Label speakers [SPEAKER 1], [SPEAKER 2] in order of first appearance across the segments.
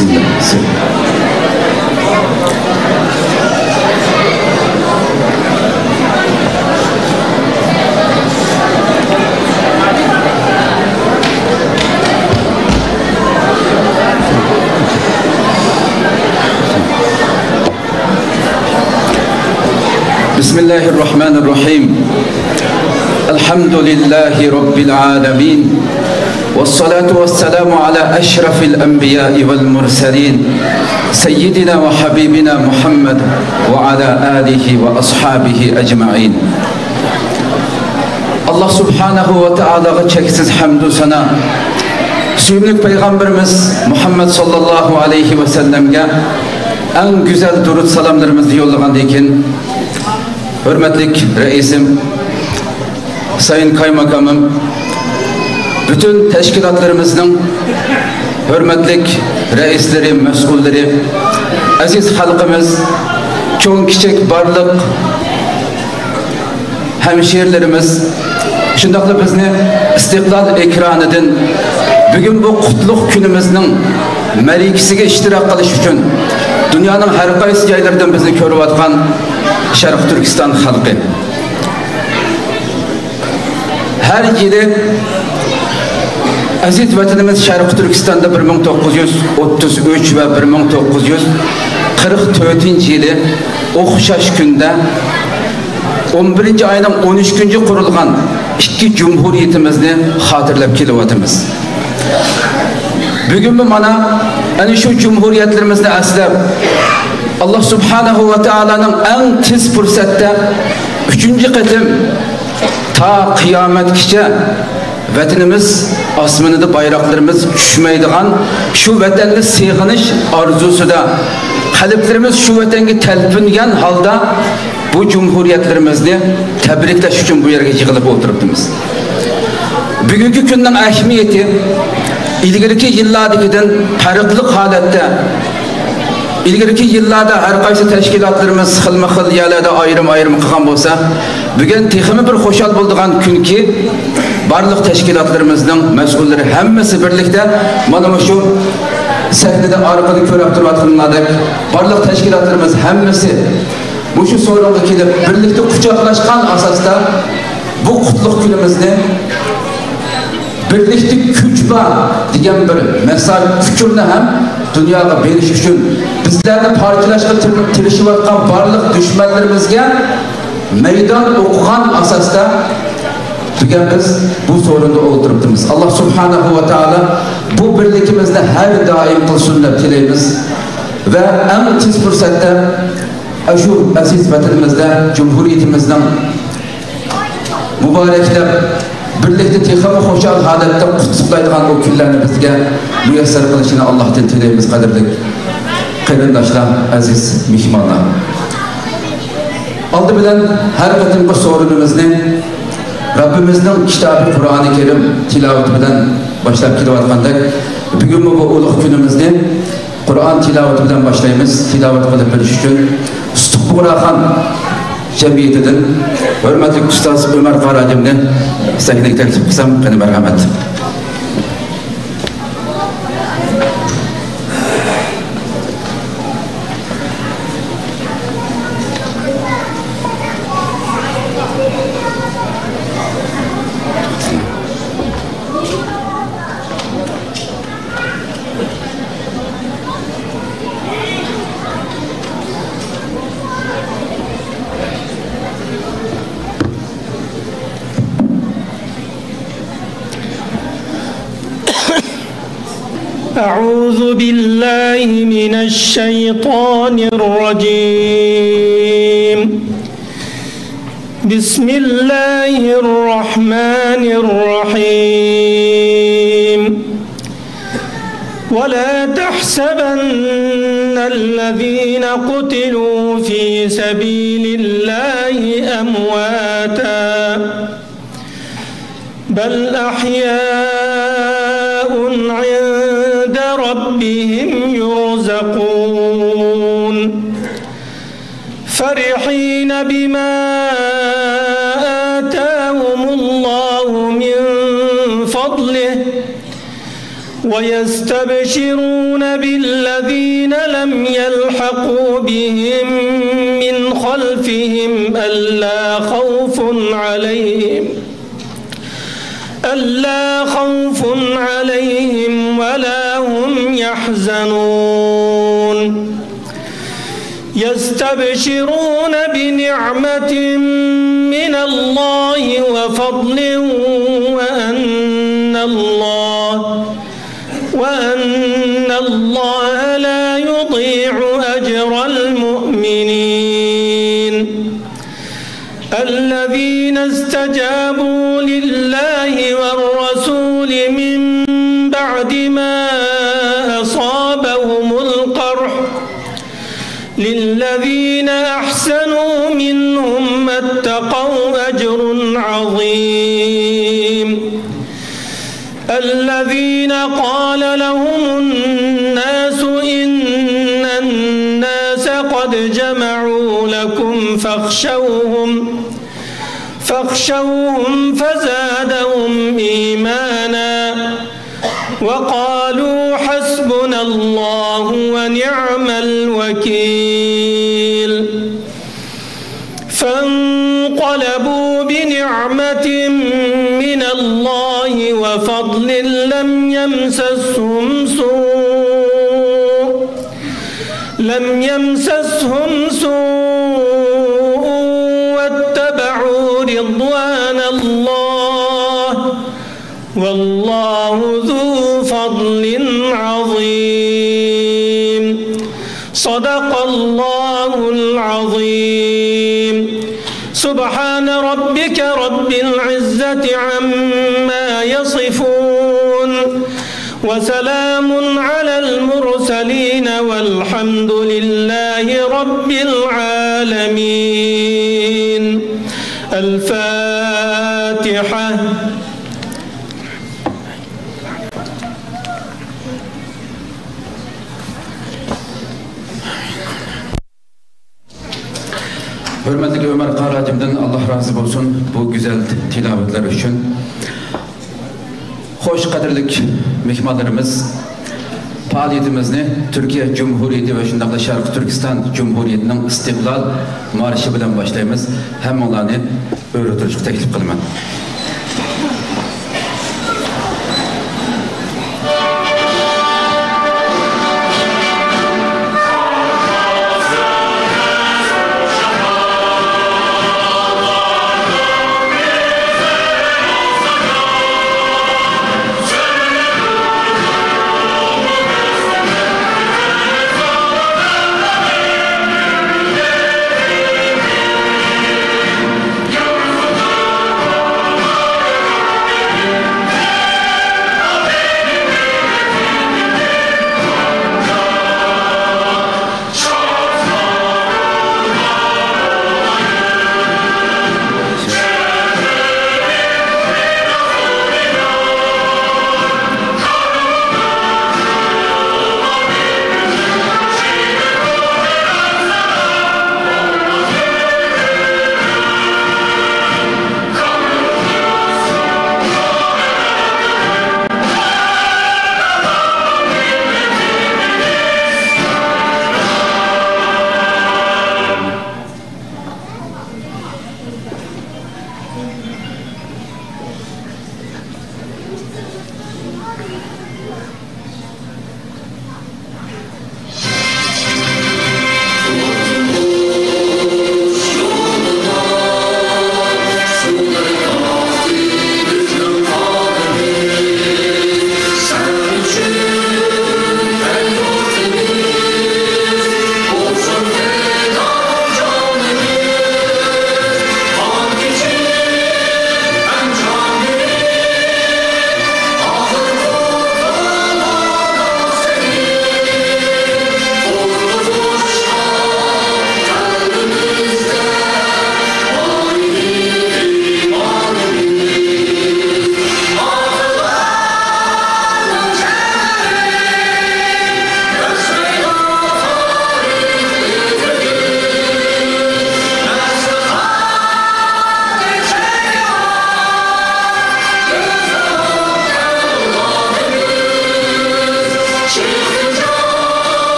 [SPEAKER 1] Bismillah. Bismillahirrahmanirrahim. Elhamdülillahi Rabbil alemin. Vessalatu vesselamu ala eşrefil enbiya'i vel murselin. Seyyidina ve Habibina Muhammed ve ala alihi ve ashabihi ecma'in. Allah Subhanahu ve Teala'ya çeksiz hamdü sana. Sünnük Peygamberimiz Muhammed sallallahu aleyhi ve sellem'e en güzel durut salamlarımızı yollagan ekan. Hürmetlik reisim, sayın kaymakamım, bütün teşkilatlarımızın hürmetlik reisleri, mesulleri, aziz halkımız, çoğun küçük barlık hemşehrilerimiz, şundakla bizni istiklal ekranıdın bugün bu kutluk günümüzün melikisiga iştirak kılış için dünyanın her kaysi yerlerden bizni körüp atkan Şarkı Türkistan halkı. Her yılı aziz vatanımız Şarkı Türkistan'da 1933 ve 1944 yılı okşaş günde 11. ayının 13. günü kurulgan iki cumhuriyetimizni hatırlap kelyapmiz. Bugün mana ana şu cumhuriyetlerimizni aslab Allah Subhanahu ve Teala'nın en tez fırsatta 3. qetim ta kıyametkice vatanımız asmanıda bayraklarımız düşmeydiğen şu vatanını sığınış arzusuda kalplerimiz şu vatanı telpingen halda bu cumhuriyetlerimizni tebrikleş için bu yerge yığılıp oturupdumuz. Bugünkü günden ahmiyeti ilgiriki yıllardakinden farklı halatda İlgirki yıllarda her kaysi teşkilatlarımız xilma-xil yerlerde ayrım qilgan bolsa, bugün teximi bir xoşal boldigan kunki barliq teşkilatlarımızning mas'ullari hammasi birlikte mana shu sahnada orqada ko'rib turibdilar. Barliq teşkilatlarımız hammasi bu shu so'rovga kelib birlikte quchoqlashgan asosda bu qutlug' kunimizni birlikte güç var degan bir mesaj fikrini ham dunyoga berish uchun bizlarni parchalashga tirishayotgan barliq dushmanlarimizga maydon o'qigan asosda degan biz bu so'rinda o'tiribmiz. Alloh subhanahu va taolo bu birlikimizni har doim qilsin deb tilaymiz va eng tez fursatda shu aziz vatanimizda cumhuriyatimizning muboraklab birlikte teximi xoşal halatda qutluklaydigan o kunlarni bizga muyassar qilishini Allohdan tilaymiz. Qadrli qarindoshlar, aziz mehmonlar. Oldi bilan har qatimgi so'rinimizni Rabbimizning kitobi Qur'oni Karim tilovati bilan boshlab kelayotganda bugun bu ulug' kunimizni Qur'on tilovati bilan boshlaymiz. Tilovat qilib bilish uchun Ustuqburaxon jamiyatidan hurmatli ustoz Umar Qarajimni sahnaga taklif qilsam, qani marhamat.
[SPEAKER 2] أعوذ بالله من الشيطان الرجيم. بسم الله الرحمن الرحيم. ولا تحسبن الذين قتلوا في سبيل الله أمواتا بل أحياء عند ربهم يرزقون فرحين بما آتاهم الله من فضله ويستبشرون بالذين لم يلحقوا بهم من خلفهم ألا خوف عليهم ولا هم يحزنون يستبشرون بنعمة من الله وفضل وأن الله لا يضيع أجر المؤمنين الذين استجابوا لله والرسول من بعد ما أصابهم القرح للذين أحسنوا منهم ما اتقوا أجر عظيم الذين قال لهم الناس إن الناس قد جمعوا لكم فاخشوهم فزادهم إيمانا وقالوا حسبنا الله ونعم الوكيل فانقلبوا بنعمة من الله وفضل لم يمسسهم سوء واتبعوا رضوان الله والله ذو فضل عظيم صدق الله العظيم سبحان ربك رب العزة عما يصفون وسلام على المرسلين والحمد لله رب العالمين الفاتحة.
[SPEAKER 1] Hürmetli Ömer Karacım'dan Allah razı olsun bu güzel tilavetler için. Hoş kadirlik mehmanlarımız, faaliyetimizni Türkiye Cumhuriyeti ve şundaqla Şarkı Türkistan Cumhuriyeti'nin istiqlal marşı bilen başlayımız. Hem olanı öğretirlik teklif kılman.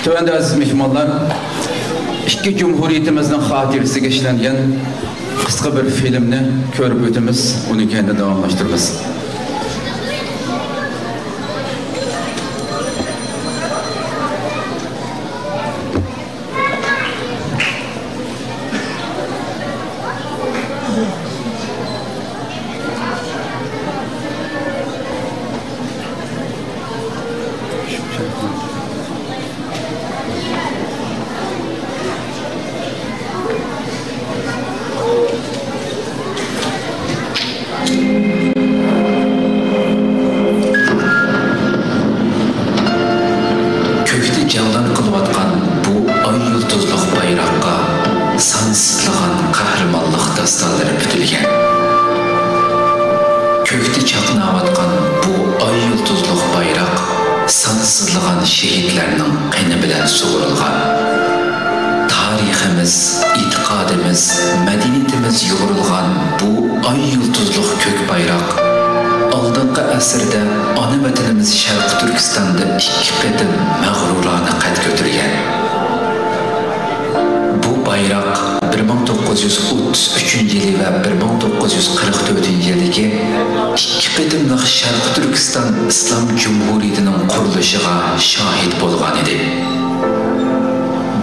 [SPEAKER 1] Tövende aziz mehmonlar, ikki cumhuriyetimizning xotirasiga ishlangan qisqa bir filmni ko'rib o'tamiz, uni keyin davomlashtiramiz.
[SPEAKER 3] Şehitlerinin qini bilan sug'urilgan. Tariximiz, itiqodimiz, madaniyatimiz yo'g'rilgan bu ay yulduzliq ko'k bayroq oldingi asrda ona vatanimiz Sharq Turkistonda ikki qatim mag'rurona qad ko'targan. Bu bayroq 1933-yili va 1944-yildagi ikki qatimliq Sharq Turkiston Islom Cumhuriyatining qurilishiga shohid bo'lgan edi.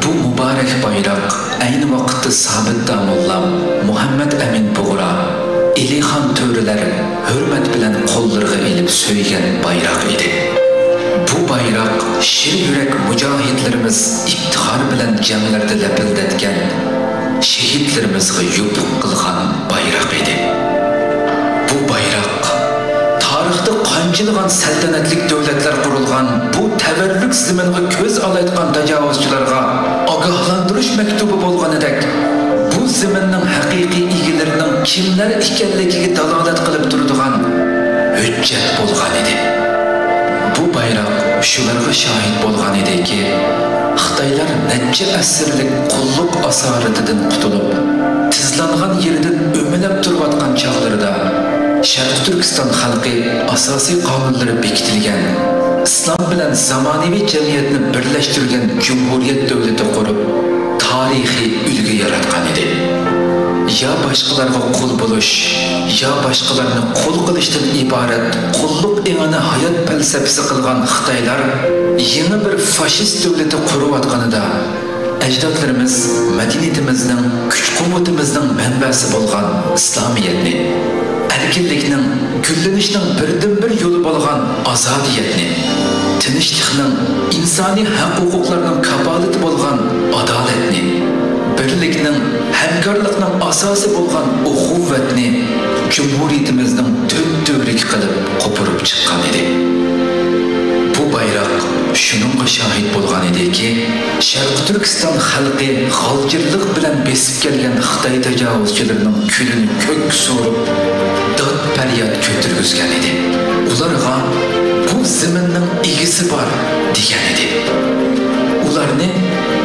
[SPEAKER 3] Bu muborak bayroq ayni vaqtda Sobit Damullam, Muhammad Amin Bug'ra, Elixon To'rilar hurmat bilan qo'llariga ilib so'ygan bayroq edi. Bu bayroq shir yurak mujohidlarimiz iftixor bilan jamlarda lapildatgan, shehidlarimizga yutuq qilgan bayroq edi. Bu bayroq tarixda qanchilgan saltanatli davlatlar qurilgan bu tavalluk zaminga ko'z olayotgan tajovuzchilarga ogohlantirish maktubi bo'lganidek, bu zaminning haqiqiy egalarining kimlar ekanligiga dalolat qilib turadigan hujjat bo'lgan edi. Bu bayroq shularga shohid bo'lgan ediki, Xitoylar necha asrlik qulluq asoratidan qutulib, tizlangan yeridan o'milab turayotgan chog'larida Sharq Turkiston xalqi asosiy qonunlari bekitilgan, islom bilan zamonaviy jamiyatni birlashtirgan jumhuriyat davlati qurib, tarixiy ulgu yaratgan edi. Ya boshqalarga qul bo'lish, ya boshqalarni qul qilishdan iborat qulluq engini hayot falsafasi qilgan Xitoylar yangi bir fashist davlati qurayotganida ajdodlarimiz madaniyatimizning, kuch-quvvatimizning manbasi bo'lgan islomiyatni, erkinlikning, gullanishning birdan-bir yo'li bo'lgan ozodiyatni, tinchlikning, insoniy haq-huquqlarning kafolati bo'lgan adolatni, birlikning, hamkorlikning asosi bo'lgan ukhuvatni jumhuriyatimizning to'rt-to'rik qilib qo'pirib chiqqan edi. Bu bayroq shuningga shohid bo'lgan ediki, Sharq Turkiston xalqi g'aljirlik bilan besib kelgan Xitoy tajovuzchilarining kulini ko'k so'rib, dod faryod ko'targizgan edi. Ularga bu zaminning egisi bor degan edi. Ularni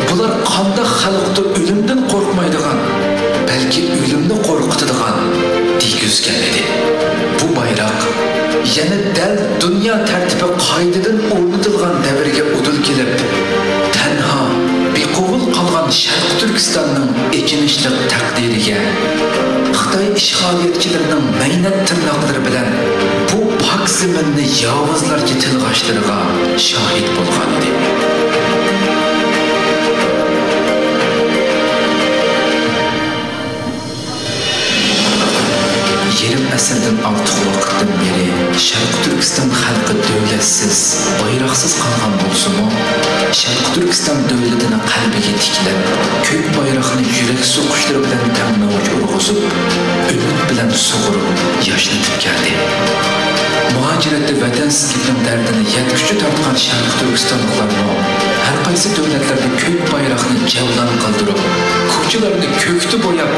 [SPEAKER 3] bular qanday xalqda o'limdan qo'rqmaydigan, balki o'limni qo'rqitadigan degizgan edi. Bu bayroq yana dal dunyo tartibi qoidadan o'rnatilgan davrga udul kelib, tanho, bequvul qolgan Sharq Turkistonning echinishli taqdiriga Xitoy ishg'oliyatchilarining maynat tirnoqlari bilan bu pok zaminni yovuzlarcha tilg'ashlariga shohid bo'lgan edi. Yarım asrdan ortiq vaqtdan beri Sharq Turkiston xalqi davlatsiz, bayroqsiz qolgan bo'lsa-mu, Sharq Turkiston davlatini qalbiga tiklab, ko'k bayroqni yurak so'qishlari bilan tamnovch urg'izib, umid bilan sug'urib, yashnatib keldi. Muhojiratda vatansizlikning dardini yetkichi tortgan Sharq Turkistonliklarni har qaysi davlatlarda ko'k bayroqni javlon qildirib, ko'chalarni ko'kda bo'yab,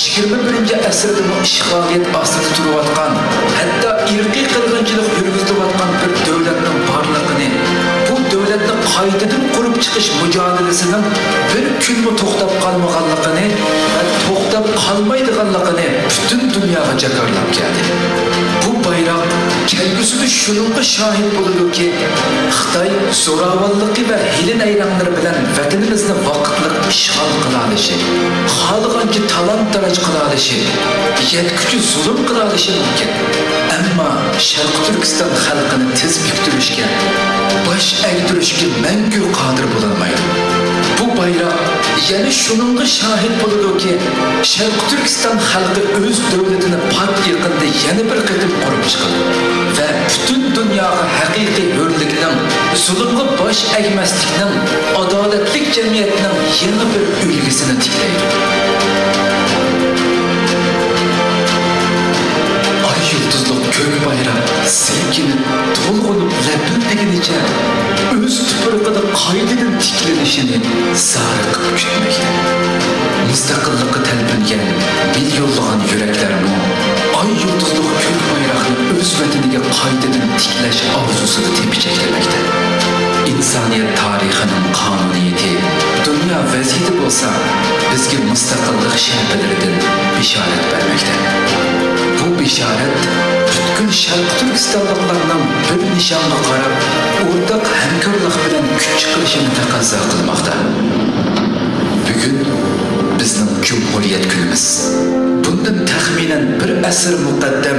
[SPEAKER 3] 21-asrda ishg'oliyat ostida turayotgan, hatto irqiy qirg'inchilik yurgizilayotgan bir davlatning borlig'ini, bu davlatni qaytadan qurib chiqish mujodalasining bir kunmi to'xtab qolmaganligini va to'xtab qolmaydiganligini butun dunyoga jakarlab keldi. Bu bayroq kelgusida shuningga shohid bo'ladi ki, Xitoy zo'ravonligi va hili-nayranglar bilan vatanimizni vaqtliq ishg'ol qila olishi, xohlagancha talon-taroj qila olishi, yetkichi zulm qila olishi mumkin. Ammo Sharq Turkiston xalqini tiz buktirishga, bosh egdirishga mangu qodir bo'lolmaydi. Bu bayroq yana shuningga shohid bo'ladi ki, Sharq Turkiston xalqi o'z davlatini pok yaqinda yana bir qatim qurib chiqadi va butun dunyoga haqiqiy hurlikning, zulmga bosh egmaslikning, adolatli jamiyatning yangi bir ulgusini tiklaydi. Ay yulduzli ko'k bayroq silkinib, to'lg'inib lapildigunicha o'z tuprog'ida qaytadan tiklanishini zariq kutmoqda. Mustaqillikka talpingan milyonlagan yuraklarni ay yulduzli ko'k bayroqni o'z vataniga qaytadan tiklash orzusida tepichaklamoqda. İnsaniyat tarixining qonuniyati, dunyo vaziyati bo'lsa, bizga mustaqillik sharbalaridan bishorat bermoqda. Bu bishorat butkul Sharq Turkistonliklarning bir nishonga qarab, o'rtaq hamkorlik bilan kuch chiqarishini taqozo qilmoqda. Bugun bizning Cumhuriyet kunimiz. Bundan taxminan bir asr muqaddam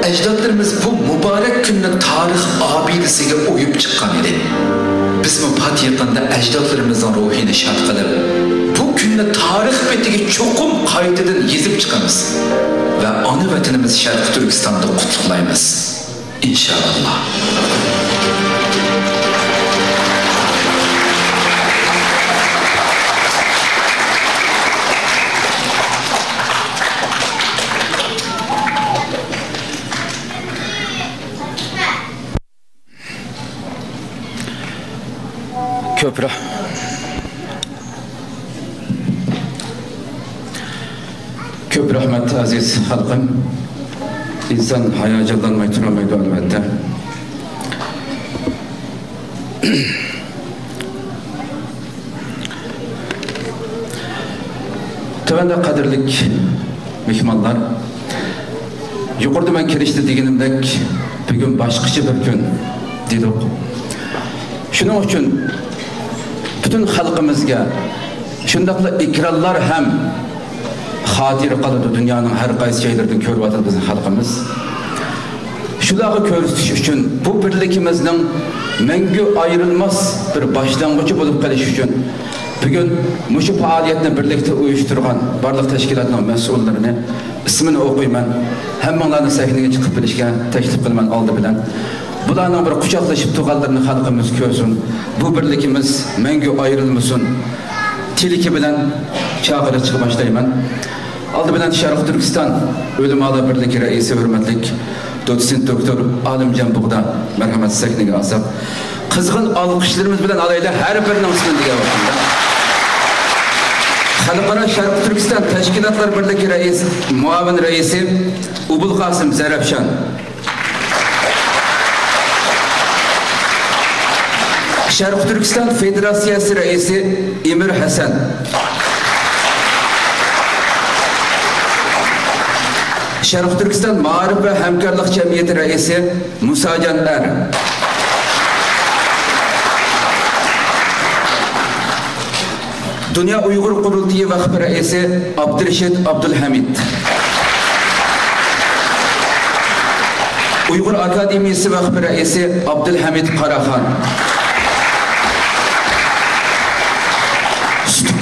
[SPEAKER 3] ajdodlarimiz bu muborak kunni tarix obidasiga o'yib chiqqan edi. Biz bu pat yaqinda ajdodlarimizning ruhini shod qilib, bu kunni tarix betiga cho'qim qaytadan yezib chiqamiz va ona vatanimiz Sharq Turkistonda qutlaymiz. İnşallah.
[SPEAKER 1] Köprü. Köp rahmet aziz halkım. İnsan hayacanlanmayı turamaydı elbette. Tövende kadirlik mihmanlar. Yukarıda ben kirişti degenimdek bugün başkışı bir gün dedik. Şunun için bütün halkımızga şundaqla ikrarlar hem xatir qiladi dünyanın her qaysi şeylerden körüp atır bizim halkımız. Şularga körüstüş üçün bu birlikimizning mengü ayrılmaz bir başlangıcı bulup qalish üçün bugün muşu faaliyetini birlikte uyuşturgan barlık teşkilatının mesullarini ismini okuyman, hemmanlarını sahneye çıkıp bilishga teklif qilman oldi bilan. Bularning bir quchoqlashib turganlarini xalqimiz ko'rsin. Bu birlikimiz mengü ayrılmasın. Tiliki bilan chaqirib chiqib boshlayman. Oldi bilan Sharq Turkiston o'lim ala birligi raisi hurmatlik dotsent doktor Alimjon Bug'da marhamat sahnaga olsak, qizg'in olqishlarimiz bilan alaylar har birining ismiga o'tdi. Xalqaro Sharq Turkiston tashkilotlar birligi raisi, muavin raisi Ubul Qasim Zarafshan. Sharq Turkiston Federatsiyasi raisi Emir Hasan. Sharq Turkiston Ma'rif va hamkorlik jamiyati raisi Musajon Er. Dünya Uyghur Qurultiyi vaqti raisi Abdurashid Abdulhamid. Uyghur Akademiyasi vaqti raisi Abdulhamid Qaraxon.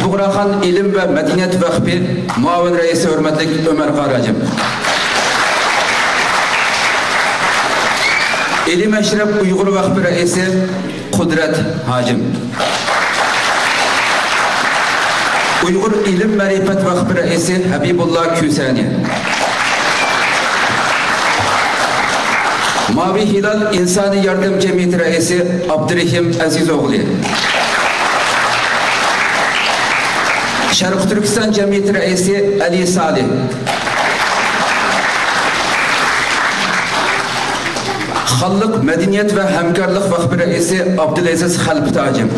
[SPEAKER 1] Buğraxan İlim ve Medeniyet Vakfı muavin reisi hürmetlik Ömer Qaracım. İlim Eşref Uyghur Vakfı reisi Kudret Hacım. Uyghur İlim Marifet Vakfı reisi Habibullah Küsani. Mavi Hilal İnsani Yardım Cemiyeti reisi Abdurrahim Azizoğlu. Sharq Turkiston Jamiyati raisi Ali Salih. Xalq Madaniyat va hamkorlik vaqti raisi Abdulaziz Xalbtajim.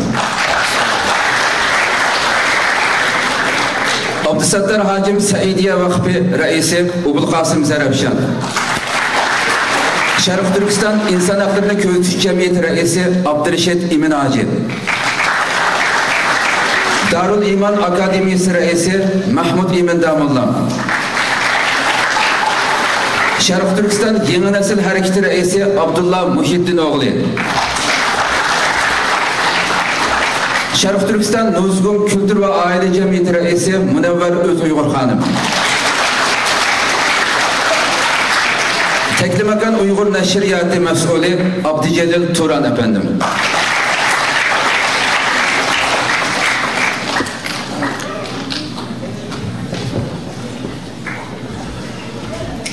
[SPEAKER 1] Abdusattar Hacim Saidiya vaqti raisi Ubul Qasim Zarafshan. Şərq Türkistan İnsan Haklarını Köğütüş Cemiyeti Reisi Abdülreşit İmin Hacı, Darul İman Akademisi Reisi Mahmud İmin Damullah, Şərq Türkistan Yeni Nesil Hareketi Reisi Abdullah Muhyiddin Oğlu, Şərq Türkistan Nuzgun Kültür ve Aile Cemiyeti Reisi Münevver Öz Uygur Hanım, Teklimekan Uygur Neşriyatı Mesulü Abdücelil Turan efendim.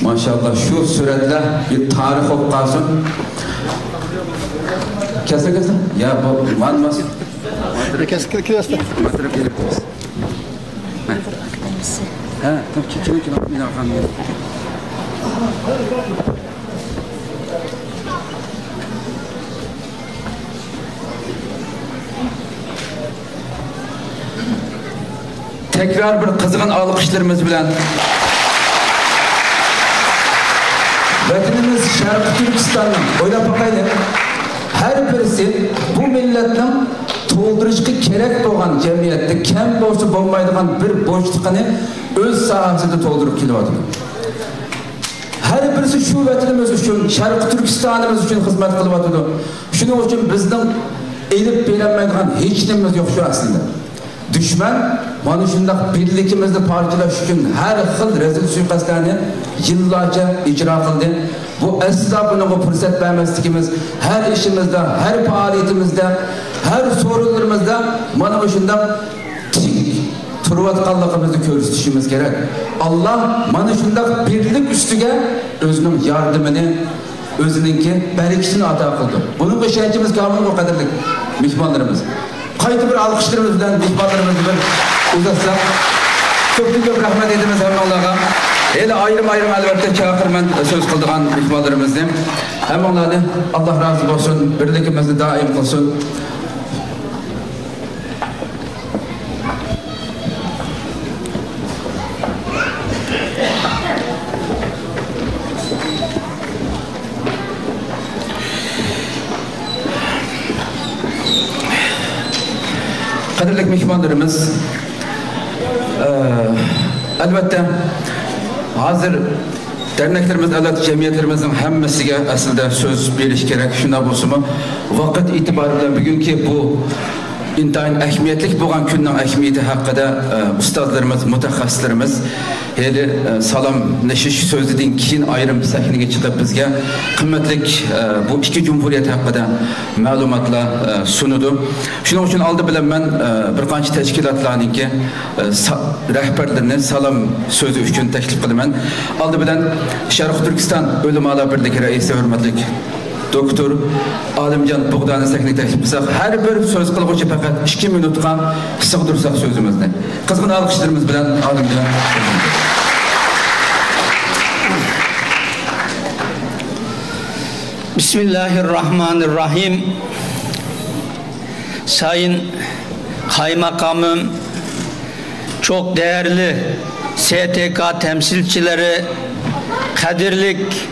[SPEAKER 1] Maşallah şu süretle bir tarih okuyasın. Kese. Ya bu var mı?
[SPEAKER 4] Kese.
[SPEAKER 1] Ha, tamam çekin bir dakika. Tekrar bir kızgın alkışlarımız bilen vatanımız Şərq Türkistan'ın oylap bakaydı. Her birisi bu milletin to'ldirishga kerak bo'lgan jamiyatda kam bo'lsa bo'lmaydigan bir bo'shliqni o'z sahasida to'ldirib kelyapti. Her birisi şu vatanımız için, Şərq Türkistanımız için hizmet kılıvatıdı. Şunun için bizden elip beğenmediğin hiç neyimiz yok şu aslında. Düşman, mana şundaq birlikimizni parçalash uchun har xil rezil suiqasdlarni yillarcha ijro qildi. Bu asla bunga fursat bermasligimiz, her ishimizda, her faoliyatimizda, her sorunlarimizda mana shundaq turvatqanligimizni ko'rsatishimiz kerak. Allah mana shundaq birlik ustiga o'zining yordamini, o'zininki barakatini ato qildi. Buning ishonchimiz komil va qadrli mehmonlarimiz. Qayta bir alqishlarimiz bilan mehmonlarimizni bir uzatsak, ko'p rahmat edimiz hammalarga. Hele ayrım albatta chaqirman so'z qildigan mehmonlarimizni. Hammalarni Alloh rozi bo'lsin, birligimizni doim qilsin. Qadrli mehmonlarimiz, albatta hazır derneklerimiz, albatta cemiyetlerimizin hammasiga aslında söz berish kerak. Shunda bo'lsa-mu, vaqt itibariyle bugünkü bu intayin ehmiyetlik bo'lgan kunning ehmiyati haqida ustozlarimiz, mutaxassislarimiz hele salomlashish so'zidan keyin ayrim sahnaga chiqib bizga qimmatli bu ikki cumhuriyet haqida ma'lumotlar sunudi. Shuning uchun oldi bilan men bir qancha tashkilotlarningki rahbarlarini salom so'zi uchun taklif qilaman. Oldi bilan Şərq Türkistan Ulamolar birligi raisi hurmatli Doktor Alimjon Bug'doni sahnaga taklif qilsak, har bir so'z qilguvchi faqat 2 minutga sig'dirsak so'zimizni. Qizg'in alqishlarimiz bilan Alimjon.
[SPEAKER 5] Bismillahirrahmanirrahim. Sayın Kaymakamım, çok değerli STK temsilcileri, kadirlik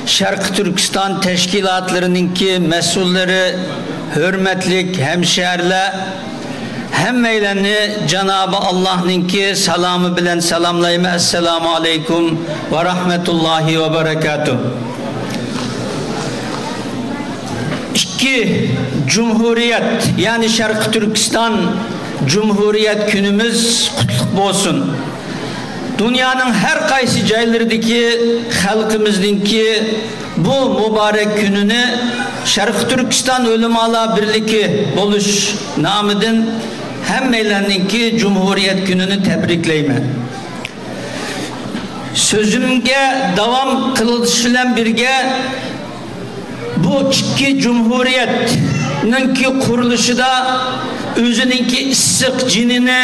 [SPEAKER 5] Şərq Türkistan teşkilatlarınınki mesulleri, hürmetlik hemşehriler, hemmeylerini Cenab-ı Allah'ınki salamı bilen selamlayım. Esselamu aleyküm ve rahmetullahi ve berekatuhu. İki Cumhuriyet, yani Şərq Türkistan Cumhuriyet günümüz kutluk olsun. Dünyanın her kaysi caylarındaki halkımızdaki bu mübarek gününü Şərq Türkistan Ulamolar Birliği buluş namıdın hemmeylerninki Cumhuriyet gününü tebrikleyme. Sözümge devam kılışılan birge bu iki Cumhuriyet'ninki kuruluşu da özününki ıssık cinini,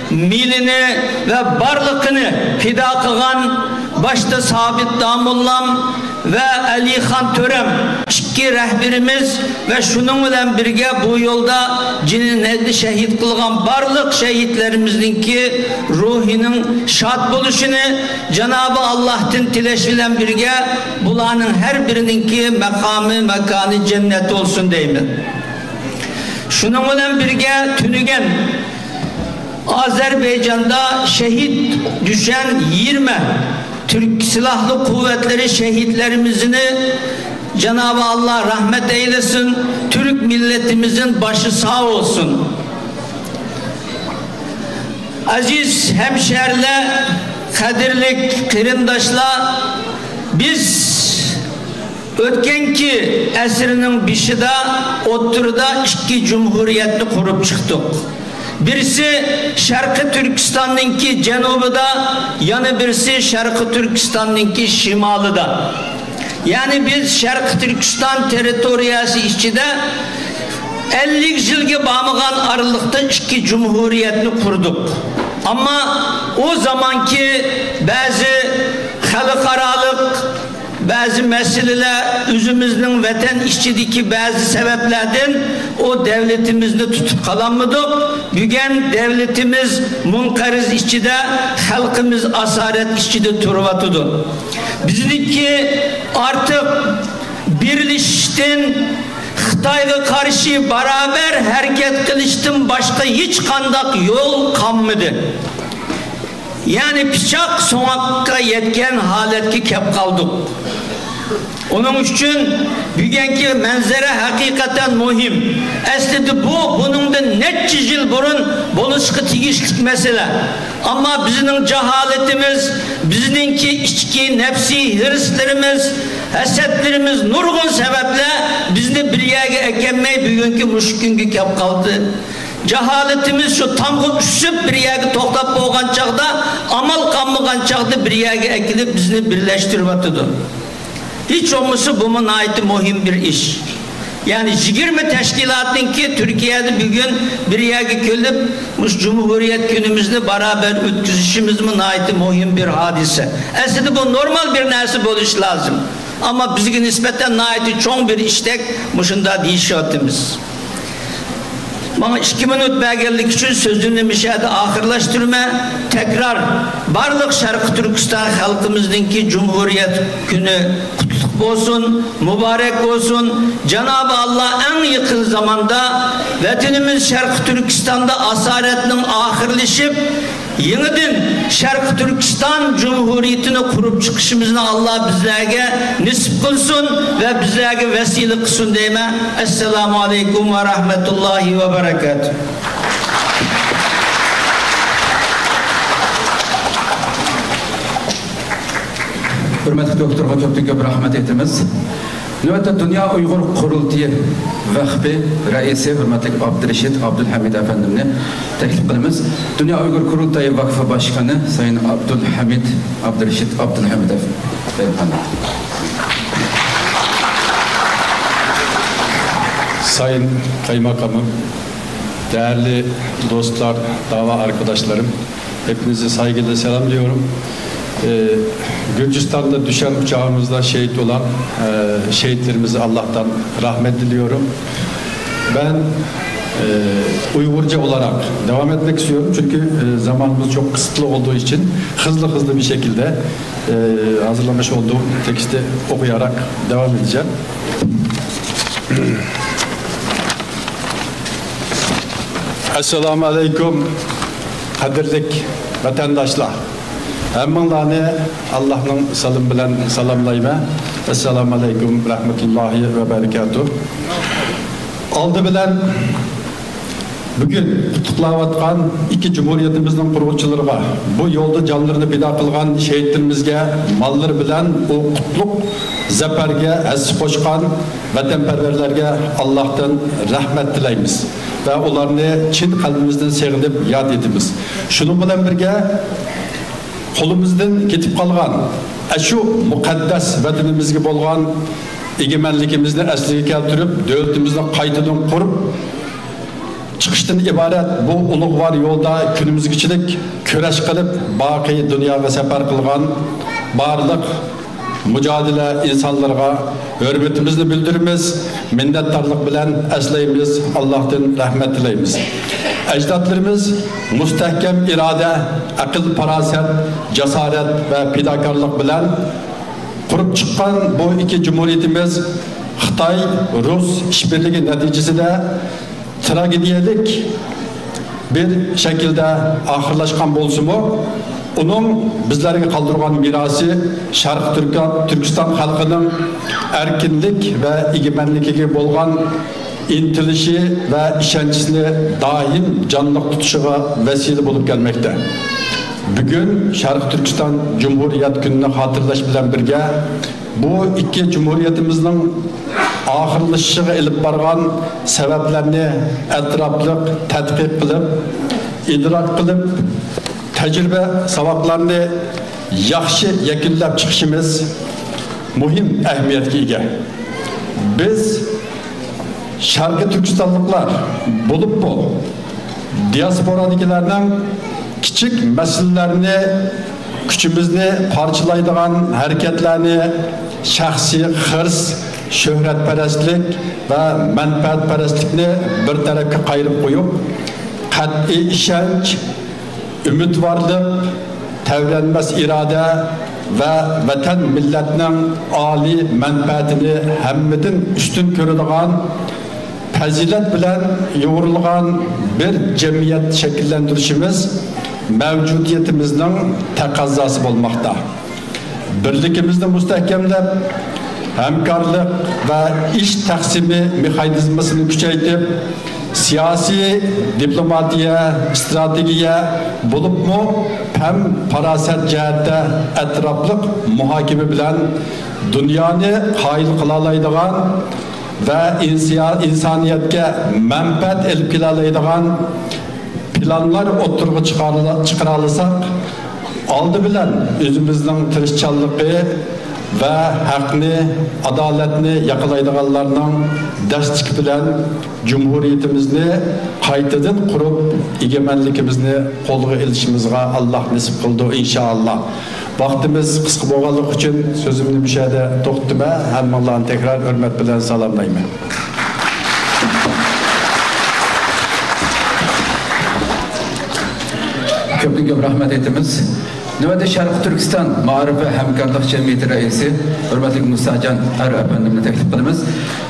[SPEAKER 5] milini ve barlıkını fida kılan başta Sabit Damullam ve Alihan Törem iki rehberimiz ve şunun bilen birge bu yolda cinini şehit kılgan barlık şehitlerimizdeki ruhinin şad buluşunu Cenab-ı Allah'tan tileş bilen birge bulanın her birininki mekanı cennet olsun deyim. Şunun bilen birge tünügen Azerbaycan'da şehit düşen 20 Türk Silahlı Kuvvetleri şehitlerimizini Cenab-ı Allah rahmet eylesin. Türk milletimizin başı sağ olsun. Aziz hemşeriler, kadirlik, kırındaşlar, biz ötkenki esrinin bişide oturda iki cumhuriyetli kurup çıktık. Birisi Şarkı Türkistan'ınki cenubuda, yanı birisi Şarkı Türkistan'ınki şimalıda. Yani biz Şarkı Türkistan teritoriyası içinde 50 yılga bağmıgan aralıkta iki cumhuriyetini kurduk. Ama o zamanki bazı halkaralık, bazı meseleler, özümüzün vatan işçideki bazı sebeplerden o devletimizni tutup kalanmadık. Bugün devletimiz munkariz işçide, halkımız asaret işçide turvatıdır. Bizdeki artık birleştin, Xitayga karşı beraber hareket kılıştın başka hiç kandak yol kalmadı. Yani bıçak sonakka yetken haletki kep kaldık. Onun için bugünkü manzara hakikaten mühim. Aslında bunun da neçe yıl burun buluşku tigişlik mesele. Ama bizim cehaletimiz, bizimki içki, nefsi, hırslarımız, hasetlerimiz, nurgun sebeple bizni bir yere ekemeyi bugünkü müşkünkü kep kaldı. Cehaletimiz şu tamgı üsüp bir yere toktap boğan çağda, amal kalmayan çağda bir yere ekilip bizni birleştirmektedir. Hiç olmasa bunun ait mühim bir iş. Yani 20 teşkilatın ki Türkiye'de bugün bir yere gelip Cumhuriyet günümüzde beraber ötküzüşümüzün ait mühim bir hadise. Aslında bu normal bir nasip oluş lazım. Ama bizge nispeten ait çok bir iştek muşunda deyişatımız. Bana 2 minut belgelik için sözünü müşahede ahırlaştırma, tekrar barlık Şarkı Türkistan halkımızdaki Cumhuriyet günü kutluk olsun, mübarek olsun. Cenab-ı Allah en yakın zamanda vatanımız Şarkı Türkistan'da asaretinin ahırlaşıp yeniden Şarkı Türkistan Cumhuriyeti'ni kurup çıkışımızına Allah bizlerge nisip kılsın ve bizlerge vesile kılsın deyme. Esselamu Aleyküm ve Rahmetullahi ve Berekatuhu.
[SPEAKER 1] Hürmetli doktorga köp rahmet etimiz. Növbette Dünya Uygur Kurultayı Vakfı Reisi Hürmetli Abdülreşit Abdülhamid Efendimni teklif kılımız. Dünya Uygur Kurultayı Vakfı Başkanı Sayın Abdülreşit Abdülhamid Efendim.
[SPEAKER 4] Sayın Kaymakamım, değerli dostlar, dava arkadaşlarım, hepinizi saygıyla selamlıyorum. Gürcistan'da düşen uçağımızda şehit olan şehitlerimize Allah'tan rahmet diliyorum. Ben Uygurca olarak devam etmek istiyorum çünkü zamanımız çok kısıtlı olduğu için hızlı bir şekilde hazırlamış olduğum teksti okuyarak devam edeceğim. Esselamu Aleyküm kadirlik vatandaşlar. Hemmanlarını Allah'ın salım bilen salamlayma. Esselamu Aleyküm rahmetullahi ve berekatuhu. Aldı bilen bugün kutluqlayotgan iki cumhuriyetimizin kurulçularına bu yolda canlarını fida kılgan şehitlerimizge malları bilen o kutluk zaferge es koşkan vatanperverlerge Allah'tan rahmet dileyimiz ve onlarını çin kalbimizden sevinip yad etimiz. Şunun bilen birge kolumuzdan ketip kalgan şu mukaddes vatanimizge bolgan egemenlikimizni asliga keltirip devletimizni qaytadan kurup çıkıştan ibaret bu ulug'vor yolda günümüzgichilik kurash qilib baqiy dunyoga safar qilgan barliq mücadele insanlarga hürmetimizni bildirimiz, minnettarlık bilen eslayimiz, Allah'tan rahmet dileyimiz. Ecdatlarımız müstehkem irade, akıl, paraset, cesaret ve fidakarlık bilen kurup çıkan bu iki cumhuriyetimiz Xitay, Rus işbirliği neticesinde tragediyelik bir şekilde ahırlaşkan bolsumu, onun bizlerge kaldırgan mirası Şarkı Türkistan halkının erkinlik ve egemenligiga bolgan intilişi ve işençisini daim canlılık tutuşuğa vesile bulup gelmekte. Bugün Şarkı Türkistan Cumhuriyet gününü hatırlaş bilen birge bu iki cumhuriyetimizin ahırlaşışıga elip bargan sebeplerini etraflık tedqiq kılıp, idrak kılıp, tecrübe savaklarını yaxşı yakınlap çıkışımız muhim ehemmiyetki ega. Biz Şarkı Türkistanlıklar bulup bu diasporadakilerden küçük meselelerini, gücümüzni parçalaydıgan hareketlerini, şahsi hırs, şöhretperestlik ve menfaatperestlikni bir tarafga qayırıp koyup, qat'iy işenç, ümitvarlık, tevlenmez irade ve vatan milletinin âli menfaatini hemmedin üstün körüdüğün fazilet bilen yoğrulgan bir cemiyet şekillendirişimiz mevcudiyetimizin tekazzası olmakta. Birlikimizni müstehkemlep, hemkarlık ve iş taksimi mekanizmasını küçeytip, siyasi, diplomatiye, stratejiye bulup mu hem paraset cihette etraflık muhakeme bilen dünyanı hayıl kılalaydıgan ve insaniyetke menfaat elip kılalaydıgan planlar oturgu çıkaralısak aldı bilen özümüzün tirişçallığı ve hakkını, adaletini yakalaydıganlarının destek bilen Cumhuriyetimizni qaytadan kurup egemenlikimizni kolga ilişimizge Allah nasip kıldı inşallah. Vaktimiz kısa boğalık için sözümünü bir şeyde toxtuma, hammalarını tekrar hürmet bilen salamlayayım.
[SPEAKER 1] Köpüngöp rahmet etimiz. Növede Şarkı Türkistan Ma'arif ve Hemkarlık Cemiyeti Reisi hürmetli Musacan Er Efendimiz'i teklif ediniz.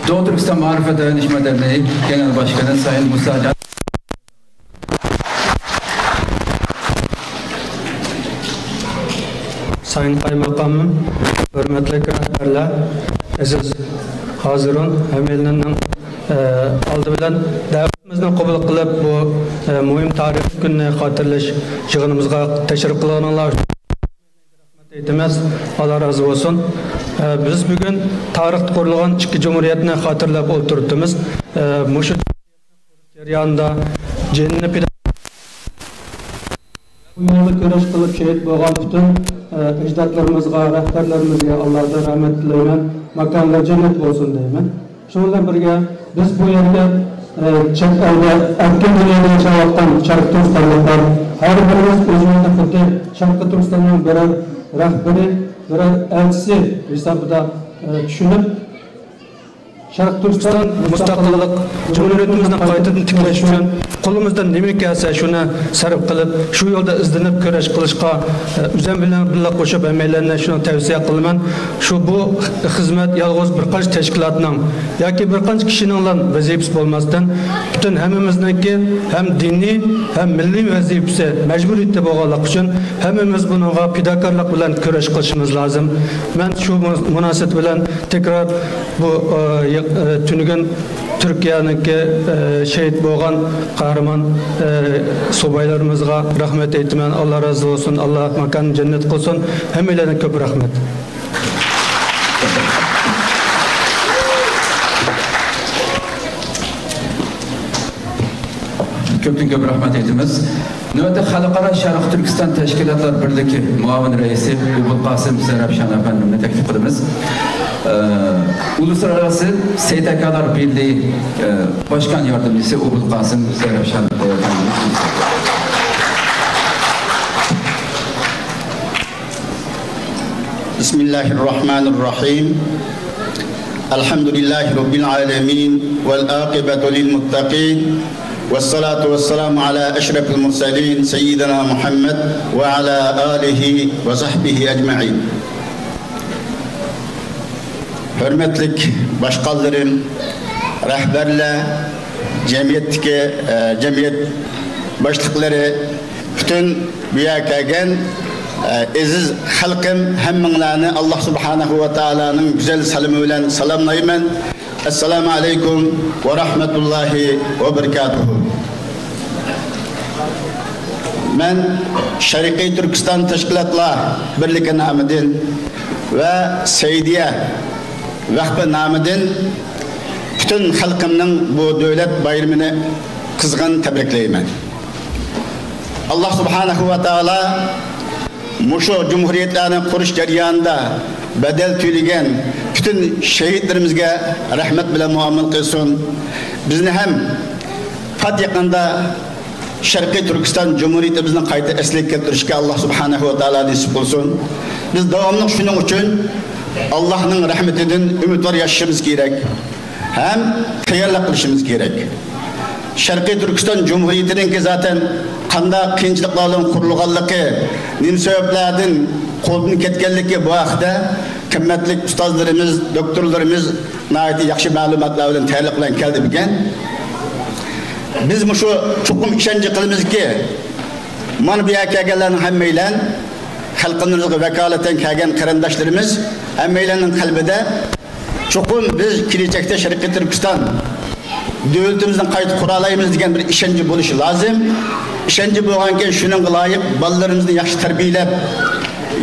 [SPEAKER 1] Doğu Türkistan Ma'arif ve Dayanışma Derneği Genel Başkanı Sayın Musacan.
[SPEAKER 6] Sayın Kaymakamım, hürmetli rehberler, aziz hazırın, hemelinin aldı bilen davetimizden kabul kılıp bu mühim tarih gününe hatırlaş yığınımızga teşrif kılanlar rahmet etmez. Allah razı olsun. Biz bugün tarih kurulgan iki cumhuriyetine hatırlap oturttuğumuz muşu jarayonida cenni pida kuraş kılıp şehit bolgan bütün ecdatlarımızga, rehberlerimizge Allah'tan rahmet dileymen, makanlar cennet olsun deymen. Şununla birge biz bu yerde çek elde erken dünyada yaşamaktan Şarkı Türkistanlıklar her birimiz özümüzde kutlu Şarkı Türkistan'ın birer rehberi, birer elçisi hesabında düşünüp Şarkı Türkistan müstakillik Cumhuriyetimizden qaytadan tiklash uchun qo'limizdan nima kelsa shuni sarf qilib shu yo'lda izlanib kurash qilishga o'zim bilan birga qo'shib hammalarga shuni tavsiya qilaman. Shu bu xizmat yolg'iz bir qancha tashkilotning yoki bir qancha kishining vazifasi bo'lmasdan butun hammamizniki ham diniy ham milliy vazifasi majburiyatda bo'lganligi uchun hammamiz bunga fidokorlik bilan kurash qilishimiz lozim. Men shu munosabat bilan tekrar bu tünügen Türkiye'ninki şehit boğan kahraman subaylarımızga rahmet eytimen. Allah razı olsun. Allah makanı cennet kılsın. Hemmelerine köp rahmet.
[SPEAKER 1] Köpten köp rahmet etimiz. Növde Halkara Şarkı Türkistan Teşkilatlar Birliği Muavin Reisi Ubul Qasım Serapşan Efendim'le teklif edimiz. Uluslararası STK'lar Birliği Başkan Yardımcısı Ubul Qasım Serapşan Efendim'le.
[SPEAKER 7] Bismillahirrahmanirrahim. Elhamdülillahi Rabbil alemin. Vel âkıbetu lil muttaqin. Vessalatu vesselamu ala eşrefil murselin. Seyyidina Muhammed ve ala alihi ve sahbihi ecma'in. Hürmetlik başkanlarım, rehberler, cemiyet başlıkları, bütün büyüklerden aziz halkım, hemminlerini Allah Subhanahu ve Taala'nın güzel selamıyla selamlayman. Esselamu aleyküm ve rahmetullahi ve berekatuhu. Ben Şarkı Türkistan Teşkilatlar Birliği namıdan ve Seydiye Vakfı namıdan bütün halkımın bu devlet bayramını kızgın tebrikleyman. Allah Subhanahu ve Taala muşu cumhuriyetlerini kuruş jarayonida bedel tüyleyen bütün şehitlerimizge rahmet bile muamele kılsın. Bizni hem fat yakında Şarkı Türkistan Cumhuriyetimizin kaydı eslik getirişke Allah Subhanahu ve Taala nasip olsun. Biz devamlı şunun için Allah'ın rahmetinden ümit yaşamamız gerek. Hem tayyorlik qilishimiz gerek. Şarkı Türkistan Cumhuriyeti'nin ki zaten qanday qiyinchiliklarning qurilganligi, nim sebeplerden qo'ldan ketganligi bu haqda qimmatli ustozlarimiz, doktorlarimiz nayati yaxshi ma'lumotlar bilan tayyorlik bilan keldi ekan. Biz shu chuqum ishonch qilamizki, mana bu yerga kelganlarning hammanglar xalqimizga vakolatan kelgan qarindoshlarimiz hammanglarning qalbida chuqum biz kelajakda Şarkı Türkistan devletimizden kayıt kuralayımız diyen bir işenci buluşu lazım. İşenci bulurken şunun layık ballarımızı yaxşı terbiyelep,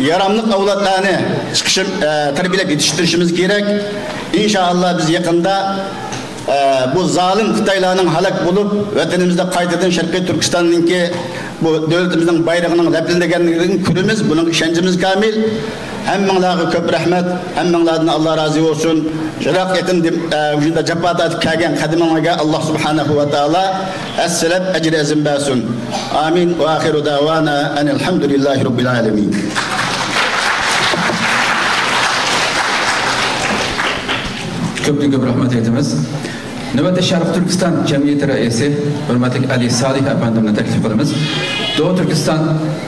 [SPEAKER 7] yaramlık avlatlarını terbiyelep yetiştirişimiz gerek. İnşallah biz yakında bu zalim Xitaylarının halak bulup vatanımızda kayıt Şarkı Türkistan'ın ki bu devletimizin bayrağının leplendegenliğini kürümüz, bunun işencimiz kamil. Hemmenlâhu köp rahmet, hemmenlâdan Allah razı olsun. Jirak yakın vücuda cepatat kâgen kadimanaga Allah Subhanahu ve Taala es-selab ecri azim basun. Amin ve ahiru davana enelhamdülillahi rabbil alemin.
[SPEAKER 1] Köp rahmet etimiz. Növbette Şarkı Türkistan Cemiyeti Reisi hürmetli Ali Salih Efendim'le teklif ediniz. Doğu Türkistan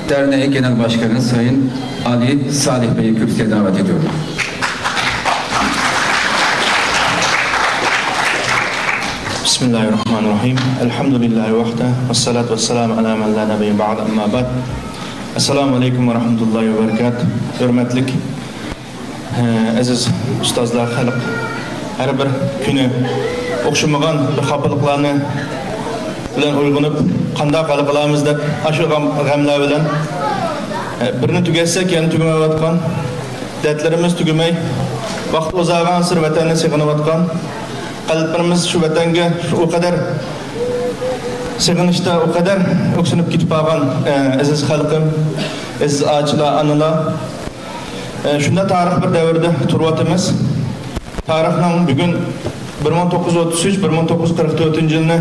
[SPEAKER 1] Derneği Genel Başkanı Sayın Ali Salih Bey'i kürsüye davet ediyorum.
[SPEAKER 8] Bismillahirrahmanirrahim. Elhamdülillahi vahde. Vessalatu vesselamu ala men la nebiyye ba'd amma ba'd. Esselamu aleyküm ve rahmetullahi ve berekatuh. Hürmetlik aziz ustazlar, halk, her bir günü o'xshamagan bir xafalıqlarni bilan uyg'onib qanday qilamiz deb shu g'amlar bilan birini tugatsak yana tugamayotgan, dardlarimiz tugamay, vaqt o'zag'an sir vatanni sig'inayotgan, qalbimiz shu vatanga o qadar sig'inishda o qadar o'ksinib ketib qolgan aziz xalqim, aziz ochilar, onalar, shunda tarix bir davrda turyapmiz. Tarixning bugun 1933-1944 yılını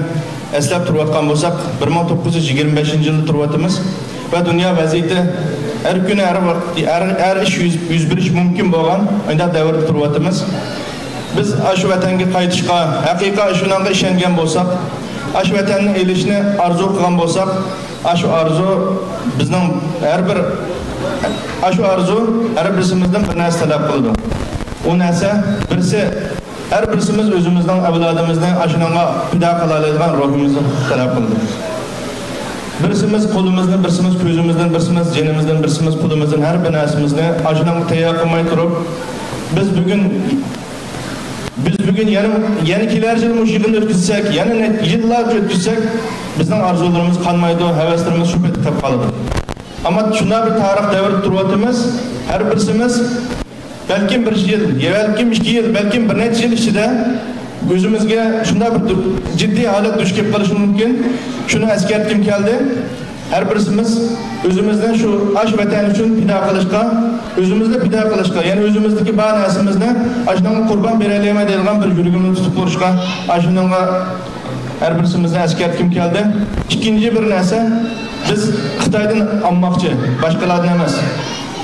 [SPEAKER 8] eslab turayotgan bo'lsak, 1925 yılda turyapmiz ve dünya vaziyati her gün her iş yüz birish mumkin bo'lgan unda davrda turyapmiz. Biz shu vatanga qaytishga haqiqiy shunga ishongan bo'lsak, shu vatanni elishni arzu qilgan bo'lsak, shu arzu bizning her birimizdan bir narsa talab qiladi. O narsa birisi her birisimiz özümüzden, evladımızdan aşınanga fida kılalaydigan ruhumuzni talab qildi. Birisimiz qo'limizdan, birisimiz ko'zimizdan, birisimiz jenimizdan, birisimiz pulumizdan her bir narsamizni aşınanga tayyor qilmay turib, biz bugün yana kelar yil mush yig'inni o'tkazsak, yana yillar o'tkazsak, bizning orzularimiz qolmaydi, havaslarimiz shu ketib qoladi. Ammo shunday bir tarix davrida turyapmiz, her birisimiz belki bir yıl, belki 2 yıl, belki bir necha yil ichida o'zimizga shunday bir jiddiy holat duch kelib qolishi mumkin. Shuni eskartgim keldi. Her birisimiz o'zimizdan shu vatan uchun fido qilishga, o'zimizni fido qilishga, ya'ni o'zimizdagi bor narsamizni ashunga qurbon bera olmaydigan bir yuragimizni tutib turishga, ashunga her birisimizni eskartgim keldi. Ikkinchi bir narsa, biz Xitoydan olmoqchi, boshqalardan emas.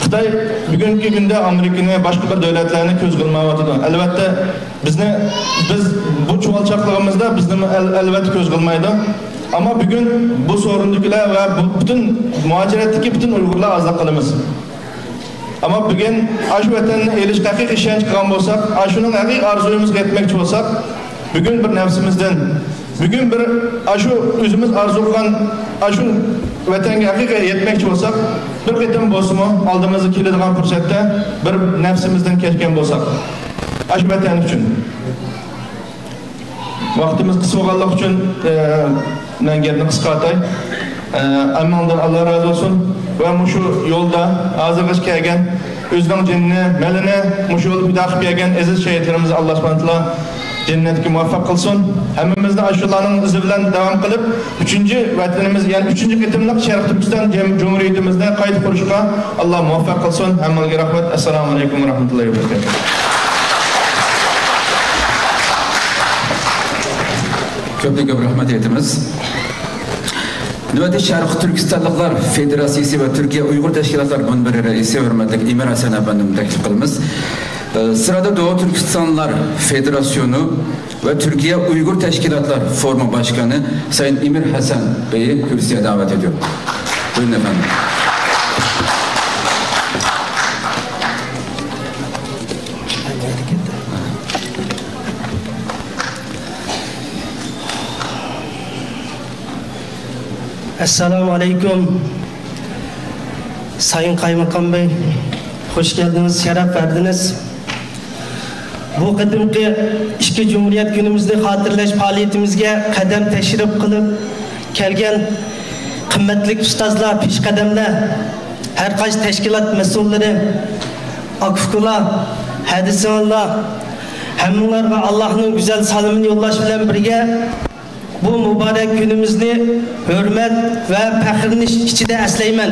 [SPEAKER 8] Xitoy bugungi kunda Amerikani, boshqa bir devletlarni ko'z qilmayapti. Albatta biz bu chuvalchaqligimizda bizni albatta ko'z qilmaydi. Ama bugün bu sorundakilar ve bütün muhaciratdagi bütün Uyg'urlar azliq qilamiz. Ama bugün aşı vatanını eliş haqiqiy ishonch qilgan bo'lsak, ashuning haqiqiy arzuyimizga yetmoqchi bo'lsak, bugün bir nafsimizdan, bugün bir aşı o'zimiz arzu qilgan aşı vatanga haqiqiy yetmoqchi bo'lsak, bir qitim bo'lsa-mu oldimizga keladigan fursatda bir nafsimizdan kechgan bo'lsak, aşı vatan uchun vaqtimiz qisqa bo'lganligi uchun men gapni qisqartay. Amandan Allah razı olsun ve şu yolda hazırgacha kelgan o'zining jinni, malini şu yolda fido qilib kelgan aziz shahidlarimizni Alloh subhanahu va taolo jannatga muvaffaq qilsin. Hammamizni ashularning izi bilan davom qilib, 3-chi vatanimiz, ya'ni 3-chi qitimliq Sharq Turkiston Cumhuriyatimizda qayta qurishga Alloh muvaffaq qilsin. Hammaga rahmat. Assalomu alaykum va rahmatullohi va barakatuh.
[SPEAKER 1] Ko'p rahmat aytamiz. Növbeti Şarkı Türkistanlıklar Federasyası ve Türkiye Uygur Teşkilatlar Bunbiri Reisi hürmetlik İmir Hasan efendim teklif kılımız. Sırada Doğu Türkistanlılar Federasyonu ve Türkiye Uygur Teşkilatlar Forumu Başkanı Sayın İmir Hasan Bey'i kürsüye davet ediyorum. Buyurun efendim.
[SPEAKER 9] Esselamu Aleyküm. Sayın Kaymakam Bey, hoş geldiniz, şeref verdiniz. Bu kadimki İşki Cumhuriyet günümüzde hatırlaş faaliyetimizge kadem teşrif kılıp kelgen kıymetli ustazlar, pişkademler, her kaç teşkilat mesulleri, akıfkılar, hadisanlar, hemmunlar ve Allah'ın güzel salimini yollaş bilen birge bu mübarek günümüzü hürmet ve pəxiriniş içinde esleymen.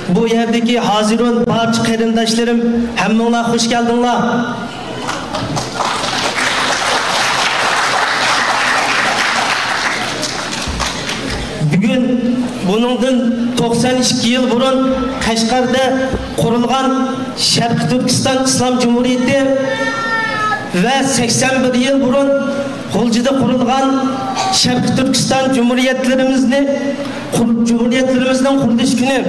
[SPEAKER 9] Bu yerdeki hazirun barcha qarindoshlarım, hammanglar hoş geldinglar. Bugün bunundan 92 yıl burun Qashqarda kurulgan Sharq Turkiston İslam Cumhuriyeti ve 81 yıl burun G'uljida kurulgan Sharq Turkiston Cumhuriyetlerimizin kuruluş günü.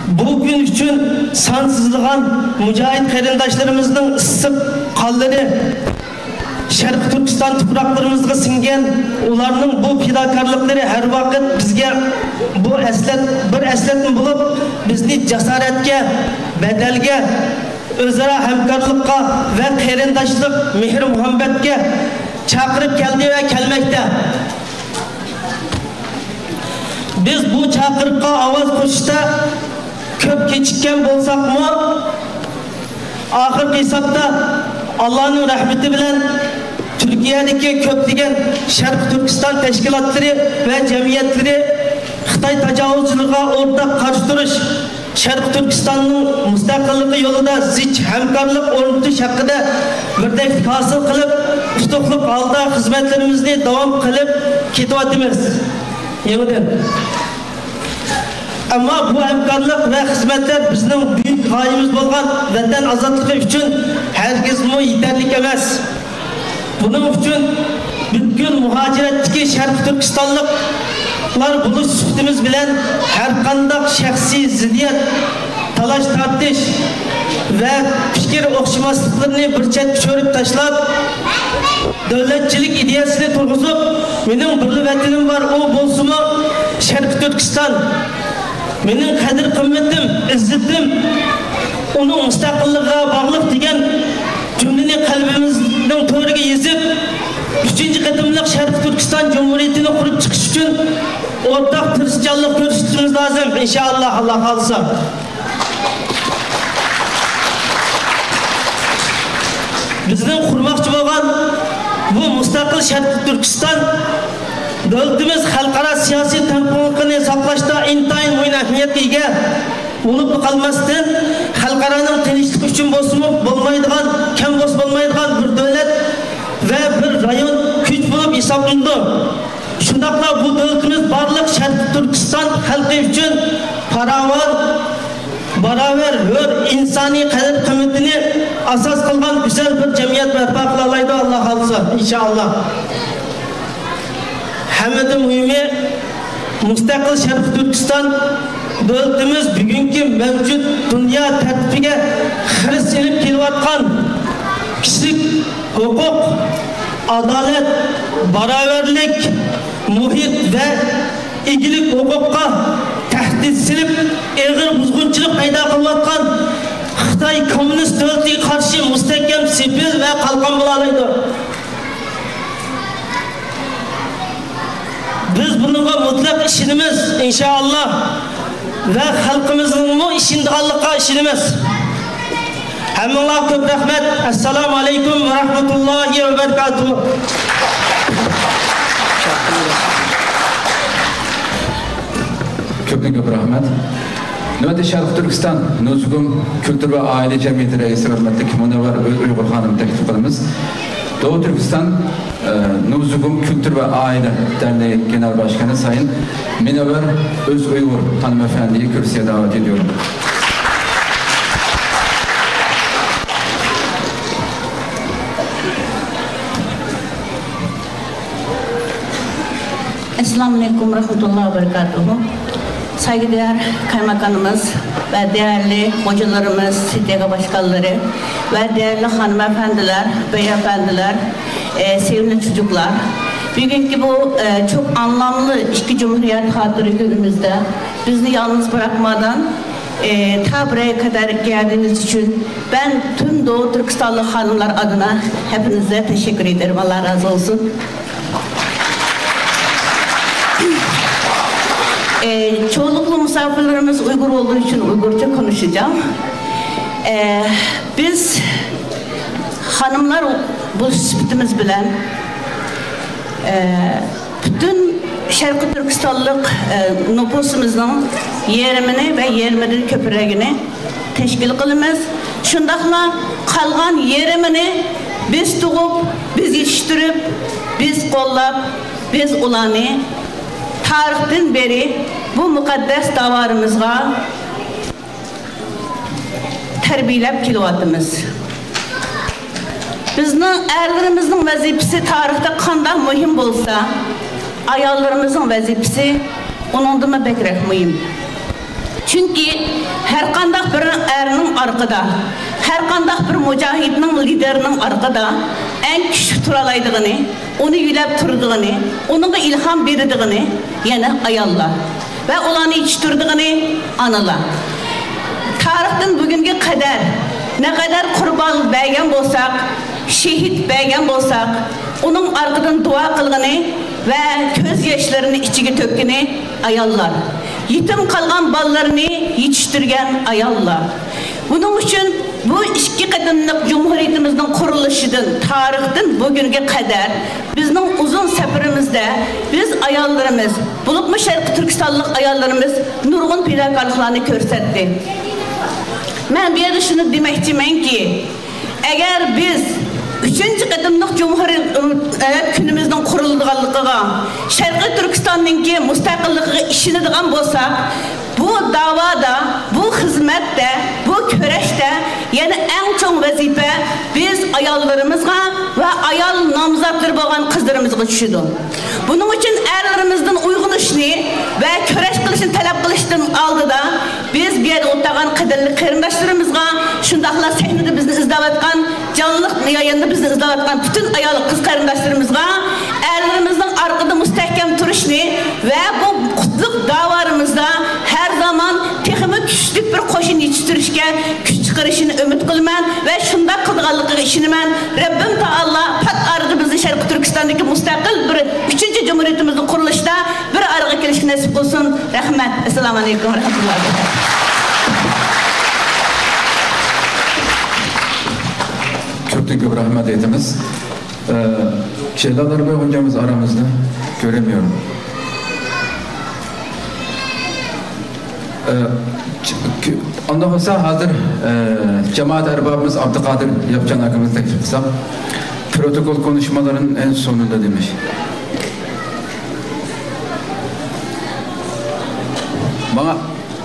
[SPEAKER 9] Bu gün için sansızlıgan mücahit qarindoshlarımızın ıssık qalları Sharq Turkiston topraklarımızga singen ularning bu fidokorliklari her vaqt bizga bu bir eslatma bo'lib bizni jasoratga, badalga, o'zaro hamkorlikqa ve qarindoshlik, mehr muhabbatga chaqirib keldi ve kelmoqda. Biz bu chaqiriqqa ovoz qo'shishda ko'p kechikkan bo'lsakmi, oxirgi hisobda Allah'ın rahmeti bilen Türkiye'deki köpleyen Sharq Turkiston teşkilatları ve cemiyetleri Xitoy tajovuzchiligiga ortak qarshi turish, Sharq Turkistonning mustaqilligi yo'lida zich hamkorlik o'rnatish haqida birdek hosil qilib, ustuqlik holda xizmatlarimizni davom qilib ketyapmiz. Yeniden. Ama bu hamkorlik ve hizmetler bizning büyük g'oyamiz bo'lgan vatan ozodligi uchun herkesmi yeterlik emas. Bunun için bütün muhaciratdagi Sharq Turkistonliklar buluş suhbatimiz bilen her qanday shaxsiy ziddiyat, talash tortish ve fikir o'xshamasliklarini bir chetga tushirib tashlab, davlatchilik ideyasini turg'izib, mening bir vatanim var, o bo'lsa-mu Sharq Turkiston. Mening qadr qimmatim, izzetim onun mustaqilligiga bog'liq degan cümleni qalbimizning to'riga yezib, 3-chi qatimliq Sharq Turkiston Cumhuriyetini qurib chiqish uchun o'rtaq tirishchanlik ko'rsatishimiz lozim inshaalloh, Alloh xolisa. Bizning qurmoqchi bo'lgan bu mustaqil Sharq Turkiston davlatimiz xalqaro siyosiy tenglikni saqlashda intayin muhim ahamiyatga ega. Unutib qalmasdan xalqaroning tinchlik uchun bo'lmaydigan, kam bo'lmaydigan bir davlat ve bir rayon kuch bo'lib hisoblanadi. Shundaqla bu davlatimiz barliq Sharq Turkiston Türkistan halkı için baravar hür insani qadr qiymatini asas qilgan güzel bir cemiyet barpo qilalaydi Allah xolisa inşallah. Hamda muhimi mustaqil Sharq Turkiston davlatimiz bugungi mavjud dunyo tartibiga xiris ilib kelayotgan kishilik huquq, adalet, baravarlik, muhit ve egilik huquqqa tahdid silib, eg'ir buzg'unchilik paydo qilayotgan Xitoy kommunist davlatiga qarshi mustahkam sepil va qalqon bo'la oladi. Biz bunga mutlaq ishonamiz inshaalloh va xalqimizning ishonganligiga ishonamiz. Hammaga ko'p rahmat. Assalomu alaykum va rahmatullohi va barakatuh.
[SPEAKER 1] Köpüne rahmet. Növbette Şarkı Türkistan Nuzgum Kültür ve Aile Cemiyeti Reisi hürmetlik Münevver Uygur Hanım teklif kılımız. Doğu Türkistan Nuzgum Kültür ve Aile Derneği Genel Başkanı Sayın Münevver Öz Uygur hanımefendiyi kürsüye davet ediyorum.
[SPEAKER 10] Esselamualeyküm rahmetullahi ve berekatuhu. Saygıdeğer kaymakamımız ve değerli hocalarımız, SİTEGA başkanları ve değerli hanımefendiler, beyefendiler, sevgili çocuklar. Bugünkü bu çok anlamlı iki Cumhuriyet hatırı günümüzde bizi yalnız bırakmadan ta buraya kadar geldiğiniz için ben tüm Doğu Türkistanlı hanımlar adına hepinize teşekkür ederim. Allah razı olsun. Çoğunlukla misafirlerimiz Uygur olduğu için Uygurca konuşacağım. Biz hanımlar bu sübütümüz bilen bütün Şarkı Türkistanlık nüfusumuzun yerimini ve yeriminin köpüregini teşkil kılımız. Şundakla kalgan yerimini biz tuğup, biz yetiştirip, biz kollap, biz ulanı tarihten beri bu mukaddes davarımızga terbiyelep kilovatımız. Bizning erlerimizin vazifesi tarihte qanday mühim bolsa, ayollarımızın vazifesi onundan bekrek mühim. Çünkü her qanday bir erinin arkada, her qanday bir mücahidinin liderinin arkada en küçük turalaydığını, onu yülep turduğunu, onunla ilham verdiğini yani ayollar ve olanı yetiştirdiğini analar. Tarihten bugünkü kadar ne kadar kurban bergen bolsak, şehit bergen bolsak, onun arkadan dua kılgını ve göz yaşlarını içine tökünü ayollar. Yetim kalgan ballarını yetiştirgen ayollar. Bunun için bu iki kadınlık Cumhuriyetimizin kuruluşundan, tarihten bugünkü kadar bizning uzun seferimizde biz ayollarımız, bulupmu Şarkı Türkistanlık ayollarımız nurgun fedakarlıklarını körsetti. Ben bir yerde şunu demekçiyim ki, eğer biz 3. kadınlık Cumhuriyet günümüzden kurulduğunluğuna, Şarkı Türkistan'ınki müstakilliğine işinediğen bolsak, bu davada, bu hizmette, bu köreşte yani en çok vazife biz ayollarımızga ve ayol namzatları boğan kızlarımızga düşüdü. Bunun için erlerimizden uygun işini ve köreş kılışını talep kılıştın aldı da biz bir yerde otagan kaderli kırındaşlarımızga şundakla sahnede bizni izdavatkan, canlılık yayında bizni izdavatkan bütün ayol kız kırındaşlarımızga erlerimizden arkada müstehkem turuşunu ve bu kutluk davarımızda her zaman teximi küçük bir koşun yetiştirişke güç çıkarışını ümit kılman ve şunda kıldıqanlıqı işinimen Rabbim Taala pat arığı bizi Şarkı Türkistan'daki müstakil bir 3. Cumhuriyetimizin kuruluşta bir arığı kelişki nasip olsun. Rahmet. Esselamu Aleyküm ve Rahmetullahi.
[SPEAKER 1] Köptük rahmet ediniz. Şeydalar Bey hocamız aramızda göremiyorum. Ondan olsa hazır cemaat erbabımız Abdülkadir yapacağın hakkımızı teklif etsem protokol konuşmaların en sonunda demiş. Bana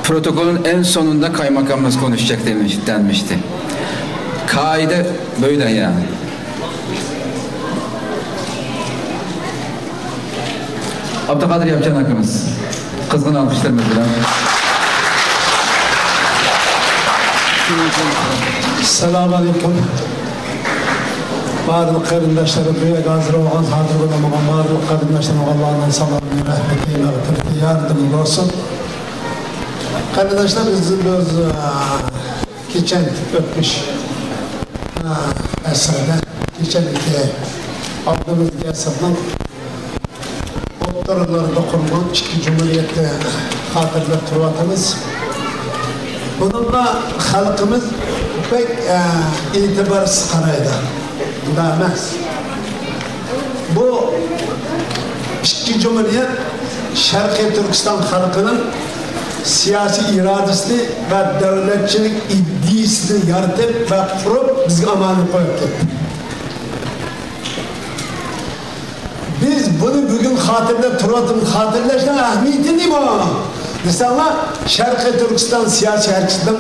[SPEAKER 1] protokolün en sonunda kaymakamımız konuşacak denmişti. Kaide böyle yani. Abdülkadir Yapcan hakkımız. Kızgın alkışlarımız bilen.
[SPEAKER 11] Selamun Aleyküm. Barduk kardeşlerim, buraya hazır olan, hazır bulunmayan barduk kardeşlerim Allah'ın salamını, rahmetiyle, mağfireti, yardımı olsun. Kardeşler biz geçen öpmüş eserde, geçen aldığımız esirden doktorlarında kurulan iki cumhuriyette hatırlar turvatımız. Bununla halkımız pek itibarsız karaydı. Demez. Bu iki cumhuriyet Şarkı Türkistan halkının siyasi iradesini ve devletçilik iddiasını yaratıp ve kurup bizge amanı koyup gitti. Biz bunu bugün hatırlayıp turvatımız hatırlaştan ahmiyeti ne bu? Mesela Şarkı Türkistan siyasi hareketinin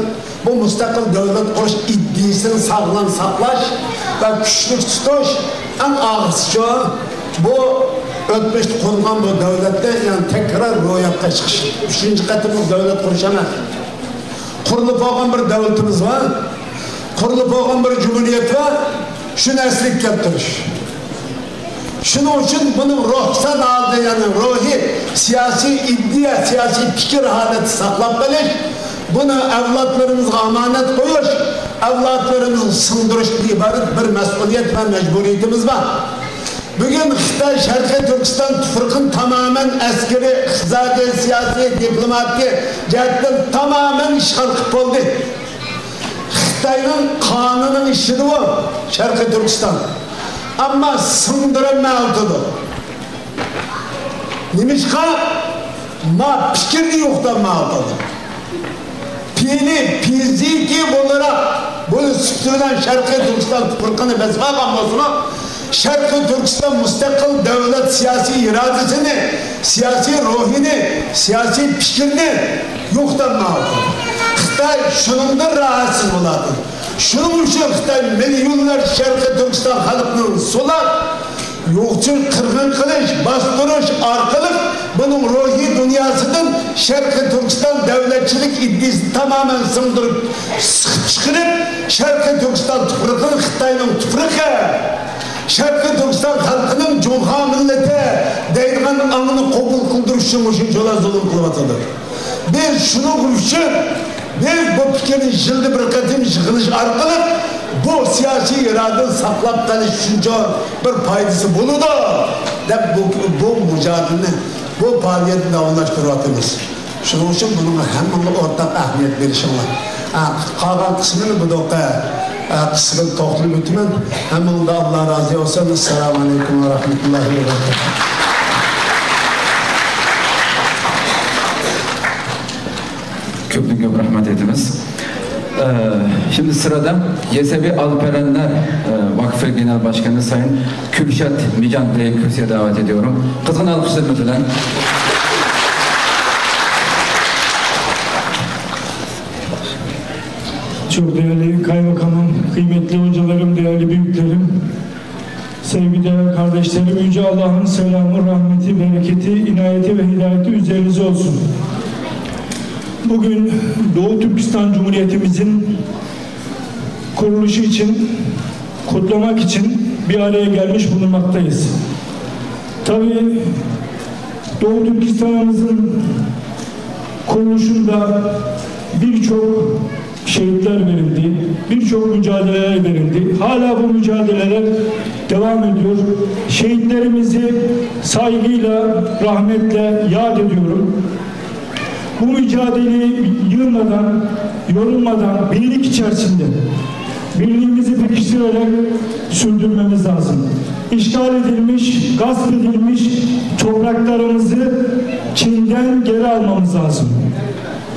[SPEAKER 11] bu müstakil devlet kuruş iddiasını sağlam saklaş ve güçlük tutuş en ağırsı şu bu ötmüş konulan bu devlette yani tekrar ro'yapga chiqish. Üçüncü katımız devlet kuruşamaz. Kurulup olgan bir devletimiz var. Kurulup olgan bir cumhuriyet var. Şu neslik keltirish. Şunun için bunun ruhsat aldığı yani ruhi siyasi iddia, siyasi fikir haleti saklap kalish, bunu evlatlarımıza amanet koyuş, evlatlarımızı sındırış ibaret bir mesuliyet ve mecburiyetimiz var. Bugün Xitay Şarkı Türkistan tüfrikın tamamen askeri, iqtisadi, siyasi, diplomatik cihetten tamamen işgal kılıp oldu. Xitay'ın kanunun işi bu Şarkı Türkistan. Ama sındırılmalıdır. Nimişka ma fikirli yoktanmalıdır. Fiziki olarak bunu sütülen Şarkı Türkistan tüfrikini bezbakan bozunu Şarkı Türkistan müstakil devlet siyasi iradesini, siyasi ruhini, siyasi fikrini yoktanmalıdır. Xitay şunundan rahatsız oladı. Şunun için Xitay milyonlar Şarkı Türkistan halkının sular, yokçul kırgın kılıç, bastırış, arkalık bunun ruhi dünyasının Şarkı Türkistan devletçilik iddiasını tamamen sındırıp, çıkırıp Şarkı Türkistan tüfrikini Xitay'ın tüfriki, Şarkı Türkistan halkının Cumhuriyet milleti deyilgen anını kabul kıldırışın için çola zulüm kılmatıdır. Biz şunu kuruşun, biz bu fikrini jildi bir katim yıkılış arkalık bu siyasi iradeyi saklap kalış düşünce bir paydası buludu. Bu mücadele, bu faaliyeti davamlaştırıyoruz. Şunun için bunun hemen ortak ahmiyet verişim var. Kalan kısmını bu da kısmını toplum ütümün hemen de Allah razı olsun. Esselamu Aleyküm ve Rahmetullahi ve Berekatuhu.
[SPEAKER 1] Köprü rahmet ediniz. Şimdi sırada Yesevi Alperenler Vakfı Genel Başkanı Sayın Kürşat Mican Bey'i kürsüye davet ediyorum. Kızgın alkışlarımı filan.
[SPEAKER 12] Çok değerli kaymakamım, kıymetli hocalarım, değerli büyüklerim, sevgili kardeşlerim, Yüce Allah'ın selamı, rahmeti, bereketi, inayeti ve hidayeti üzerinize olsun. Bugün Doğu Türkistan Cumhuriyetimizin kuruluşu için, kutlamak için bir araya gelmiş bulunmaktayız. Tabii Doğu Türkistan'ımızın kuruluşunda birçok şehitler verildi, birçok mücadeleler verildi. Hala bu mücadeleler devam ediyor. Şehitlerimizi saygıyla, rahmetle yad ediyorum. Bu mücadeleyi yılmadan, yorulmadan, birlik içerisinde birliğimizi pekiştirerek sürdürmemiz lazım. İşgal edilmiş, gasp edilmiş topraklarımızı Çin'den geri almamız lazım.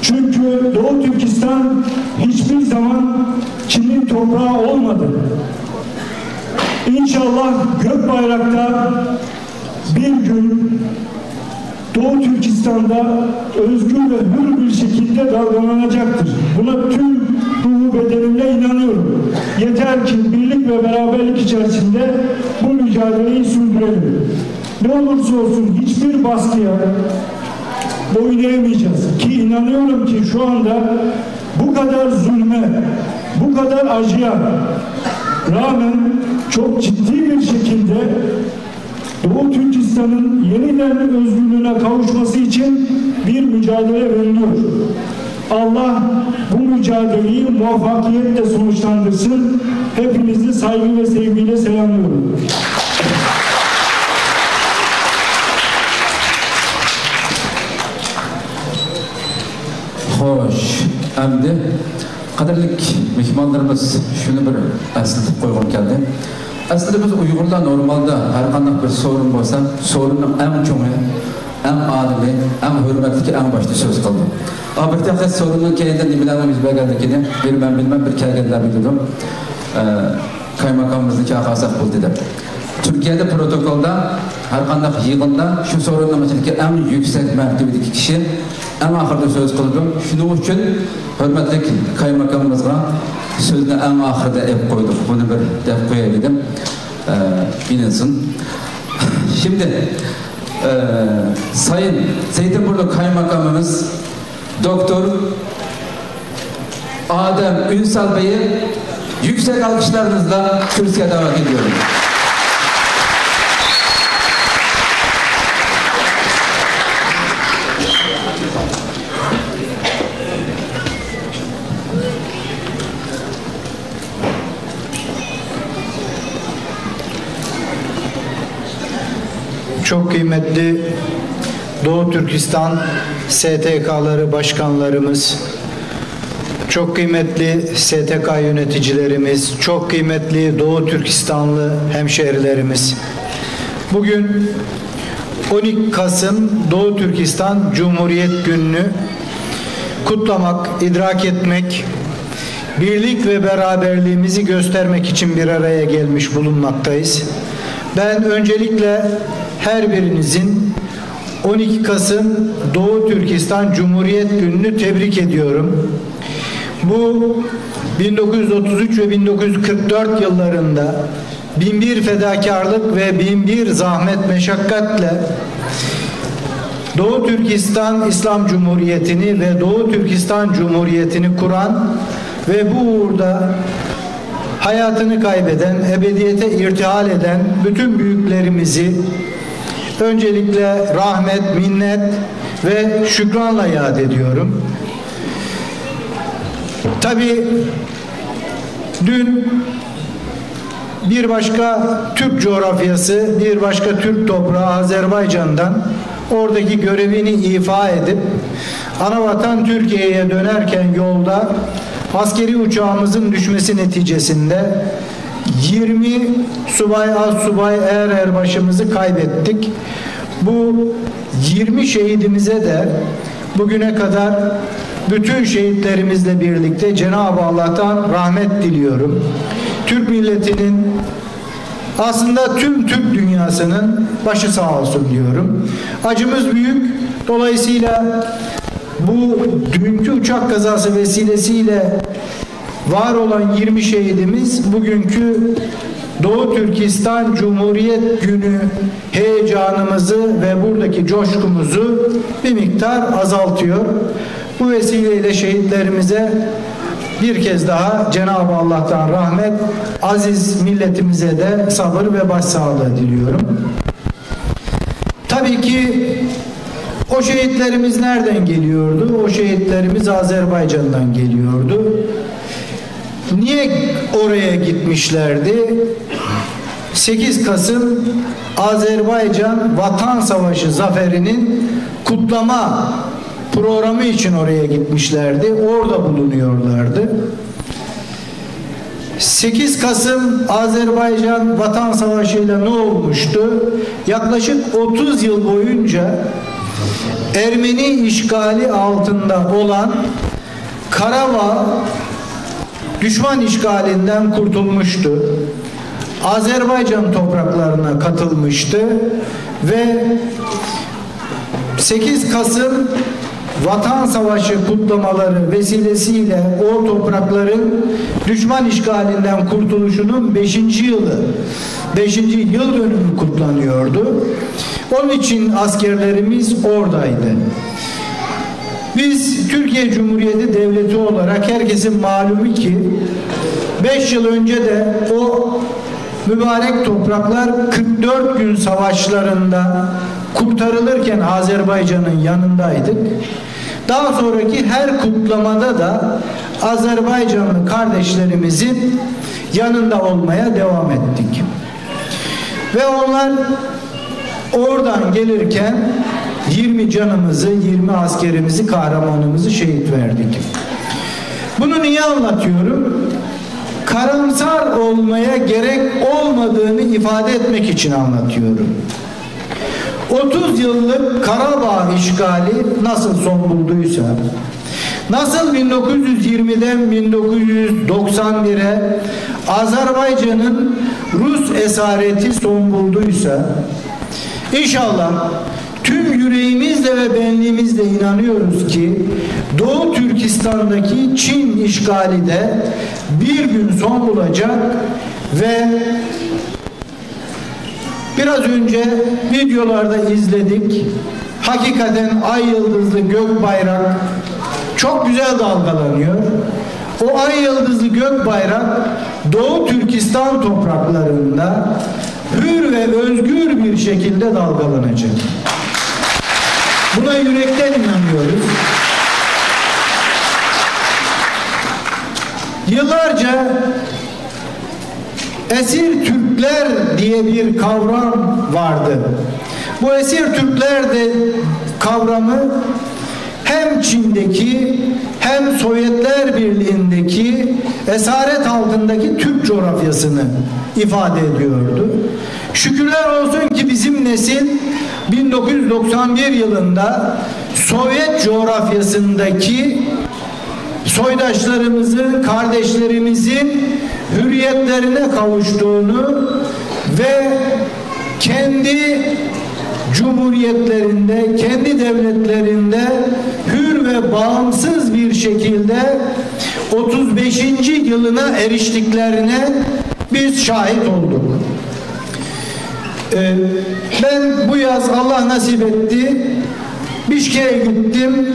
[SPEAKER 12] Çünkü Doğu Türkistan hiçbir zaman Çin'in toprağı olmadı. İnşallah Gökbayrak'ta bir gün Doğu Doğu Türkistan'da özgür ve hür bir şekilde davranılacaktır. Buna tüm ruhu bedenimle inanıyorum. Yeter ki birlik ve beraberlik içerisinde bu mücadeleyi sürdürelim. Ne olursa olsun hiçbir baskıya boyun eğmeyeceğiz. Ki inanıyorum ki şu anda bu kadar zulme, bu kadar acıya rağmen çok ciddi bir şekilde Doğu Türkistan'ın yeniden özgürlüğüne kavuşması için bir mücadele veriliyor. Allah bu mücadeleyi muvaffakiyetle sonuçlandırsın. Hepinizi saygı ve sevgiyle selamlıyorum.
[SPEAKER 1] Hoş. Endi qadrlik mehmonlarimiz shuni bir eslatib qo'ygim keldi. Aslında biz Uyg'urlar normalda har qanday bir sorun bo'lsa, sorunning eng cho'ngi, eng odiliy, eng hurmatli, eng boshda so'z qildi. Albatta sorunning keyinda nimalarni biz bilganligini bilmem bir kelganlar bildim. Kaymakamımızın çağırsak buldu deb. Türkiye'de protokolda her qanday yig'inda shu sorunning masalasiga eng yuksak martabadagi kishi eng oxirida so'z qildi. Shuning uchun hurmatli kaymakamimizga so'zni eng oxirida ep qo'ydik. Buni bir deb qo'yaydim. Bilinsin. Şimdi Sayın Zeytinburnu Kaymakamımız Doktor Adem Ünsal Bey'i yüksek alkışlarınızla kürsüye davet ediyorum.
[SPEAKER 13] Çok kıymetli Doğu Türkistan STK'ları başkanlarımız, çok kıymetli STK yöneticilerimiz, çok kıymetli Doğu Türkistanlı hemşehrilerimiz. Bugün 12 Kasım Doğu Türkistan Cumhuriyet Günü'nü kutlamak, idrak etmek, birlik ve beraberliğimizi göstermek için bir araya gelmiş bulunmaktayız. Ben öncelikle her birinizin 12 Kasım Doğu Türkistan Cumhuriyet Günü'nü tebrik ediyorum. Bu 1933 ve 1944 yıllarında binbir fedakarlık ve binbir zahmet meşakkatle Doğu Türkistan İslam Cumhuriyeti'ni ve Doğu Türkistan Cumhuriyeti'ni kuran ve bu uğurda hayatını kaybeden, ebediyete irtihal eden bütün büyüklerimizi öncelikle rahmet, minnet ve şükranla yad ediyorum. Tabii dün bir başka Türk coğrafyası, bir başka Türk toprağı Azerbaycan'dan oradaki görevini ifa edip anavatan Türkiye'ye dönerken yolda askeri uçağımızın düşmesi neticesinde 20 subay, astsubay, erbaşımızı kaybettik. Bu 20 şehidimize de bugüne kadar bütün şehitlerimizle birlikte Cenab-ı Allah'tan rahmet diliyorum. Türk milletinin, aslında tüm Türk dünyasının başı sağ olsun diyorum. Acımız büyük. Dolayısıyla bu dünkü uçak kazası vesilesiyle var olan 20 şehidimiz bugünkü Doğu Türkistan Cumhuriyet Günü heyecanımızı ve buradaki coşkumuzu bir miktar azaltıyor. Bu vesileyle şehitlerimize bir kez daha Cenab-ı Allah'tan rahmet, aziz milletimize de sabır ve başsağlığı diliyorum. Tabii ki o şehitlerimiz nereden geliyordu? O şehitlerimiz Azerbaycan'dan geliyordu. Niye oraya gitmişlerdi? 8 Kasım Azerbaycan Vatan Savaşı zaferinin kutlama programı için oraya gitmişlerdi. Orada bulunuyorlardı. 8 Kasım Azerbaycan Vatan Savaşı'yla ne olmuştu? Yaklaşık 30 yıl boyunca Ermeni işgali altında olan Karabağ düşman işgalinden kurtulmuştu. Azerbaycan topraklarına katılmıştı ve 8 Kasım Vatan Savaşı kutlamaları vesilesiyle o toprakların düşman işgalinden kurtuluşunun 5. yılı, 5. yıl dönümü kutlanıyordu. Onun için askerlerimiz oradaydı. Biz Türkiye Cumhuriyeti Devleti olarak herkesin malumu ki 5 yıl önce de o mübarek topraklar 44 gün savaşlarında kurtarılırken Azerbaycan'ın yanındaydık. Daha sonraki her kutlamada da Azerbaycanlı kardeşlerimizin yanında olmaya devam ettik. Ve onlar oradan gelirken 20 canımızı, 20 askerimizi, kahramanımızı şehit verdik. Bunu niye anlatıyorum? Karamsar olmaya gerek olmadığını ifade etmek için anlatıyorum. 30 yıllık Karabağ işgali nasıl son bulduysa, nasıl 1920'den 1991'e Azerbaycan'ın Rus esareti son bulduysa, İnşallah tüm yüreğimizle ve benliğimizle inanıyoruz ki Doğu Türkistan'daki Çin işgali de bir gün son bulacak ve biraz önce videolarda izledik. Hakikaten ay yıldızlı gök bayrak çok güzel dalgalanıyor. O ay yıldızlı gök bayrak Doğu Türkistan topraklarında hür ve özgür bir şekilde dalgalanacak. Buna yürekten inanıyoruz. Yıllarca esir Türkler diye bir kavram vardı. Bu esir Türkler de kavramı hem Çin'deki hem Sovyetler Birliği'ndeki esaret altındaki Türk coğrafyasını ifade ediyordu. Şükürler olsun ki bizim nesil 1991 yılında Sovyet coğrafyasındaki soydaşlarımızın, kardeşlerimizin hürriyetlerine kavuştuğunu ve kendi cumhuriyetlerinde, kendi devletlerinde hür ve bağımsız bir şekilde 35. yılına eriştiklerine biz şahit olduk. Ben bu yaz Allah nasip etti, Bişkek'e gittim.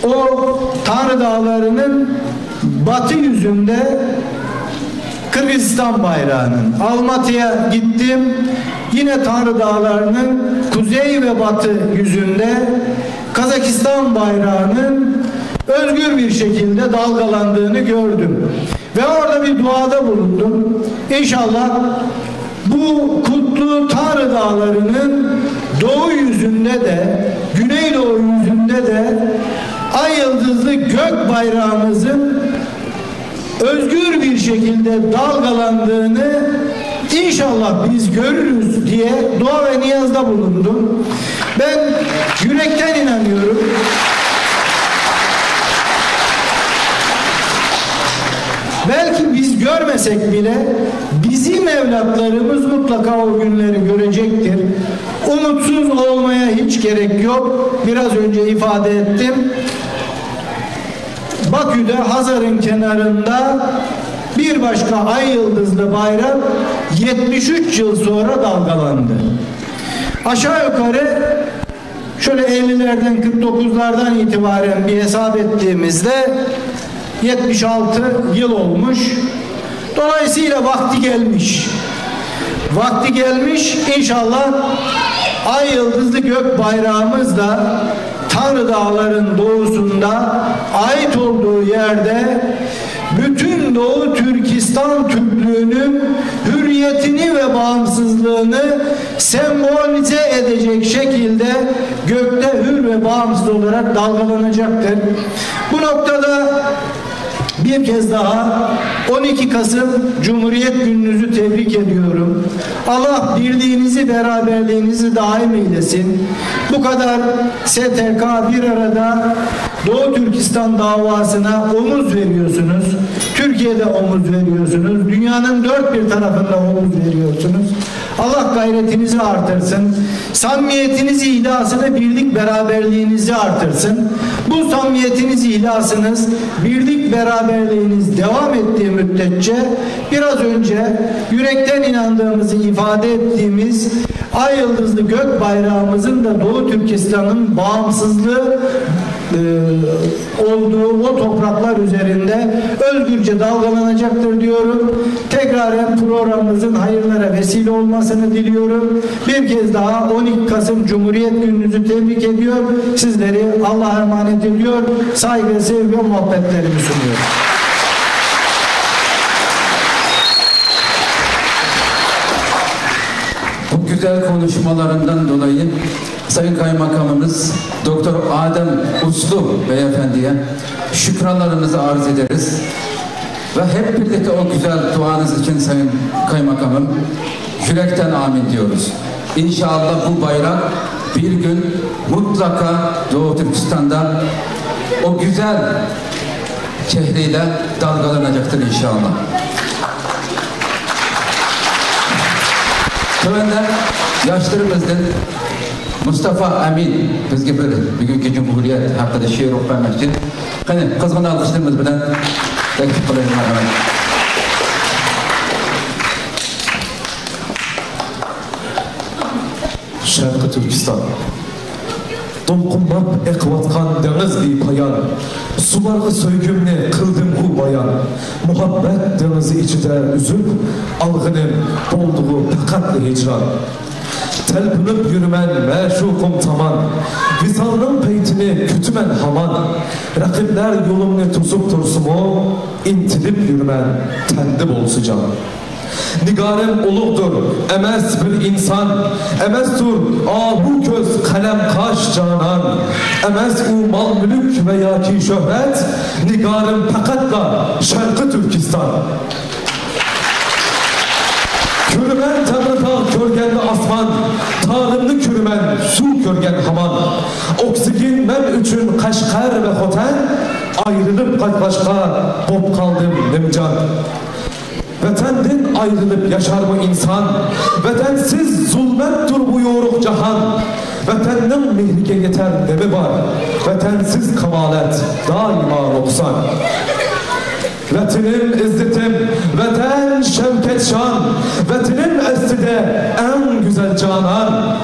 [SPEAKER 13] O Tanrı Dağları'nın batı yüzünde Kırgızistan bayrağının, Almatı'ya gittim, yine Tanrı Dağları'nın kuzey ve batı yüzünde Kazakistan bayrağının özgür bir şekilde dalgalandığını gördüm. Ve orada bir duada bulundum. İnşallah bu kutlu Tanrı Dağları'nın doğu yüzünde de, güneydoğu yüzünde de ay yıldızlı gök bayrağımızın özgür bir şekilde dalgalandığını İnşallah biz görürüz diye dua ve niyazda bulundum. Ben yürekten inanıyorum. Belki biz görmesek bile bizim evlatlarımız mutlaka o günleri görecektir. Umutsuz olmaya hiç gerek yok. Biraz önce ifade ettim. Bakü'de Hazar'ın kenarında bir başka ay yıldızlı bayrak 73 yıl sonra dalgalandı. Aşağı yukarı şöyle 50'lerden 49'lardan itibaren bir hesap ettiğimizde 76 yıl olmuş. Dolayısıyla vakti gelmiş. Vakti gelmiş. İnşallah ay yıldızlı gök bayrağımız da Tanrı Dağların doğusunda ait olduğu yerde bütün Doğu Türkistan Türklüğünün hürriyetini ve bağımsızlığını sembolize edecek şekilde gökte hür ve bağımsız olarak dalgalanacaktır. Bu noktada bir kez daha 12 Kasım Cumhuriyet Gününüzü tebrik ediyorum. Allah birliğinizi, beraberliğinizi daim eylesin. Bu kadar STK bir arada Doğu Türkistan davasına omuz veriyorsunuz. Türkiye'de omuz veriyorsunuz. Dünyanın dört bir tarafında omuz veriyorsunuz. Allah gayretinizi artırsın. Samimiyetinizi, ihlasını, birlik beraberliğinizi artırsın. Bu samimiyetiniz, ihlasınız, birlik beraberliğiniz devam ettiği müddetçe biraz önce yürekten inandığımızı ifade ettiğimiz ay yıldızlı gök bayrağımızın da Doğu Türkistan'ın bağımsızlığı olduğu o topraklar üzerinde özgürce dalgalanacaktır diyorum. Tekraren programımızın hayırlara vesile olmasını diliyorum. Bir kez daha 12 Kasım Cumhuriyet Gününüzü tebrik ediyor. Sizleri Allah'a emanet ediyor. Saygı, sevgi ve muhabbetlerimi sunuyorum.
[SPEAKER 1] Bu güzel konuşmalarından dolayı Sayın Kaymakamımız Doktor Adem Uslu Beyefendi'ye şükranlarımızı arz ederiz. Ve hep birlikte o güzel duanız için Sayın Kaymakamım yürekten amin diyoruz. İnşallah bu bayrak bir gün mutlaka Doğu Türkistan'da o güzel çehreyle dalgalanacaktır inşallah. Tövenden yaşlarımızdan Mustafa Emin bizge bugünkü Cumhuriyet hakkında şiir okumak için kızgın alkışlarımız bilen teklif kılayım.
[SPEAKER 14] Şarkı Türkistan Dolqunlap ekvatkan deniz bir payan Sulargı söygümne kıldım hu bayan Muhabbet denizi içide üzüp Algının bolduğu takatlı hicran Telpinip yürümen meşukum taman Visalının peytini kütümen haman Rakipler yolumni tusup tursumu İntilip yürümen tendib olsucan Nigarem ulug'dur, emas bir inson, emasdur ahu ko'z, kalem qash jonon, emas u mol mulk va yoki shuhrat, nigorim faqatla Sharqi Turkiston. Ko'rman Tag'ritog' ko'rganda osmon, tog'imni ko'rman suv ko'rgan hamon. Oksigen men uchun Qashqar va Xotan, ayrilib qaytqashqa bo'p qoldim nimjon. Vatandin ayrılıp yaşar mı insan? Vatansiz zulmettur bu yoruk cahan. Vatanın mehrike yeter nemi var? Vatansiz kamalet daima noksan. Vatinim izzetim, vatan şevket şan. Vatinim estide en güzel canan.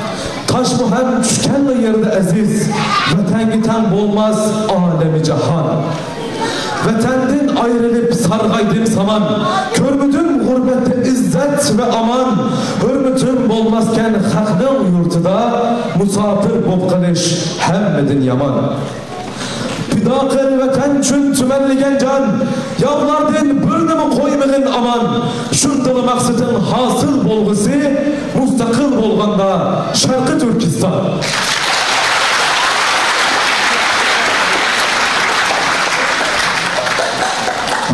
[SPEAKER 14] Taş mı hem tüşkenle yerde aziz. Vatan giten olmaz alemi cahan. Vatandin ayrılıp sargaydım saman, körmüdüm gurbette izzet ve aman, hürmetim bolmazken haknın yurtuda, musafir bop kılış hemmedin yaman. Pidakın vatan çün tümenligen can, yavlardın burnımı koymağın aman, şundalı maksatın hasıl bolgusu, mustakıl bolganda Şarkı Türkistan.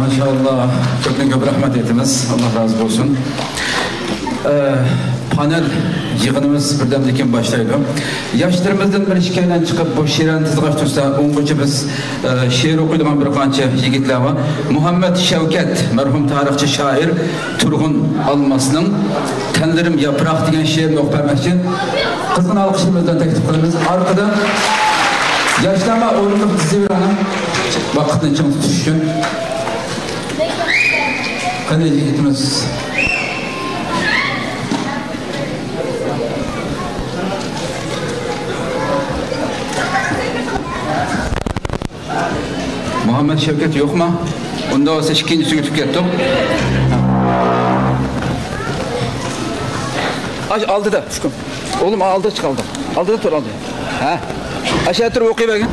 [SPEAKER 1] Maşallah, çok rahmet etiniz. Allah razı olsun. Panel yığınımız birdemlikin başlaydı. Yaşlarımızdan bir şikayeten çıkıp bu şiiren tizgaç tutsa, ongunca biz şiir okuyduğum bir kança yigitler var. Muhammed Şevket, merhum tarihçi şair, Turgun Almas'ın Tenlerim Yaprak diyen şiirini okumak için kızgın alkışlarımızdan teklif kılıyoruz. Arkada yaşlama oyunluk dizi bir hanım vakıtın için tutuşun. Hadi yigitimiz. Muhammed Şevket yok mu? Onda olsa ikincisini tükettim. Aldı da. Oğlum aldı çıkaldı. Aldı da tur aldı. Ha? Aşağı tur okuyayım.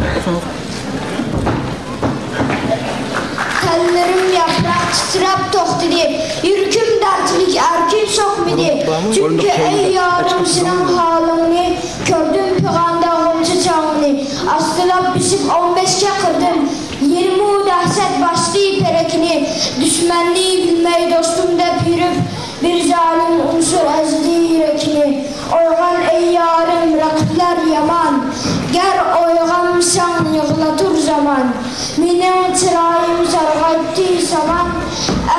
[SPEAKER 15] Tellerim yaprak titrap toxtidi, yürküm dertlik erkin sokmidi. Çünkü ey yarım senin halini, gördüm pığanda onca çağını. Astılap bisip 15'ke kırdım, 20 dehşet başlı perekini. Düşmenliği bilmeyi dostum dep yürüp, bir zalim unsur ezdi yürekini. Oygan ey yarım rakipler yaman, ger oygansan yığlatır zaman. Minin çırayım sargaytı zaman,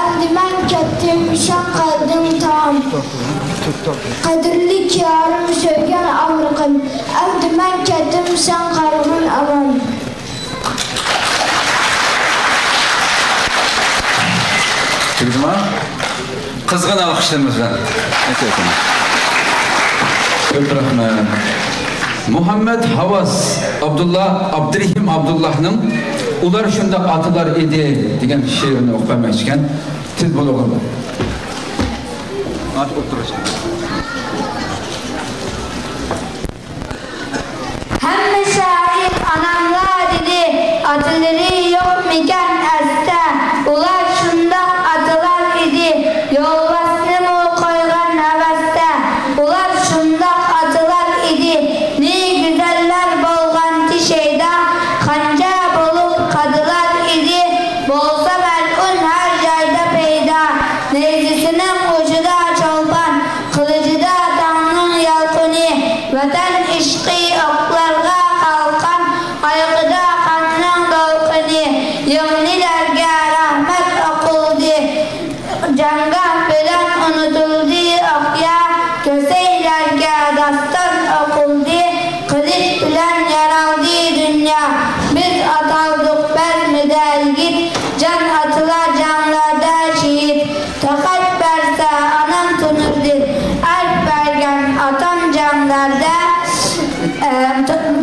[SPEAKER 15] endi men kettim şan kaldım tam. Kadirlik yarım söygen Amerika'm. Evde ben kettim sen karımın aman.
[SPEAKER 1] Duydun Kızgın alkışlarımızdan. Çok rahmet. Muhammed Havas Abdurrahim Abdullah'ın ular şunda atılar idi degan şiirini okumak için tez bo'laverdi. Aç oturacağım.
[SPEAKER 15] Hem şair anamlar dedi, atıları yok miken esta. Ular şunda atılar idi, yol basını mı koygan havasta. Ular şunda atılar idi, ne güzeller bolgan tişeyda. Kanca bolup kadılar idi, bolsa melun her yayda peyda. Neyzisinin ucuda çolpan, kılıcıda tanrının yalkını. Vatan işkı oklarga kalkan, aykıda kanının dolkını. Yevnilerge rahmet okuldu, cangah bilen unutuldu okya. Köseylerge dastan okuldu, kılıç bilen yaraldı dünya. Biz ataldık bezmide git, can atılar canlarda şehit. Takat verse anam tunurdu, alp vergen atam canlarda.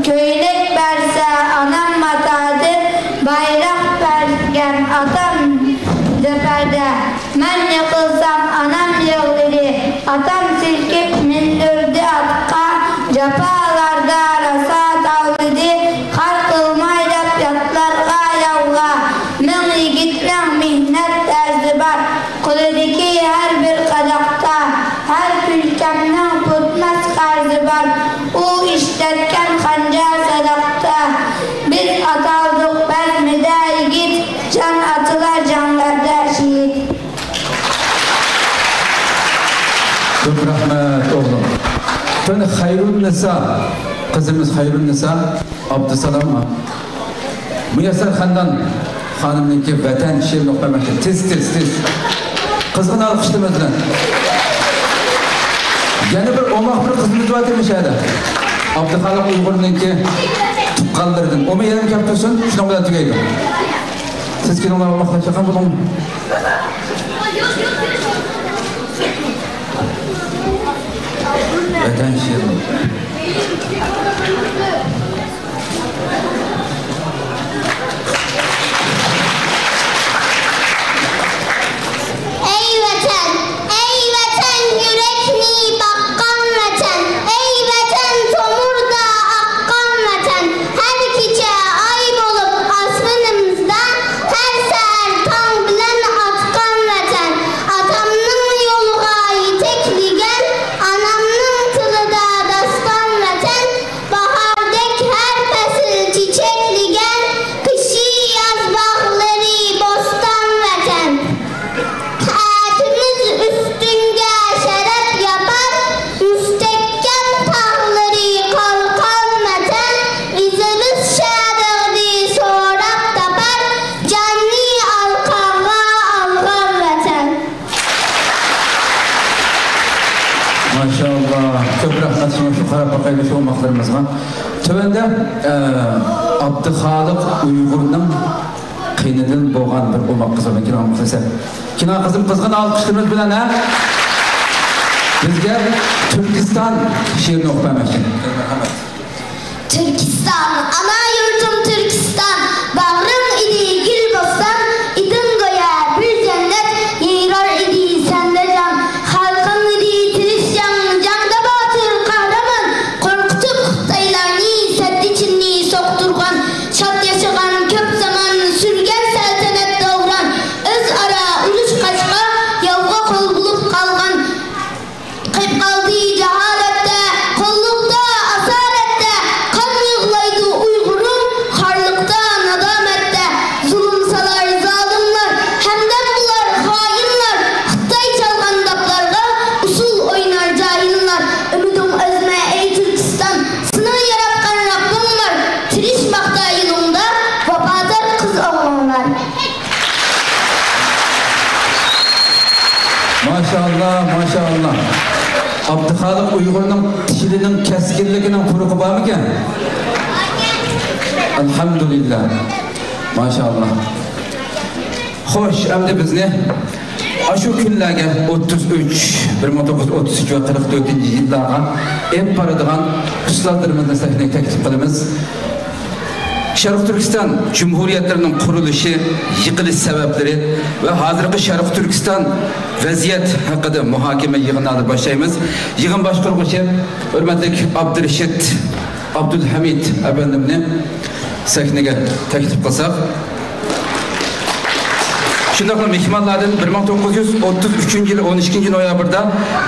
[SPEAKER 15] Köylek verse anam matadır, bayrak vergen atam zeferde. Ben yıkılsam anam yığılır, atam silkip mindirdi atka. Cepalarda rasat aldı, kar kılmayla yatlarga yavga. Min yigitlen mihnet derzi var, kuludaki her bir kadakta. Her ülkemden tutmaz karzı var, o işlerken kanca sadakta. Biz ataldık bezmide git, can atılar canlarda şehit.
[SPEAKER 1] Çok rahmet oğlum. Ben Hayrun Nisa, kızımız Hayrun Nisa, Abdüsalam mı? Müyesser Handan hanımınki vatan şiir noktamakta. Tez. Kızgın alkışlamızdan. Yani bir omak bir kızımız var demiş hadi. Abdühalam Uygur'unki tutkaldırdın. O mu yerini kaptıyorsun? Şuna kadar tügeydi. Siz ki onlara omakla çakan bulun mu? Vatan şiir.
[SPEAKER 15] Ey vatan yürekli bakkan vatan. Ey vatan tomurda akkan vatan. Her gece ay bolup asmanımızda, her seher tan bilen atkan vatan. Atamның yolga yetekligen, anamның tılıda dastan vatan. Bahardek her fasıl çiçekligen, kışı yaz bağları bostan vatan. Hayatımız üstünde şeref yapar, müstehkem tağları kalkan vatan. İzimiz şadırdı sorak tapar, canlı alkava algar vatan.
[SPEAKER 1] Maşallah. Çok rahmet şu karapakayla şu olmaklarımız var. Tövende Abdühalik Uygur'un kıynetin boğan bir olmak kızı ben kiram kızı. Kina kızım kızgın alkışlarımız bilen ha? Bizge Türkistan şiirini okumak için.
[SPEAKER 15] Türkistan, ana yurtum Türkistan. Bağrım idi gül bostan, idin goya bir cennet. Yirar idi sende can, halkın idi tirişcan. Canda batır kahraman, korkutup kutaylarını, seddi çinni sokturgan. Şat yaşagan köp zaman, sürgen seltenet doğuran. Öz ara uluş kaçka, yavga kol bulup kalgan. Kayıp kaldı cehalette, kollukta, asarette. Kan yığlaydı Uygur'un
[SPEAKER 1] Xalq Uyg'urning tilining keskinligining quruqi bormi ekan? Alhamdulillah. Maşallah. Xo'sh, endi bizni shu kunlarga 1933 va 44-yillarga ep boradigan ustozlarimizni sahnaga taklif qilamiz. Sharq Turkiston Cumhuriyatlarining qurilishi, yiqilish sabablari va hozirgi Sharq Turkiston vaziyat haqida muhokama yig'inini boshlaymiz. Yig'in boshqaruvchi hurmatli Abdurashid Abdulhamid efendimni sahnaga taklif qilsak. Shundaqla mehmonlardan 1933-yil 12-noyabrda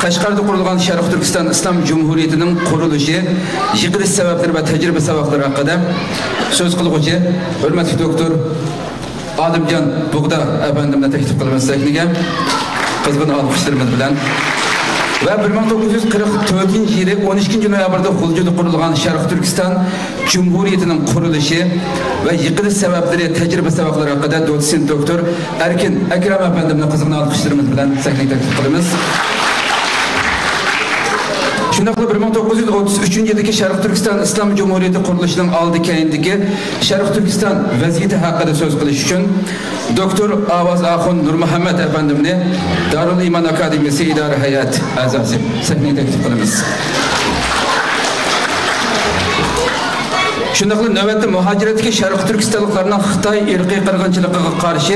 [SPEAKER 1] Qashqarda qurilgan Sharq Turkiston Islom Cumhuriyatining qurilishi, yiqilish sabablari va tajriba saboqlari haqida so'z qiluvchi hurmatli doktor Olimjon Bug'da efendimni taklif qilamiz sahnaga. Qizg'in olqishlarimiz bilan ve 1944-yili 12-noyabrda Xuljuda qurilgan Sharq Turkiston Cumhuriyatining qurilishi ve yiqilish sabablari, tajriba saboqlari haqida dotsent doktor Erkin Akram efendimni qizg'in olqishlarimiz bilan sahnaga taklif qilamiz. Shundaqla 1933-yildagi Sharq Turkiston Islom Cumhuriyati qurilishining oldi-keyindagi Sharq Turkiston vaziyati haqida so'z qilish uchun doktor Avaz Axun Nurmuhammad efendimni Darul Iman Akademiyasi idora hay'at a'zosi sahnaga taklif qilamiz. Shundaqla navbatda muhojiratdagi Sharq Turkistonliklarning Xitoy irqiy qirg'inchiligiga qarshi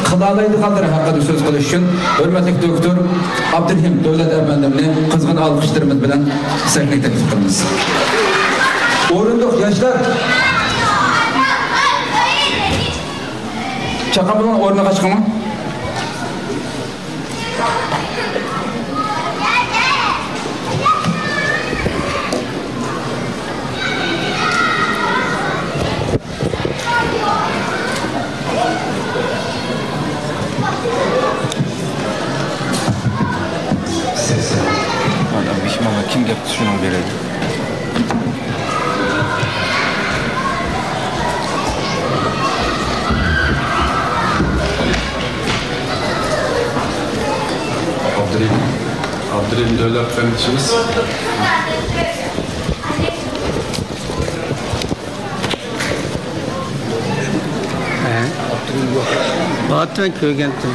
[SPEAKER 1] qilaolmaydiganlari haqida so'z qilish uchun hurmatli doktor Abdurahim Davlat efendimni qizg'in olqishlarimiz bilan sahnaga taklif qilamiz. O'rindiq yoshlar chaqa bilan o'rniga chiqaman. Kim gap tushunib beradi?
[SPEAKER 4] Abdurahim Davlat Efendimiz.
[SPEAKER 5] Batman köygentim.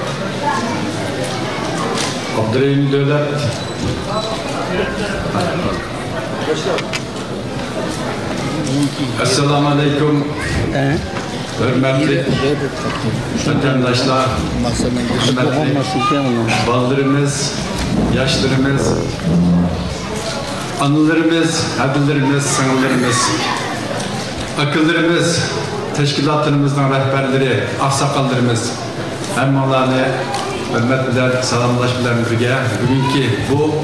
[SPEAKER 4] Abdurahim Davlat. Assalamu alaikum. Hürmetli vatandaşlar, hürmetli baldırımız, yaşlarımız, anılarımız, abilerimiz, sınırlarımız, akıllarımız, teşkilatlarımızdan rehberleri, aksakallarımız, hemmalarını hürmetliler, salamlaşmalar birge, bugünkü bu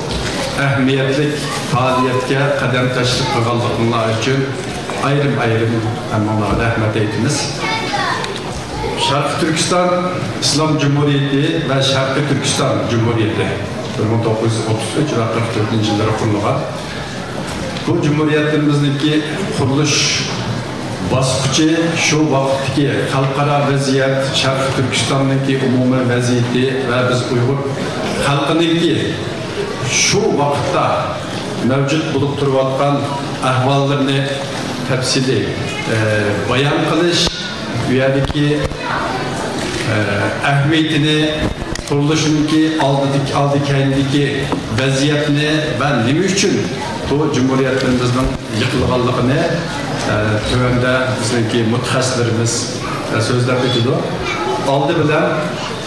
[SPEAKER 4] ehemmiyetlik faaliyetke kadem taşıp kılganlıklar için ayrım hemmalarına rahmet eytimiz. Şarkı Türkistan İslam Cumhuriyeti ve Şarkı Türkistan Cumhuriyeti 1933 ve 44. yıllara kurulgan. Bu Cumhuriyetimizdeki kuruluş basqıcı şu vakitteki halkara vaziyet, Şarkı Türkistan'daki umumi vaziyeti ve biz Uygur halkındaki şu vakitte mevcut bulup duruyotgan ahvallarını tepsili bayan kılış, üyedeki ehemmiyetini, kuruluşundaki aldı kendiki vaziyetini ve nimi üçün bu Cumhuriyetimizin yıkılganlığını tövende bizimki mutaxassislerimiz sözler ötüdü. Aldı bilen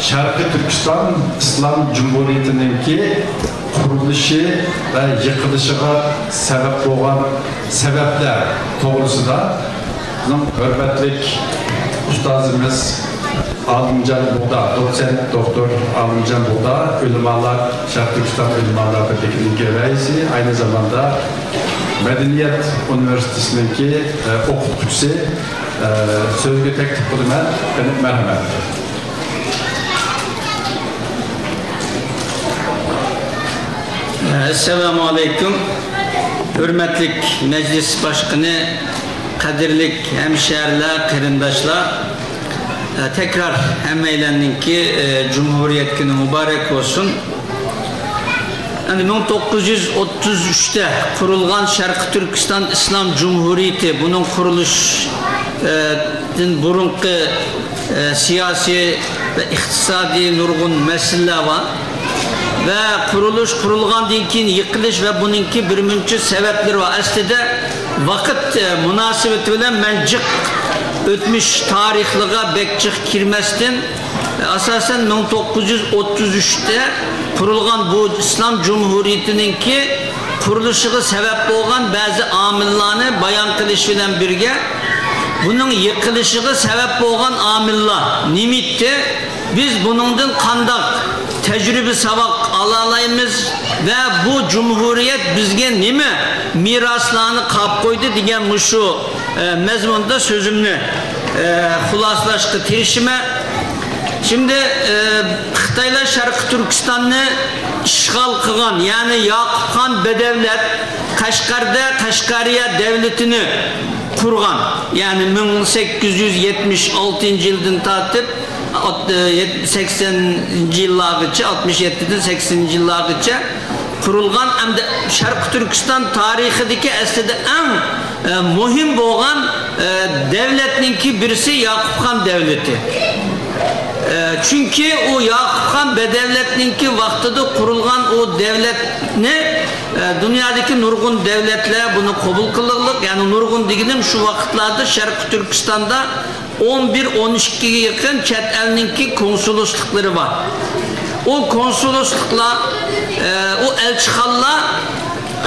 [SPEAKER 4] Şarkı Türkistan İslam Cumhuriyeti'ninki kuruluşu ve yıkılışına sebep olan sebepler doğrusunda bizim hürmetlik ustazımız Alimcan Bug'da, doçent doktor Alimcan Bug'da, Ülemalar, Şarkı Türkistan Ülemalar Birliği'nin reisi, aynı zamanda Medeniyet Üniversitesi'ndeki okutkucusu, sözgü teklif kılımı benim merhamet.
[SPEAKER 5] Esselamu Aleyküm. Hürmetlik Meclis Başkanı, kadirlik hemşehriler, kırındaşlar. Tekrar hemeylendik ki Cumhuriyet günü mübarek olsun. Yani 1933'te kurulgan Şarkı Türkistan İslam Cumhuriyeti, bunun kuruluş burunki siyasi ve iktisadi nurgun mesele var. Ve kurulgandan keyin yıkılış ve bununki birmuncha sebepleri var. Aslida vakit münasebeti bilen men jiq o'tmish tarixliga bekjiq kirmasdan asasen 1933'te kurulgan bu İslam Cumhuriyetininki kuruluşuga sebep bo'lgan bazı amillarni bayon qilish bilan birga bunun yıkılışıga sebep bo'lgan amillar nimitdi, biz bunundan qandaq tecrübe sabak alalayımız ve bu cumhuriyet bizge nime miraslarını kap koydu diyen şu mezmunda sözümünü hulaslaştı tirişime. Şimdi Xitaylar Şarkı Türkistan'ı işgal kılan, yani Yakup Han Bedevlet Kaşgariya devletini kurgan, yani 1876 yıldan tartip 80 yıllargacha 67'den 80 yıllargacha kurulgan hem de Şarkı Türkistan tarixideki aslida en muhim bo'lgan devletninki birisi Yakup Han devleti. Çünkü o Yakup Han Bedevletninki vaxtida kurulgan o devletni dünyadaki nurgun devletler bunu kabul kılırlık, yani nurgun diyelim şu vakitlarda Şarkı Türkistan'da 11-12'ye yakın çet elninki konsoloslukları var. O konsolosluklar, o elçihallar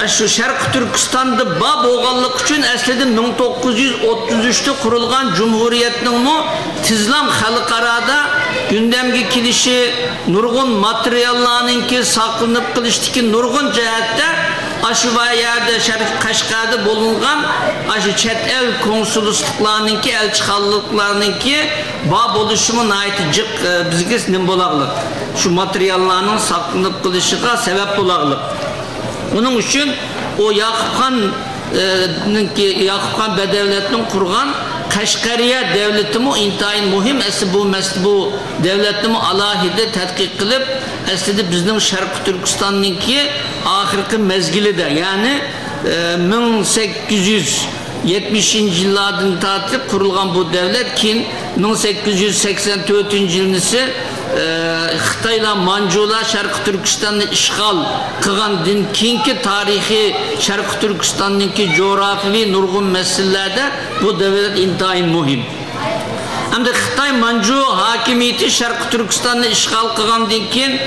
[SPEAKER 5] şu Şarkı Türkistan'da bab oğallık için aslında 1933'te kurulgan Cumhuriyet'nin o tizlam halkarada gündemge kilişi nurgun materyallarınki saklanıp kılıştaki nurgun cihette aşıva yerde Kaşgar'da bulungan aşı çet el konsolosluklarınki elçihallıklarınki bab oluşumun ait cık bizge ne bolağlık şu materyallarının saklanıp kılışıga sebep bolağlık. Onun için o Yakup Han Bedevlet'in kurgan Kaşgariya devleti mi intayin muhim bu devleti mi alahide tetkik kılıp aslında bizim Şarkı Türkistan'ınki ahirki mezgili de, yani 1870 yıllardan tartip kurulgan bu devlet ki 1884 yılınısı Xitayla Manjula Şarkı Türkistan'ı işgal kılgandın keyinki tarihi Şarkı Türkistan'ınki coğrafi nurgun meselelerde bu devlet intayin muhim. Hem de Xitay Manju hakimiyeti Şarkı Türkistan'ı işgal kılgandın keyin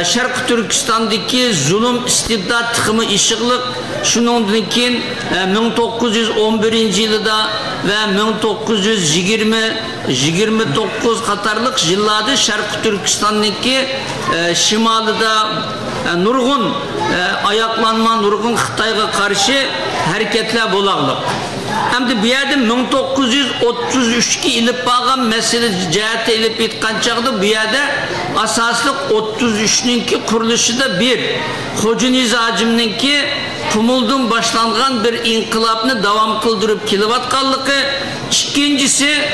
[SPEAKER 5] Şarkı Türkistan'daki zulüm istibdat tıkımı işıklık şunun keyin 1911 yılda ve 1929 katarlık yıllarda Şarkı Türkistan'daki şimalıda nurgun ayaklanma nurgun Xitayga karşı hareketler bolağlık. Hem de bir yerde 1933'ki ilip bağın mesele cihete ilip etkan çağda bir yerde asaslık 33'ninki kuruluşu da bir Hoca Nizacim'ninki Kumul'dan başlangan bir inkılapını devam kıldırıp kilovatkallıkı. İkincisi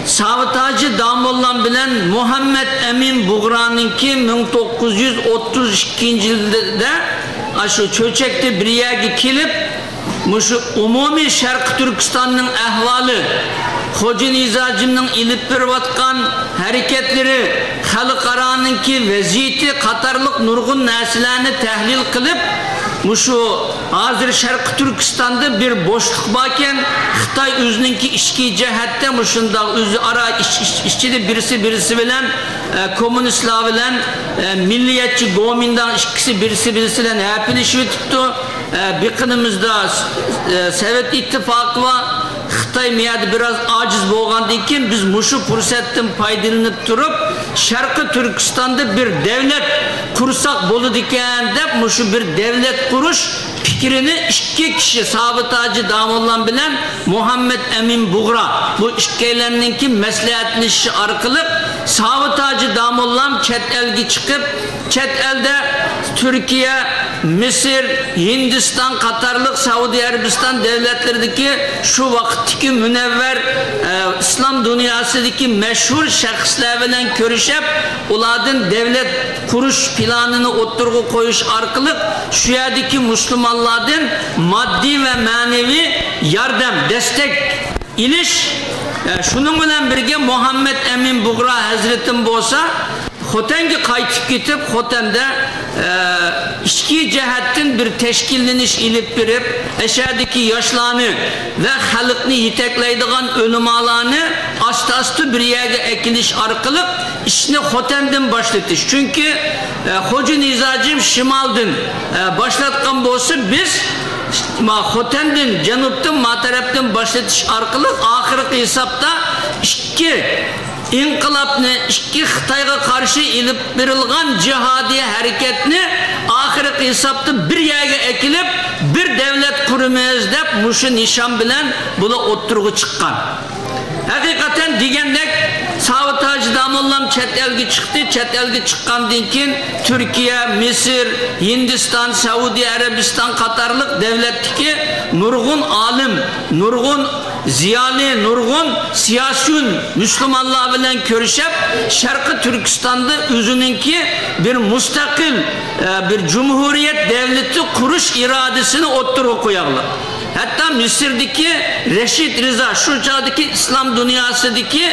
[SPEAKER 5] Savatacı Damollan bilen Muhammed Emin Buğra'nınki 1932 yılda aşı çöçekte bir yere kilip şu umumi Şarkı Türkistan'ın ehvalı Hoca Nizacim'nin ilip bervatkan hareketleri halkaranınki vaziyeti katarlık nurgun nesillerini tahlil kılıp şu hazır Şarkı Türkistan'da bir boşluk varken Xitay özününki işki cihette şunda özü ara işçide birisi bilen komünistler bilen milliyetçi gomindan ikisi birisi bilen hepilişi tuttu. Biqinimizda Sovet İttifakı var. Xitay miyadi biraz aciz bo'lgandan keyin biz muşu fursatdan foydalanıp turup Şarkı Türkistan'da bir devlet kursak boludu ekan deb muşu bir devlet kuruş fikrini iki kişi Savatacı Damollan bilen Muhammed Emin Buğra bu ikkilerninki maslahatlaşışı arkalık Savatacı Damollan chet elge çıkıp chet elde Türkiye Mısır, Hindistan, Katarlık, Saudi Arabistan devletlerindeki şu vakitteki münevver İslam dünyasındaki meşhur şahıslar bilen görüşüp uladın devlet kuruş planını oturgu koyuş arkalık şu yerdeki Müslümanların maddi ve manevi yardım, destek iliş şunun bilen birge Muhammed Emin Buğra Hazretim bolsa Xoten'e kayıtıp gitip Xoten'de işki cihetten bir teşkilleniş ilip birip eşeğdeki yaşlarını ve halkını yitekleydiğin ölümalarını astı bir yere ekiliş arkalık işini Xoten'den başlatış. Çünkü Hoca Nizacım Şimal'dan başlatkan bolsa biz Xoten'den, Canup'tan, Matarep'ten başlatış arkalık ahirki hesapta işki İnkılapını, iki Xitayga karşı ilip verilgan cihadi hareketini ahirki hesapta bir yerge ekilip bir devlet kurmayız dep muşu nişan bilen bula oturgu çıkkan. Hakikaten degендek Savat Hacı Damollam chet elge çıktı. Chet elge çıkkandan keyin Türkiye, Mısır, Hindistan, Saudi Arabistan Katarlık devletdeki nurgun alim, nurgun ziyali, nurgun siyasun Müslümanlar bilen görüşüp Şarkı Türkistan'da özününki bir müstakil bir cumhuriyet devleti kuruş iradesini oturup koyarlar. Hatta Mısır'daki Reşit Rıza şu çağdaki İslam dünyasındaki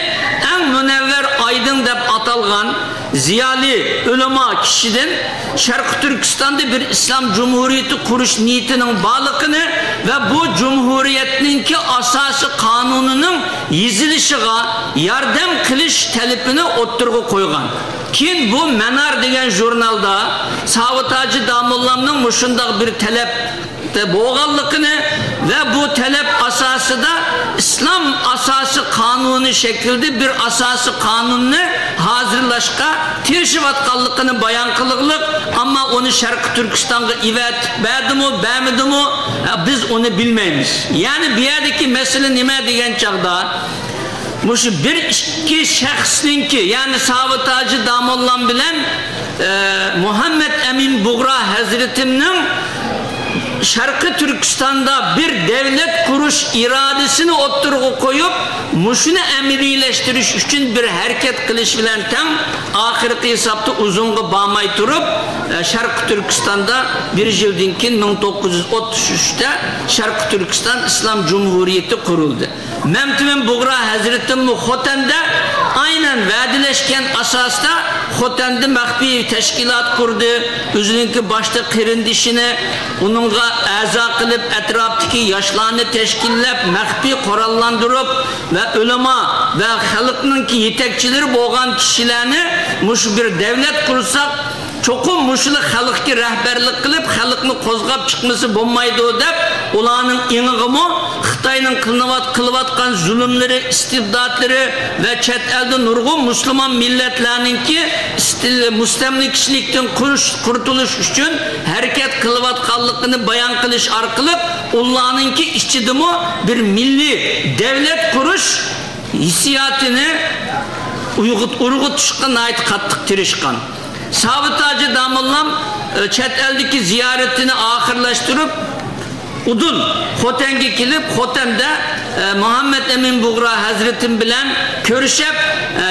[SPEAKER 5] en münevver aydın dep atalgan ziyali ulema kişiden Şarkı Türkistan'da bir İslam Cumhuriyeti kuruş niyetinin balıkını ve bu Cumhuriyetninki asası kanununun yizilişine yardım kılış talebini oturgu koygan. Kim bu Menar degen jurnalda Savat Hacı Damollam'ın muşundaq bir talep boğallıkını ve bu talep asası da İslam asası kanunu şekilde bir asası kanununu hazırlaşka tirşivatkallıkını bayan kılıklık ama onu Şarkı Türkistan'a evet verdi mi vermedi mi biz onu bilmeyiz. Yani bir yerdeki mesele nime degen çağda muşu bir iki şahsınki yani Savat Hacı Damollam bilen Muhammed Emin Buğra Hazretim'nin Şarkı Türkistan'da bir devlet kuruş iradesini oturgu koyup muşunu emirileştiriş için bir hareket kılış bilen tam ahirki hesapta uzunga bağmay turup Şarkı Türkistan'da bir yıldinkin 1933'te Şarkı Türkistan İslam Cumhuriyeti kuruldu. Memtimin Buğra Hazretim Xoten'de aynen vadileşken asasta Xoten'de mahfi teşkilat kurdu. Özününki başta kırındişini onunla əza kılıp etraftaki yaşlarını teşkillep mahfi korallandırıp ve ulema ve halkının ki yetekçileri boğan kişilerini muş bir devlet kursak çokum muşulu halkı rehberlik kılıp halkını kozgap çıkması bulmaydı o dep ulanın inğimi Xitay'nın kılıvatkan zulümleri, istibdatları ve çet elde nurgun Müslüman milletlerininki müstemlikçilikten kurtuluş için hareket kılıvatkanlıkını bayan kılış arkalık ulanınki işçidimi bir milli devlet kuruş hissiyatını urgut çıkan ait kattık tirişkan. Savat Hacı Damollam çet eldeki ziyaretini ahırlaştırıp Udun Xoten'e kilip Xoten'de Muhammed Emin Buğra Hazretim bilen görüşüp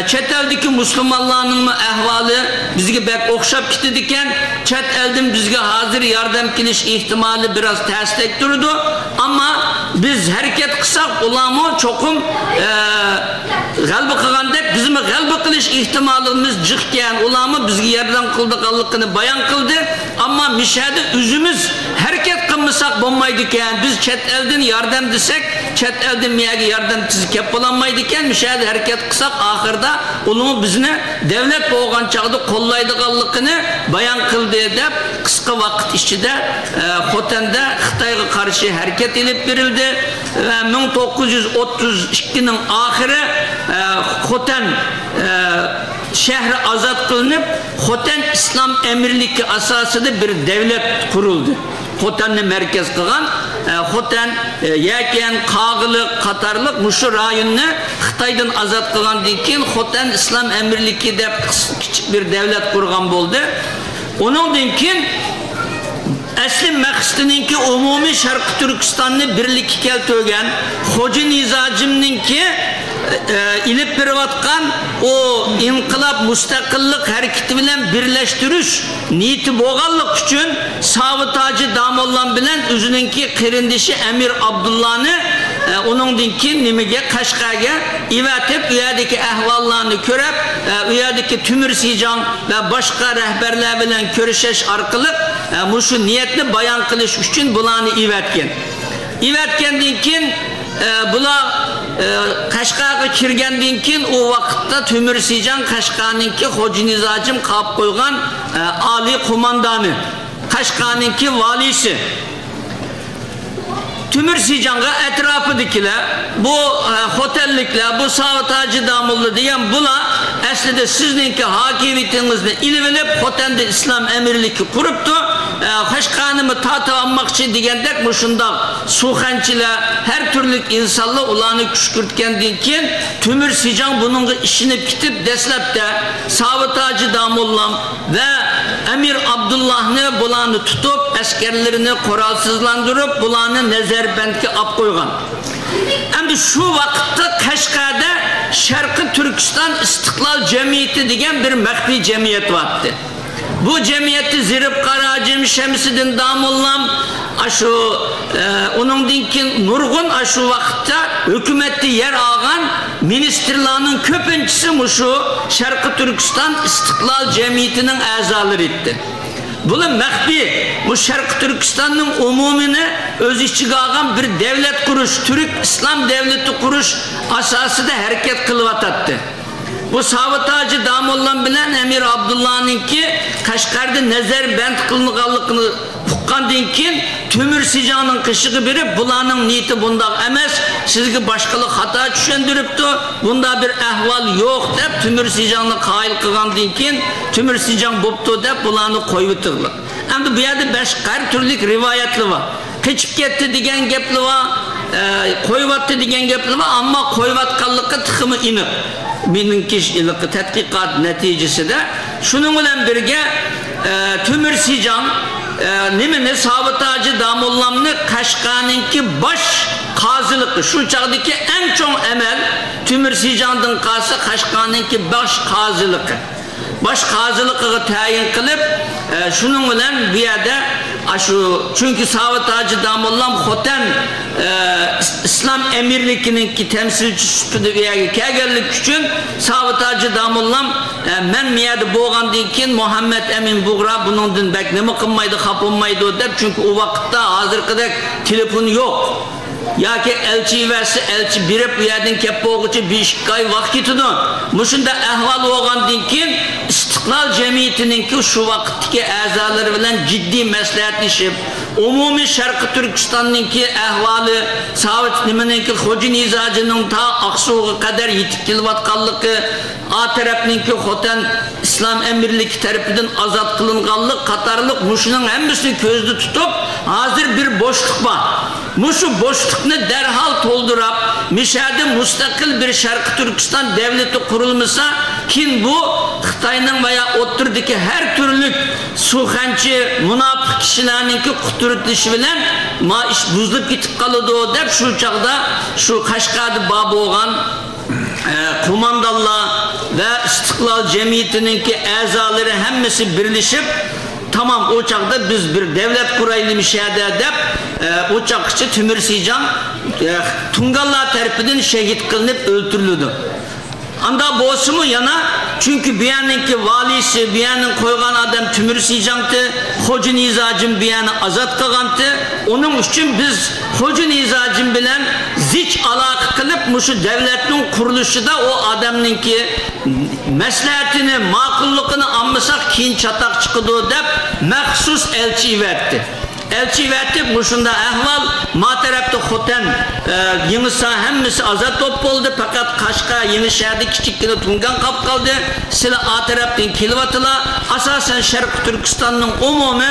[SPEAKER 5] çet eldeki Müslümanlarının ehvalı bizge bek okşap gittidiken çet elden bizge hazır yardım kiliş ihtimali biraz terslik durdu ama biz hareket kısak ulamı çokum galbi kılgandek bizim galbi kiliş ihtimalimiz cıkken ulamı bizge yardım kıldıkallıkını bayan kıldı ama müşahede üzümüz hareket kılmasak bulmaydıken biz çet elden yardım desek çet elden miyagi yardım tizi kep bulanmaydıken müşahede hareket kısak ahırda ulumu bizine devlet boğan çağda kollaydıkallıkını bayan kıldı edip kısa vakit içinde Xoten'de Xitay'a karşı hareket edip verildi ve 1932'nin ahiri Xoten şehri azat kılınıp Xoten İslam emirliki asasında bir devlet kuruldu. Xoten'ni merkez kılgan Xoten, Yaken, Kağılık, Katarlık muşu rayonunu Xitay'dan azat kılgan deyken Xoten İslam emirliki de küçük bir devlet kurgan oldu. Onun deyken asli maqsadininki umumiy Sharqi Turkistonni birlikka keltirgan Hoji Nizojimninki ilib berayotgan o inqilob mustaqillik harakati bilan birlashtirish niyati bo'lganlik uchun Savitaji Damollan bilan o'zininki qarindishi Amir Abdullahni onundan keyin nimaga Qashqarga ivatib u yerdagi ahvollarni ko'rib, u yerdagi Timur Sijan va boshqa rahbarlar bilan ko'rishish orqali mushu niyatni bayon qilish uchun bularni ivatgan. Ivatgandan keyin bular Qashqarga kirgandan keyin o vaqtda Timur Sijan Qashqarninki Hoji Nizojim qolib qo'ygan oliy qo'mondoni, Qashqarninki valisi. Timur Sijan'a etrafıdakiler, bu otellikler, bu Savitaji Damollu diyen bular aslında sizinki hakimiyetinizde ilgilenip otelde İslam emirliki kuruptu. Qashqarni tatib almoqchi degandek mushunda suxanchilar her türlü insanlar ularni kushkurtgandan keyin Timur Sijan buningga ishinib ketib dastlabda Savitaji Damollam ve Amir Abdullahni bularni tutib askarlarini qurolsizlantirib bularni nazarbandga olib qo'ygan. Endi shu vaqtda Qashqarda Sharqi Turkiston Istiqlol Jamiyati degan bir maxfiy jamiyat vardı. Bu cemiyeti Zirib Qarajim Şemsiddin Damollam aşu onundan keyin nurg'un aşu vaqtda hukumatda yer olgan ministrlarning ko'pinchisi mushu Sharqi Turkiston Istiqlol Jamiyatining a'zolari edi. Bular maxfiy bu Sharqi Turkistonning umumini o'z ichiga olgan bir davlat qurish, Turk islom davlati qurish asosida harakat qilyotdi. Bu Savitaji Damollan bilan Amir Abdullah'ninki Qashqarda nazarband qilinganligini uqqandan keyin Timur Sijanning qishig'i berib bularning niyati bundaq emas, sizga boshqalar xato tushundiribdi, bunda bir ahvol yo'q deb Timur Sijanni qoyil qilgandan keyin Timur Sijan bo'pti deb bularni qo'yib o'tirdi. Endi bu yerda boshqa turli rivoyatlar bor. Qechib ketdi degan gaplar bor, qo'yibotdi degan gaplar bor, ammo qo'yibotganlikka tiximi iniq. Benimki tadqiqot natijasida shuning bilan birga Timur Sijan nimani Savitaji Damollamni Qashqarninki bosh qoziligi shu chaqdagi eng chong amal Timur Sijandan qolsa Qashqarninki bosh qoziligi. Bosh qoziligiga tayin qilib shuning bilan bu yerda şu çünkü Savitaji Damollam Xotan İslam emirlikininki temsilchisi sifatida kelganlik uchun Savitaji Damollam men miyada bo'lgandan keyin Muhammad Amin Bug'ra buningdan bak nima qilmaydi, xapolmaydi deb, çünkü o vaqtda hozirgidek telefon yo'q. Yoki elchi versi elchi berib bu yerdan kelib bo'lguncha 5 oy vaqt ketadi. Mushunda ahvol bo'lgandan keyin Istiqlol Jamiyatininki shu vaqtdagi a'zolari bilan jiddiy maslahatlashib, umumiy Sharqi Turkistonninki ahvoli, Savit nimaninki Hoji Nizojining ta Aqsuga qadar yetib kelayotganligi, a tarafninki Xotan islom emirligi tarafidan ozod qilinganlik qatorliq mushuning hammasini ko'zda tutib, hozir bir bo'shliq bor. Mushu bo'shliqni darhol to'ldirib, mishada mustaqil bir Sharqi Turkiston davlati qurilmasa, keyin bu Xitoyning va o'tirdagi har turli suxanchi, munofiq kishilarningki quturtilishi bilan ma ish buzilib ketib qoladi deb shu chaqda shu Qashqarda bor bo'lgan qo'mondonlar va Istiqlol Jamiyatininki a'zolari hammasi birlashib tamam o çağda biz bir devlet kuraylımış deb o çağçı Timur Sijan Tungallar tarafından şehit kılınıp öldürüldü. Anda boğusumu yana çünkü biyaninki valisi biyanın koygan adam Timur Sijan'tı, Hoji Nizojim biyanı azat kılgandı. Onun için biz Hoji Nizojim bilen zich alaka kılıp muşu devletin kuruluşu da o adamınki məsləhətini, maqulluğunu anmasak keyin çataq çıxıdı deb məxsus elçi verdi. Elçi verdi, muşunda ahval ma tarafta Xotan, Yengisa hemmisi azat top oldu. Fakat Kaşka, Yenişehir'de kiçikkina Tungan kap kaldı. Sila a taraftan kilvatıla. Asasen Şarkı Türkistan'ın umumi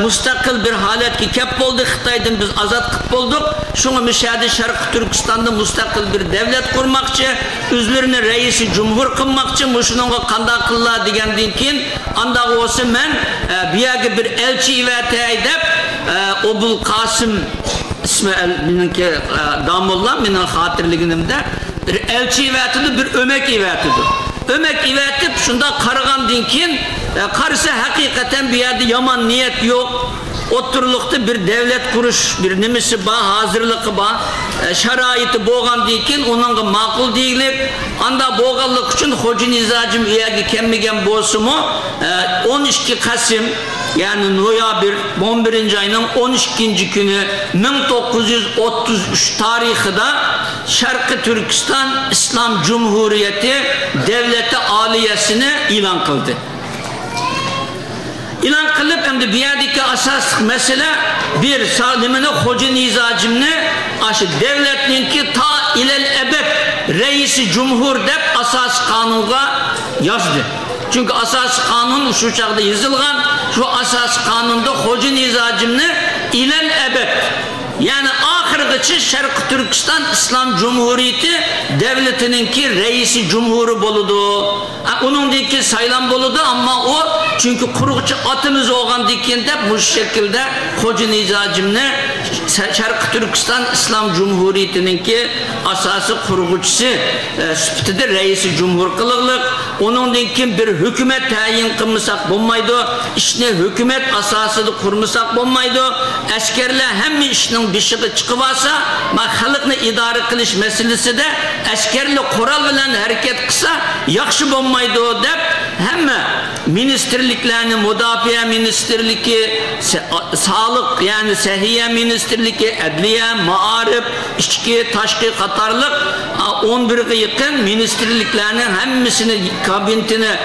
[SPEAKER 5] müstakil bir halet ki kep oldu. Xitay'dan biz azat kıp olduk. Şunu müşahede Şarkı Türkistan'da müstakil bir devlet kurmakçı. Üzlerini reisi cumhur kılmakçı. Muşununla kanda kılla degendin kin. Andağı olsa men bir elçi ivete edip Obul Kasım ismi benimki damullah benim hatırlığımda elçi ivetidir bir ömek ivetidir. Ömek ivetip şunda karıgan dinkin karısı hakikaten bir yerde yaman niyet yok. Oturlukta bir devlet kuruş bir nimisi ba hazırlığı ba şaraiti boğan dinkin onun makul değillik anda boğallık için Hoca Nizacım üyegi kemmigen bozumu 12 Kasım yani noyabr 11. ayının 12. günü 1933 tarihinde Şarkı Türkistan İslam Cumhuriyeti Devleti Aliyesini ilan kıldı. İlan kılıp hem de bir yerdeki asas mesele bir salimine Hoca Nizacım'ını aşı devletinin ki ta ilel ebed reisi cumhur dep asas kanunga yazdı. Çünkü asas kanun şu çağda yazılgan şu asas kanunda Hoca Nizacım'ını ilel ebed yani ahirgıçı Şarkı Türkistan İslam Cumhuriyeti devletinin ki reisi cumhuru boludu. Onun diki saylan boludu ama o çünkü kurukçu atımız olan dikinde bu şekilde Hoca Nizacım'ını Şarkı Türkistan İslam Cumhuriyeti'nin ki asası kurguçusu süpütüdür reisi cumhur kılıklık. Onun diki bir hükümet tayin kılmasak bulmaydı. İşine hükümet asasını kurmasak bulmaydı. Askerler hem işinin bir şey çıkıvasa halkını idare kılış meselesi de askerle kural bilen hareket kısa yakşı bulmaydı o dep hem ministerliklerini müdafiye ministerliki sağlık yani sehiye ministerliki adliye maarif içki taşkı katarlık 11'e yakın ministerliklerinin hemmisini kabinetine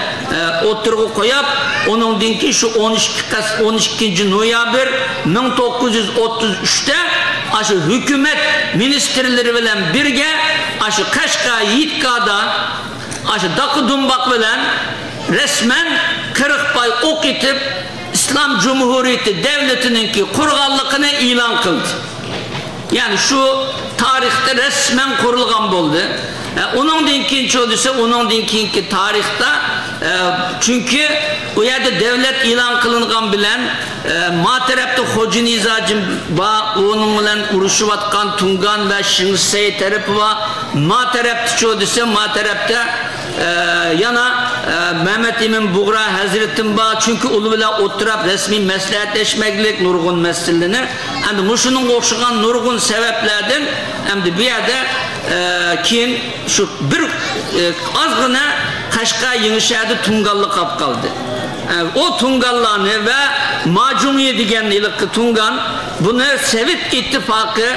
[SPEAKER 5] oturup koyup onun dinki şu 12. noyabr 1933'te aşı hükümet ministerleri bilen birge aşı Kaşka Yitka'da aşı Dakı Dumbak bilen resmen Kırıkpay ok itip İslam Cumhuriyeti devletinin ki kurgallıkını ilan kıldı. Yani şu tarihte resmen kurulgan oldu. Onun dinkinci olduysa onun dinkinki tarihte çünkü o yerde devlet ilan kılıngan bilen materapta Hoca Nizacım va onun bilen uruşuvatkan Tungan ve Şingsey tarafı va materapta olduysa materapta yana Mehmet Emin Buğra Hazretim ba çünkü ulu bile oturup resmi meslehatleşmeklik nurgun meselini hem de muşunun okşuğan nurgun sebeplerden hem de bir yerde kiyin şu bir azgına Kaşka Yenişehir'de Tungallı kap kaldı. O Tungallarını ve Macumiye digen ilıkı Tungan bunu Sevit İttifakı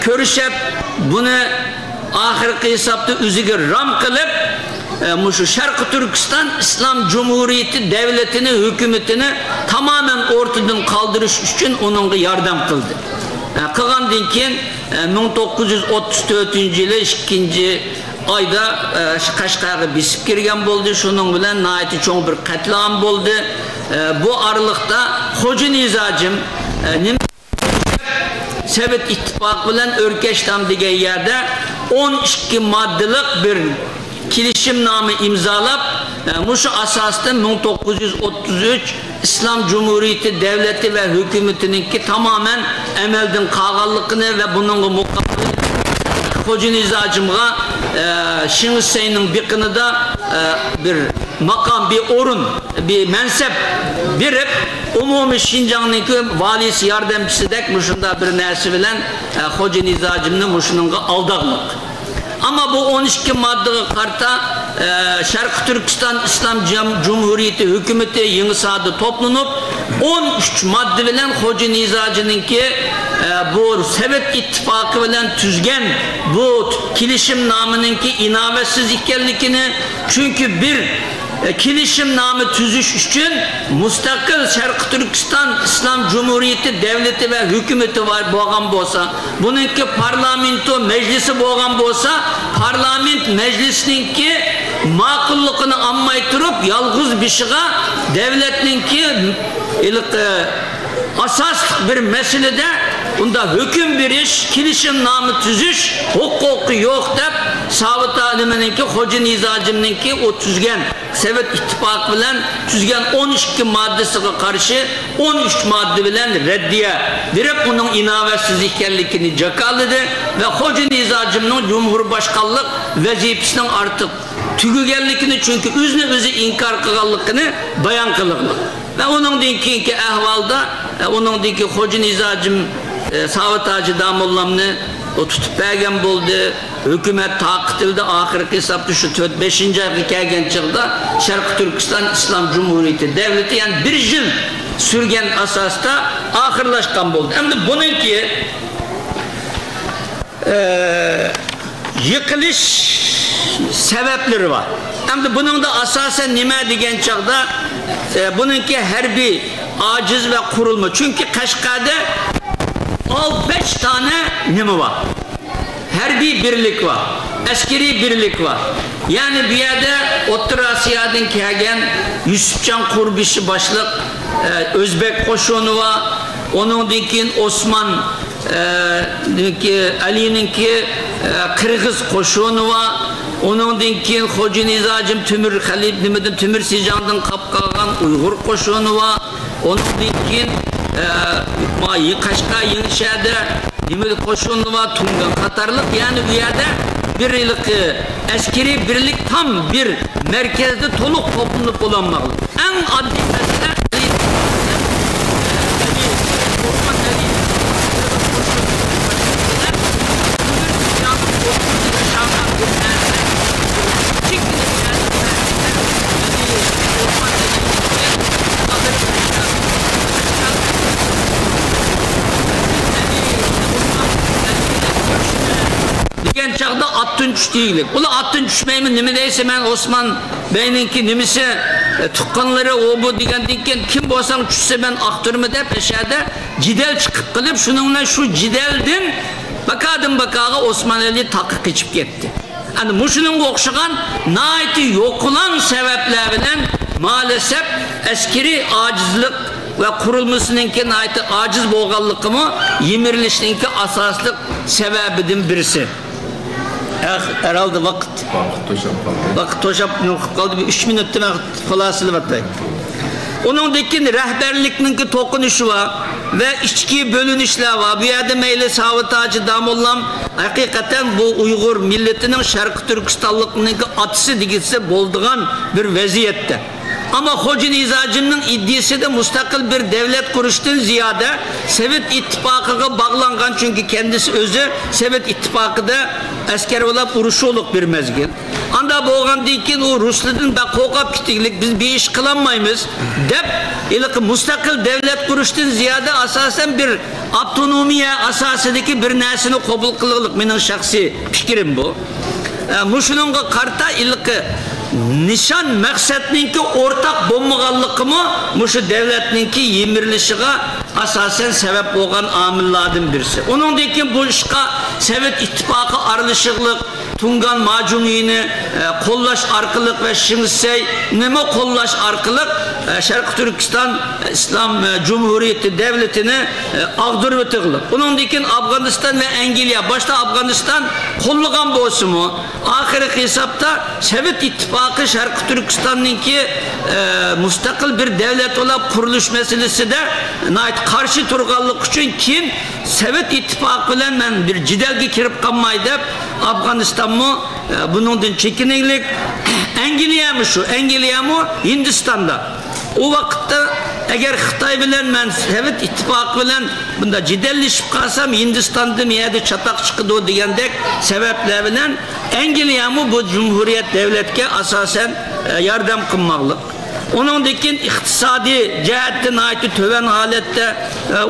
[SPEAKER 5] körüşep bunu ahirki hesapta üzüge ram kılıp şu Şarkı Türkistan İslam Cumhuriyeti devletini hükümetini tamamen ortadan kaldırış için onun yardım kıldı. Kıgan dinkin 1934 yılı 2. ayda Kaşkay'a bisip girgen oldu. Şunun bilen naiti çoğun bir katliam oldu. Bu aralıkta Hoca Nizacım Sevit İttifak bilen Örkeştam diye yerde 12 maddelik bir kilişimname imzalap muşu asasında 1933 İslam Cumhuriyeti devleti ve hükümetinin ki tamamen emeldin kağallıkını ve bunun mukabbeli Hoca Nizacım'a Şingsey'nin bir kınıda bir makam, bir orun, bir mensep birip umumi Şincan'ın valisi yardımcısı dek muşunda bir nersi bilen Hoca Nizacım'ın muşunun aldağlık. Ama bu 12 madde karta Şarkı Türkistan İslam Cumhuriyeti hükümeti Yenişehir'de toplanıp 13 madde bilen Hoca Nizacı'nın ki bu Sevit İttifakı bilen tüzgen bu kilişim namının ki inavetsiz ikenlikini çünkü bir kelishimnoma tuzish uchun mustaqil Sharqi Turkiston Islom Cumhuriyeti devleti ve hükümeti var bo'lgan bo'lsa, buningki parlamento meclisi bo'lgan bo'lsa, parlament meclisininki ma'qulligini olmay turib, yolg'iz bishiga devletninki asas bir meselede bunda hüküm beriş, kelishimnoma tuzish huquqi yo'q deb Sovet alimininki Hoca Nizacimninki o tuzgan Sovet ittifaqı bilan tuzgan 12 maddesiga qarshi 13 madde bilan reddiye berib uning inovatsiz ekanligini jakaladı ve Hoca Nizacimning Cumhurbaşkanlık vazifasining artık tugaganligini çünkü o'zini inkar qilganligini bayon qildi. Ve onun dinki ahvalda onun dinki Hoca Nizacim Sovet Hacı Damollamni o tutup bergen buldu. Hükümet takip edildi. Ahirki hesapta şu 5. ayga kelgan chog'da Sharqi Turkiston Islom Cumhuriyeti devleti yani bir yıl sürgen asasda ahirlashgan bo'ldi. Endi buningki yıkılış sebepleri var. Endi bunun da asasen nima degan chog'da buningki harbiy aciz ve kurulma. Çünkü Qashqarda 5 tane nima var. Harbiy birlik var. Askeri birlik var. Yani bir yerde O'rta Osiyodan kelgan Yusufjon Qurbishi başlık Özbek qo'shini var. Onundan keyin Osman Ali'ninki Qirg'iz qo'shini var. Onundan keyin Hoca Nizacim Timur Halib nimadan Timur Sijandan qapqalgan Uyg'ur qo'shini var. Onundan keyin Qashqa Yenishada Nimeli qo'shini var, Tungan qatarliq, yani bu yerde bir yıllık askeri birlik tam bir merkezde toluq toplanıp olanmalı. En adli mesele çağda attın düştüğülik. Ulu attın düşmeyimin nimi deyse ben Osman Bey'ninki nimisi tukkanları o bu diken kim bolsang düşse ben aktörümü de peşede cidel çıkıp kılıp şununla şu cideldin bakağa Osman Ali takı geçip gitti. Yani muşunun okşagan naiti yokulan sebeplerle maalesef askeri acizlik ve kurulmasınınki naiti aciz boğallıkımı yemirilişinki asaslık sebebidin birisi. Herhalde vakit toşap kaldı. 3 minuttan falasılı vatay. Onun dekin rehberlikninki tokunuşu var ve içki bölünüşler var. Bu yerde meyle Sovet Hacı Damollam hakikaten bu Uygur milletinin Şarkı Türkistanlıkninki atısı digitse bolduğan bir vaziyette. Ama Hoca Nizacim'nin iddiası da mustakil bir devlet kuruştan ziyade Sovet İttifakı'na bağlangan çünkü kendisi özü Sovet İttifakı'da asker olup uruşu olup bir mezgil. Anda boğan deyken o Ruslı'nın da kokap gittiklik biz bir iş kılanmayımız dep ilk mustakil devlet kuruştan ziyade asasen bir autonomiye asasındaki bir nesini kabul kılılık benim şahsi fikrim bu. Muşununga karta ilk nişan maksatninki ortak bommaganlıkımı muşu devletninki yemirilişine asasen sebep olan amillardan birisi. Onun dekin bu işka Sovet İttifakı aralışıklık Tungan macuniyini kollaş arkalık ve şimsey neme kollaş arkalık Şarkı Türkistan İslam Cumhuriyeti devletini ağdırıp tıklık. Onun dekin Afganistan ve Engilya başta Afganistan kolluğan boğusu mu? Ahirki hesapta Sovet İttifakı Şarkı Türkistan'ınki mustakil bir devlet olarak kuruluş meselesi de karşı turgallık için kim Sovet İttifakı ile ben bir cidelge kirip kalmaydı Afganistan mı bunun çekineklik Engilya mı şu Engilya mı Hindistan'da o vakitte eğer Xitay bilen ben Sovet İttifakı bilen bunda cidelleşip kalsam Hindistan'da miyade çatak çıkıdı diyendek sebepler bilen Engilya mı bu Cumhuriyet devletke asasen yardım kılmalık. Onundakin iqtisadi cihetten ait töven halette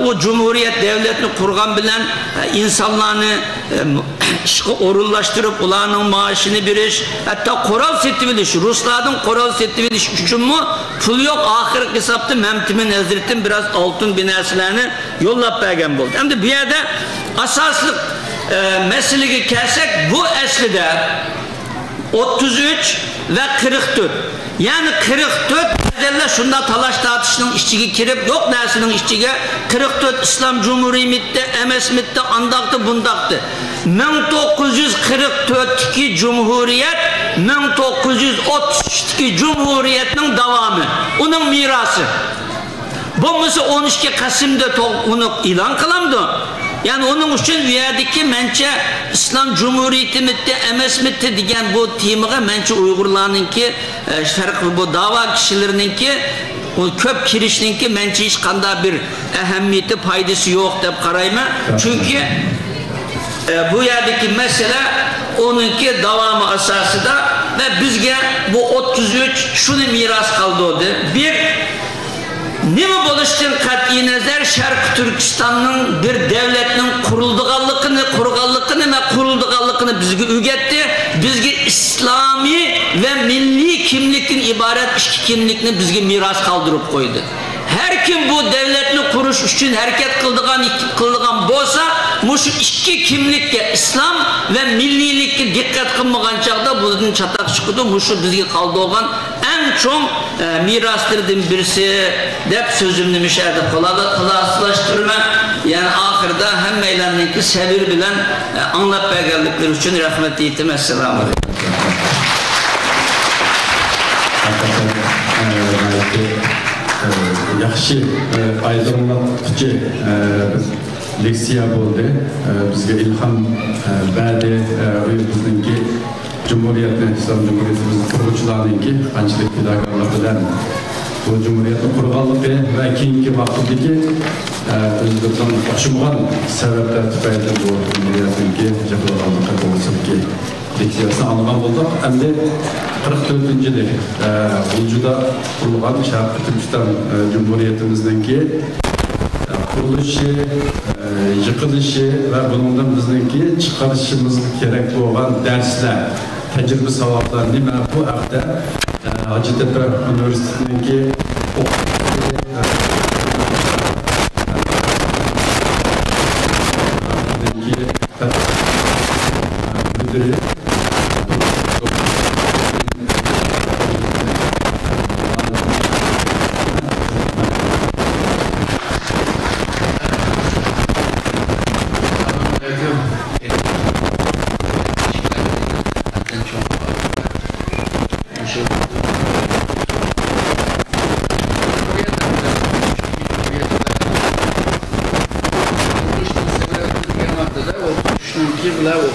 [SPEAKER 5] o Cumhuriyet devletini kurgan bilen insanlarını işe orullaştırıp ulanın maaşını biriş, hatta koral setviliş, Ruslardan koral setviliş üçün mü pul yok, ahir hesapta Memtimin Hazretin biraz altın binaslarını yollap bergen buldu. Hem de bir yerde asaslık meseleye kelsek bu eslide 33 ve 44. Yani 44 derler şunda talaş tartışının işçiye kirip yok nersinin işçiye 44 İslam Cumhuriyeti emesmitte andaktı bundaktı. 1944'teki Cumhuriyet 1932 Cumhuriyet'nin devamı. Onun mirası. Bu mesela 12 Kasım'da onu ilan kılamdı. Yani onun için üyedeki mençe İslam Cumhuriyeti mitti, emes mitti diyen bu temiğe mençe Uygurlarınki, bu dava kişilerininki, o köp kirişninki mençe hiç kanda bir ehemmiyeti, paydası yok deyip karayma. Çünkü bu yerdeki mesele onunki devamı asası da ve bizge bu 33 şunu miras kaldı oldu. Bir, nima bo'lishdan qat'iy nazar Sharq Turkistonning bir devletning qurildiganligini bizga o'rgatdi. Bizga islomiy va milliy kimlikdan iborat ikki kimlikni bizga miros qoldirib qo'ydi. Her kim bu devletni qurish uchun harakat qildigan bo'lsa, mushu ikki kimlikka islom va milliylikka diqqat qilmagan chaqda bundan chataq chiqdi. Mushu bizga qoldirgan en çok miraslardan birisi dep sözümünü müşahede kolaylaştırma. Yani ahirde hem meylanınki sabır bilen anlap bergenlikleri için rahmet eğitim. Esselamu Aleyküm.
[SPEAKER 4] Yaxshi aydınlatıcı leksiya bo'ldi. Bizga ilhom berdi. Bizningki Cumhuriyetni, İslam Cumhuriyetimizni quruvchilarninki qanchalik fidokorlik bilan bu Cumhuriyetni qurganligi va keyingi vaqtdagi o'zimizdan oshmagan sabablar tufayli bu Cumhuriyetninki jabranganligi to'g'risidagi leksiyasini anlagan bo'ldik. Endi 44-yil G'uljuda qurilgan Sharq Turkiston Cumhuriyetimizningki qurilishi, yıkılışı ve bundan bizningki chiqarishimiz kerak bo'lgan darslar, tajriba savoblar nima bu haqda Hacettepe Üniversitesi'ndeki müdürü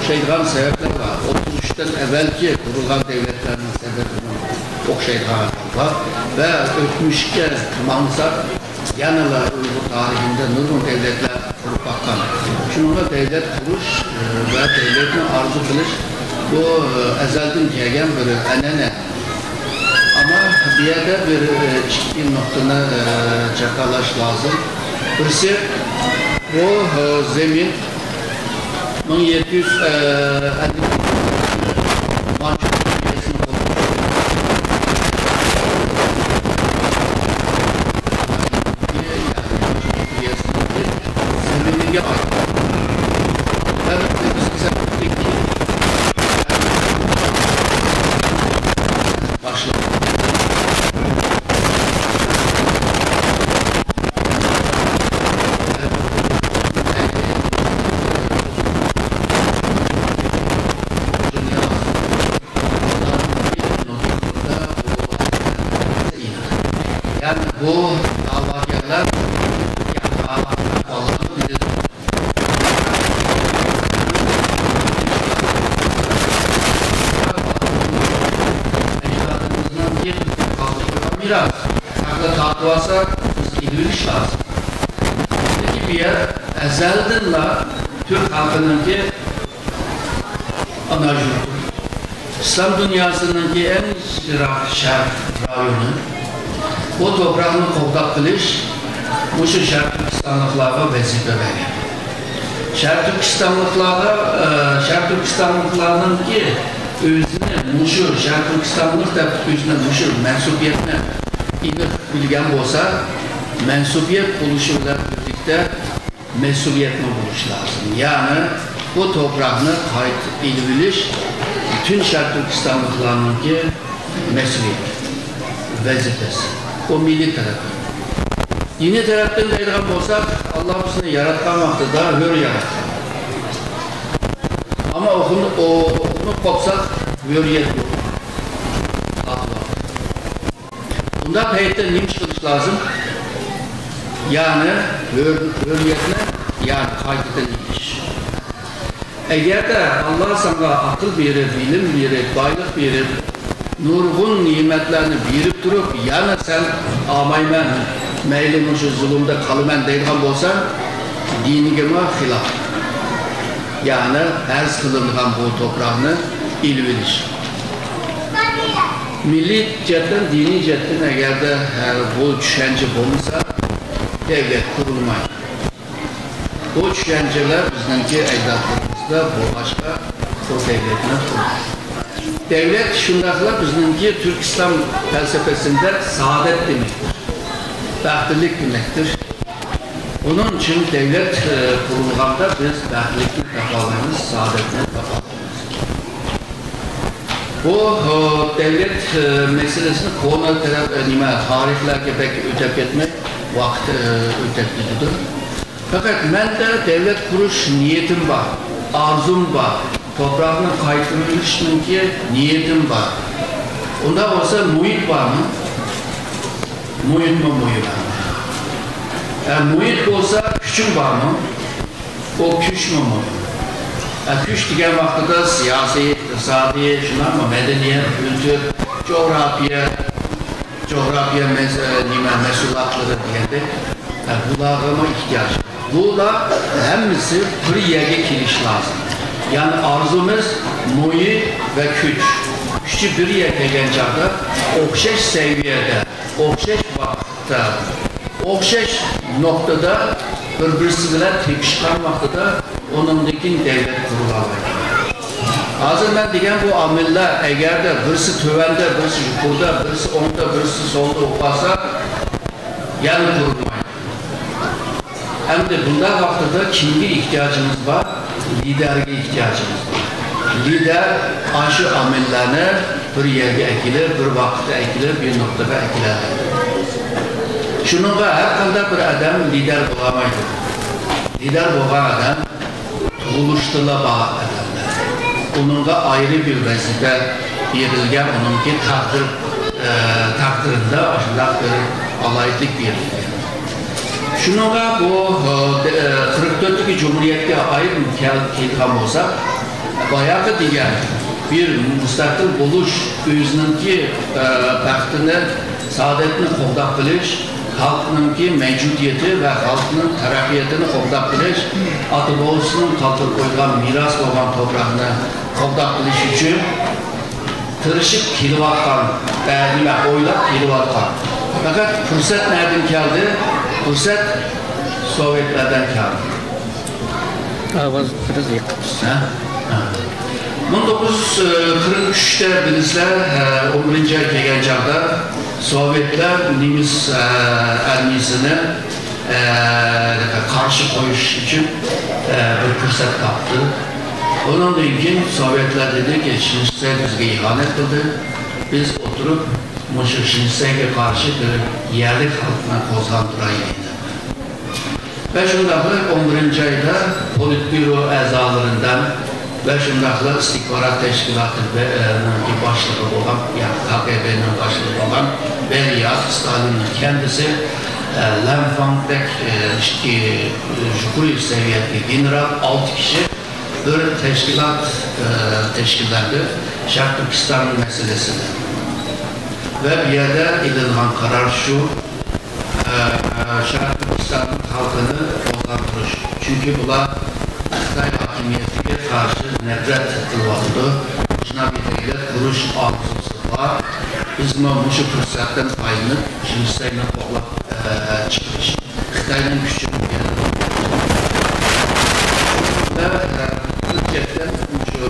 [SPEAKER 16] okşaydıgan sebepler var. 33'ten evvelki kurulan devletlerin sebebini okşaydıgan var. Ve ötmüşke manzar yanıla Uygur tarihinde nurgun devletler kurup bakkan. Şununla devlet kuruş ve devletin arzu kılış bu ezelden gelgen bir enene. Ama bir yerde bir ciddi noktana çakalaş lazım. Birisi bu zemin 1750 Mart Cumhuriyeti'nin zeminine ait. Evet, biz bize başladık. Bu davagerler Allah'ın bilir. Ecdadımızdan bir kaldırılan miras. Hakla tatlıvasa ilgiliş lazım. Peki bir yer ezeldirle Türk halkınınki anarjurdur. İslam dünyasınınki en şirah şerh rayonu bu toprağını qo'llab qilish o'sha Sharq Turkistonliklarga vazifa bergan. Sharq Turkistonliklarningki o'zini mushu Sharq Turkistonlik deb o'zini mushu mansubiyatni aniq bilgan bo'lsa, mansubiyat bo'lishi bilan birlikda mas'uliyatni bo'lishi lozim. Ya'ni bu toprağını qaytib ilib olish bütün Sharq Turkistonliklarningki mas'uliyat vazifasi. O milli taraf. Yine taraftan deydigan bo'lsak, Allah bizni yaratgan vaqtida hür yaratgan. Ama onu qopsak hürriyet yok. Bunda peyette neymiş kılış lazım? Yani hürriyetine yani kaydedilmiş. Eğer de Allah sana akıl verir, bilim verir, baylık verir, nurgun nimetlerini verip durup yani sen amaymen meylim şu zulümde kalımen deydigan bolsan dinigime hilaf. Yani her kılıngan bu toprağını ilviliş. Milli cihetten, dini cihetten eğer de bu düşünce olmasa devlet kurulmaydı. Bu düşünceler bizimki ecdatlarımızda bu başka o devletine kurulmuş. Devlet şundakla bizimki Türk İslam felsefesinde saadet demektir. Bəxtlilik demektir. Onun için devlet kurulğanda biz bəxtlilikni tapalarımız, saadetini tapalarımız. Bu devlet meselesini konu tarihlerge pek ötep etmek vakt öteplidir. Fakat ben de devlet kuruş niyetim var, arzum var. Toprağını kaydırmıştım ki niyetim var. Onda olsa muhit var mı? Muhit mi muhit var mı? Eğer muhit olsa küçüm var mı? O küç mü muhit? Küç diyen vaxtıda siyasi, iktisadi, şunlar mı? Medeniyet, kültür, coğrafya mesulatları diyende bunlarına ihtiyaç. Bunlar hemisi bir yere giriş lazım. Yani arzumuz muhit ve küç. Küçük bir yere gelince okşaş seviyede, okşaş vakitte, okşaş noktada birbirisiyle tepişkan vakitte onundaki devlet kurulamıyor. Hazır ben diyen bu amiller eğer de birisi tövende, birisi yukarıda, birisi onda, birisi solda olmazsa yani kurulmayın. Hem de bunlar vakitte kimge ihtiyacımız var? Liderge ihtiyacımız var. Lider aşı amellerini bir yerde ekilir, bir vakitte ekilir, bir noktada ekilir. Şununla her kanda bir adam lider bulamaydı. Lider bulan adam buluştuğla bağ adamlar. Onunla ayrı bir vazife verilgen, onunki takdirinde aşılak bir alaylık verilgen. Şununla bu 44'teki Cumhuriyet'e ait kelkam olsa bayağı diyen bir müstakil buluş özününki bəxtini, saadetini qo'llab qilish, xalqninki mevcudiyeti ve xalqning taraqqiyotini qo'llab qilish, ata-bobosining qoldirib qo'ygan miras bo'lgan toprağını qo'llab qilish uchun tirishib kelayotgan, nima o'ylab kelayotgan. Fakat fırsat nereden geldi? Fırsat Sovyetlerden geldi.
[SPEAKER 5] Avaz biraz yakınız.
[SPEAKER 16] 1943'te bilizler 11. ay kelgan chog'da Sovyetler Nemis armiyasini qarshi qo'yish uchun bir fursat topdi. Ondan keyin Sovyetler dedi ki Şinsey bizga ihanet qildi. Biz oturup Şinsey'e karşı bir yerlik halkına qo'zg'altiraylik dedi. Ve şundaqla 11. ayda Politbüro a'zolaridan ve şundaqla istihbarat teşkilatının başlığı olan, yani KGB'nin başlığı olan Beria Stalin'in kendisi Lemfang'dek Jukuli seviyeli general 6 kişi bir teşkilat teşkillendi Şark Türkistan'ın meselesini. Ve bir yerde edilgan karar şu, Şark Türkistan'ın halkını bozlandırış. Çünkü bunlar Xitay hakimiyetine karşı nefret kılıyordu. Şuna bir devlet kuruş arzusu var. biz şu fırsatdan faydalanıp Hindistan'la qo'llab chiqish, Xitoyning kuchini ve hujjatdan shu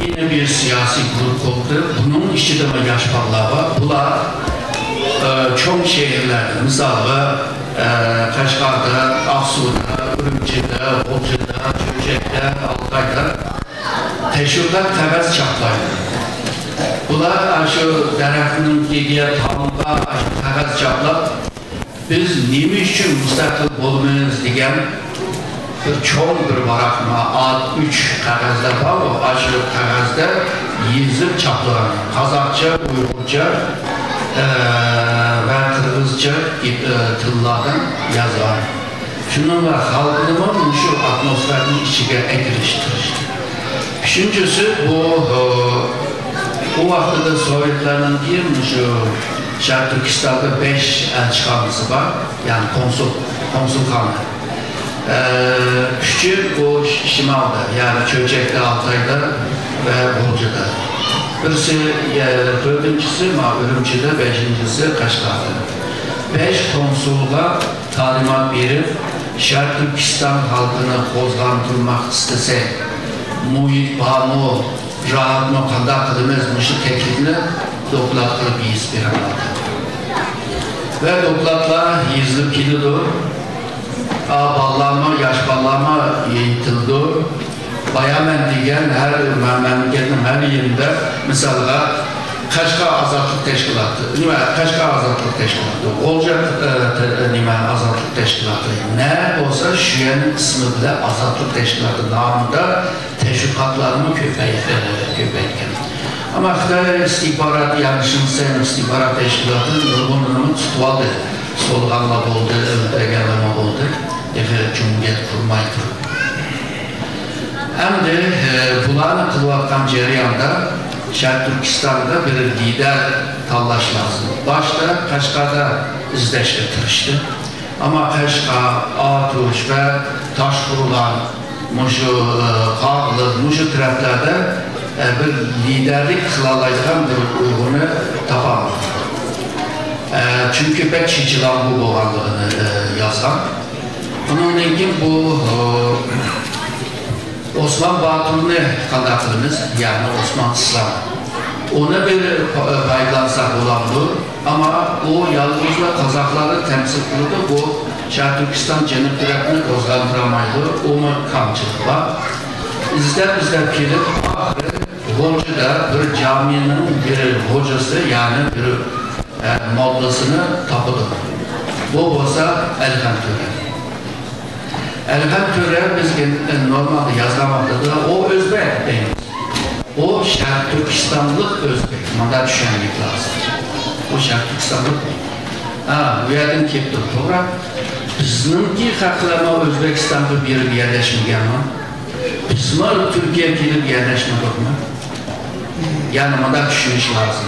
[SPEAKER 16] yine bir siyasi grup oldu. Bunun içinde yaş parlava. Bunlar çok şehirlerde, mesela Kaşgar'da, Aksu'da, Ürümçi'de, Bolca'da, Çöçek'te, Altay'da teşvikat kağıt çaplaydı. Bunlar şu derefinin gidiye tamamda kağıt çaplap biz neymi için müstakil olmayız diyen çok bir varakma, A3 kağıtlar var, o aşırı kağıtlar yazıp çaplanan, Kazakça, Uygurca ve Kırgızca tıllardan yazar. Şununla halkının şu atmosferin içine giriştirir. Üçüncüsü bu vaxtıda Sovyetlerden şu Şark Türkistan'da 5 elçihanesi var, yani konsulxana. Üçü bu Şimal'da, yani Çöçek'te, Altay'da ve Bolca'da. Birisi, dördüncüsü Ürümçi'de, beşincisi Kaşgar'da. 5 konsulla talimat verip Şark Türkistan halkını kozgantırmak istese, muhit bağımı, rahatma qanday qilamiz shu teklifni doklad qilib yezib beriladi. Ve dokladlar yezilib keladi. Ballama, yaş ballama eğitildi. Bayamen degan her mamlakatning her yerinde mesela Qashqar azadlık teşkilatı, Qashqar azadlık teşkilatı, Olca azadlık teşkilatı, ne olsa şu yerin ismi bile azadlık teşkilatı namında teşvikatlarını köpeytken. Ama Xitoy istihbarat, yanlışımsa istihbarat teşkilatı nurgununu tutmadı. Solğanla oldu, öldürgenleme oldu. Cumhuriyet kurmaydı. Hem de bunların kılvatkan cereyanda Şark Türkistan'da bir lider tallaş lazım. Başta Kaşgar'da izleşke tırıştı. Ama Kaşgar, Atuş ve Taşkurulan, Qağlı, taraflarda bir liderlik kılalaydıgan bir uygunu tapamadı. Çünkü pek çiçilan bu boğanlığını yazan. Bunun ilgin bu Osman Batur'unu kanatlarımız, yani Osman İslam. Ona bir paylansak olandı ama o yalnızla Kazakları temsil kıldı. Bu Şark Türkistan cennet tarafını kozgandıramaydı. Ona kamçılık var. İzler gelip Bolca'da bir caminin bir hocası, yani bir mavlasını tapıdı. Bu olsa Elhan Töre. Elhan Töre biz normalde yazlamakta da o Özbek değil. O Şark Türkistanlık Özbek. Manda düşünmek lazım. O Şark Türkistanlık değil. Bu yerden kepti. Doğru. Bizimki haklarına Özbekistan'da bir yerleşmegen mi? Bizim Türkiye'ye gelip yerleşmedik mi? Yani manda düşünmüş lazım.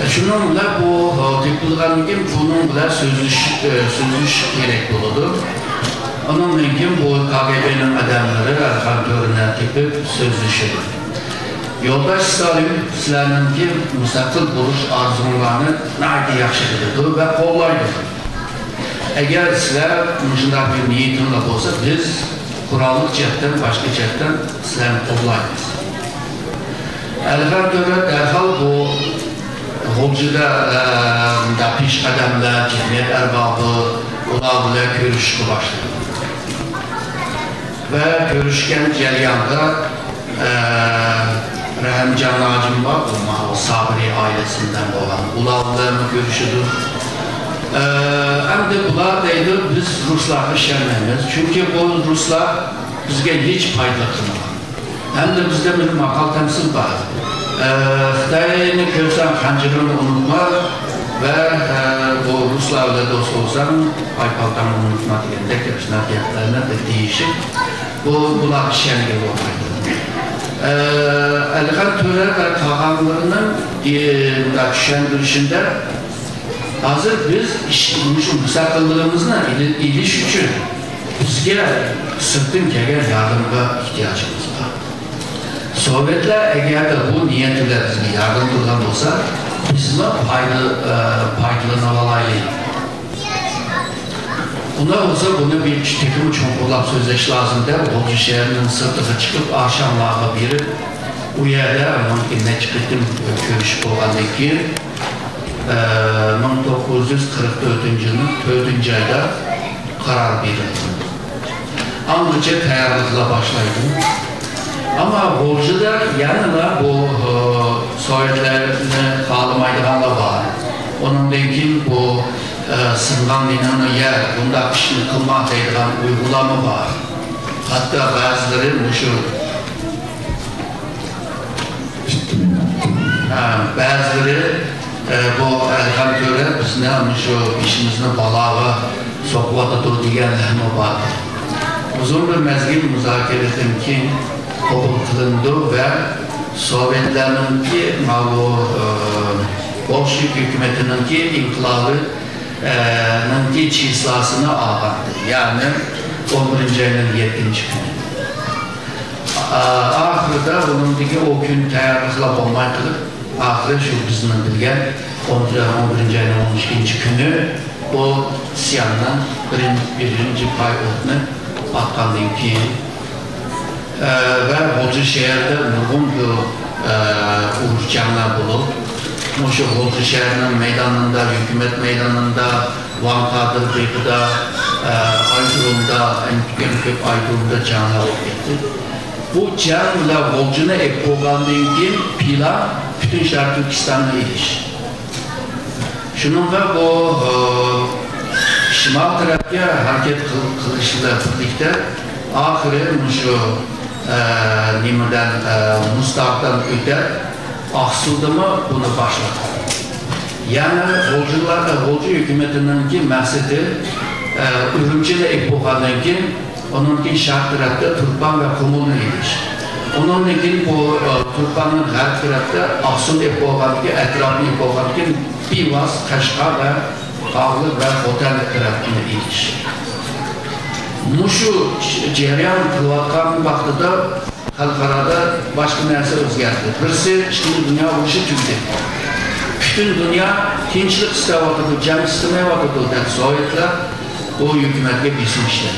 [SPEAKER 16] Şununla bu tepkilerin bununla sözlüş gerek oldu. Onun için bu KGB'nin adamları Erkan Töre'ne tepip sözlüşüdü. Yoldaş Stalin sizlerin ki müstakil buluş arzunlarını nerede yaxşıdır ve kollaydı. Eğer sizler şunday bir niyetinle olsa biz kurallık cihetten başka cihetten sizlerin kollayız. Erkan Töre derhal bu Bolca'da piş kademler, cemiyet erbabı, ularla görüşü başladı. Ve görüşken cereyanda Rahimcan Nacim var, o Sabri ailesinden olan ularla görüşüdür. Hem de bunlar deydi, biz Ruslarla şermemiz. Çünkü bu Ruslar bizge hiç payda kılmadı. hem de bizde bir makal temsil var. Xitayni görsen kancırını unutma ve bu Ruslarla dost olsan Baykal'dan unutma diyende görüşler diyetlerine de değişik. Bular işlerine olmaydı. Elğan Töre ve tağamlarının düşündürüşünde hazır biz müstakillığımızla iliş için bizge sırtın kegen yardımga ihtiyacımız var. Sovyetler eğer de bu niyetiyle bizge yardım durgan olsa bizle faydalanılamayız. Bunlar olsa bunu bir takım çoğunlukla sözleş lazım der. Bolcu şehrinin sırtıga çıkıp akşamlarga berip u yerde ne çıkıttım görüşüp olgandan keyin 1944 yılın 4. ayda karar verildi. Anlıca tayarlıkla başlaydı. Ama Bolcu'da yanına bu Sovyetlerini kaldırmaydıganlar var. Onun için bu sıngan dinanı yer, bunda kişini kılmak deydiğen uygulama var. Hatta bazıları şu bazıları bu elham göre bizne şu işimizin balağı sokvada dur diyenlerine var. Uzun bir mezgil müzakere ettim ki kabul kılındı ve Sovyetlerin ki Bolşevik hükümetinin ki inkılabı ki çizlasını ağlattı. Yani 11. ayının 7. günü. Ahırda onundaki o gün tayarlıkla olmayı kılıp ahırı şu bizim bilgen 11. ayının 12. günü o siyandan birinci pay otunu atkandan keyin ve Bolcu şehirde nurgun bir uğurcanlar bulup şu Bolcu şehrinin meydanında, hükümet meydanında, Vankadır, Beyku'da, Aydurum'da, en köp Aydurum'da canlar olup gitti. Bu canla Bolcu'na ek olgandan keyin plan bütün Şarkı Türkistan'la iliş. Şununla bu şimal tarafga hareket kılışıyla birlikte ahire şu nimeden Mustafa'dan öte Aksu'da mı bunu başladı. Yani Bolcu hükümetinin ki məqsədi Ürümçi'yle ek olgandan keyin onun ki şark tarafta Turpan ve Kumul'un iliş. Onun için bu Turpan'ın her tarafta Aksu'da ek olgandan keyin etrafını ek olgandan keyin Bivas, Kaşgar ve Kavlı ve Otel tarafında iliş. Muşu cereyan kılvatkan vaxtıda halkarada başka nerse özgerdi. Birisi şimdi dünya oluşu tüydü. Bütün dünya tinçlik istevatıdı, cem istemevatıdı der Sovyetler bu hükümetke bismişler.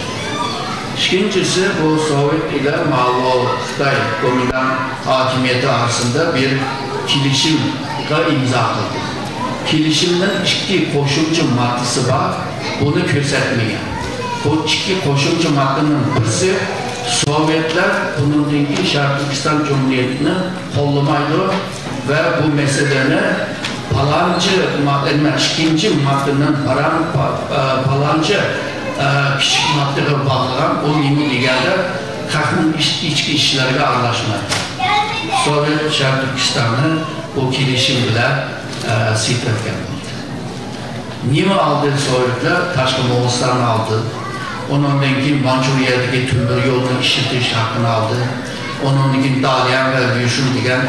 [SPEAKER 16] İkincisi bu Sovyet ile Xitay komündan hakimiyeti arasında bir kilişimle imza kıldı. Kilişimden iki koşulcu maddesi var, bunu göstermeyen. Bu iki koşulcu maddenin birisi Sovyetler bunun ilgili Şarkı Türkistan Cumhuriyeti'ni kollamaydı ve bu meseleni palancı maddenin, ikinci maddenin palancı küçük maddeye bağlayan o yeni ligerde kalkın içki işlerine anlaşmadı. Sovyet Şarkı Türkistan'ı bu kilişim bile sitretken oldu. Nima aldı Sovyetler? Taşkı Moğolistan'ı aldı. Onun için Mançuriyadaki tümür yolunu işletiş hakkını aldı. Onun için Dalyan ve Yuşun diyen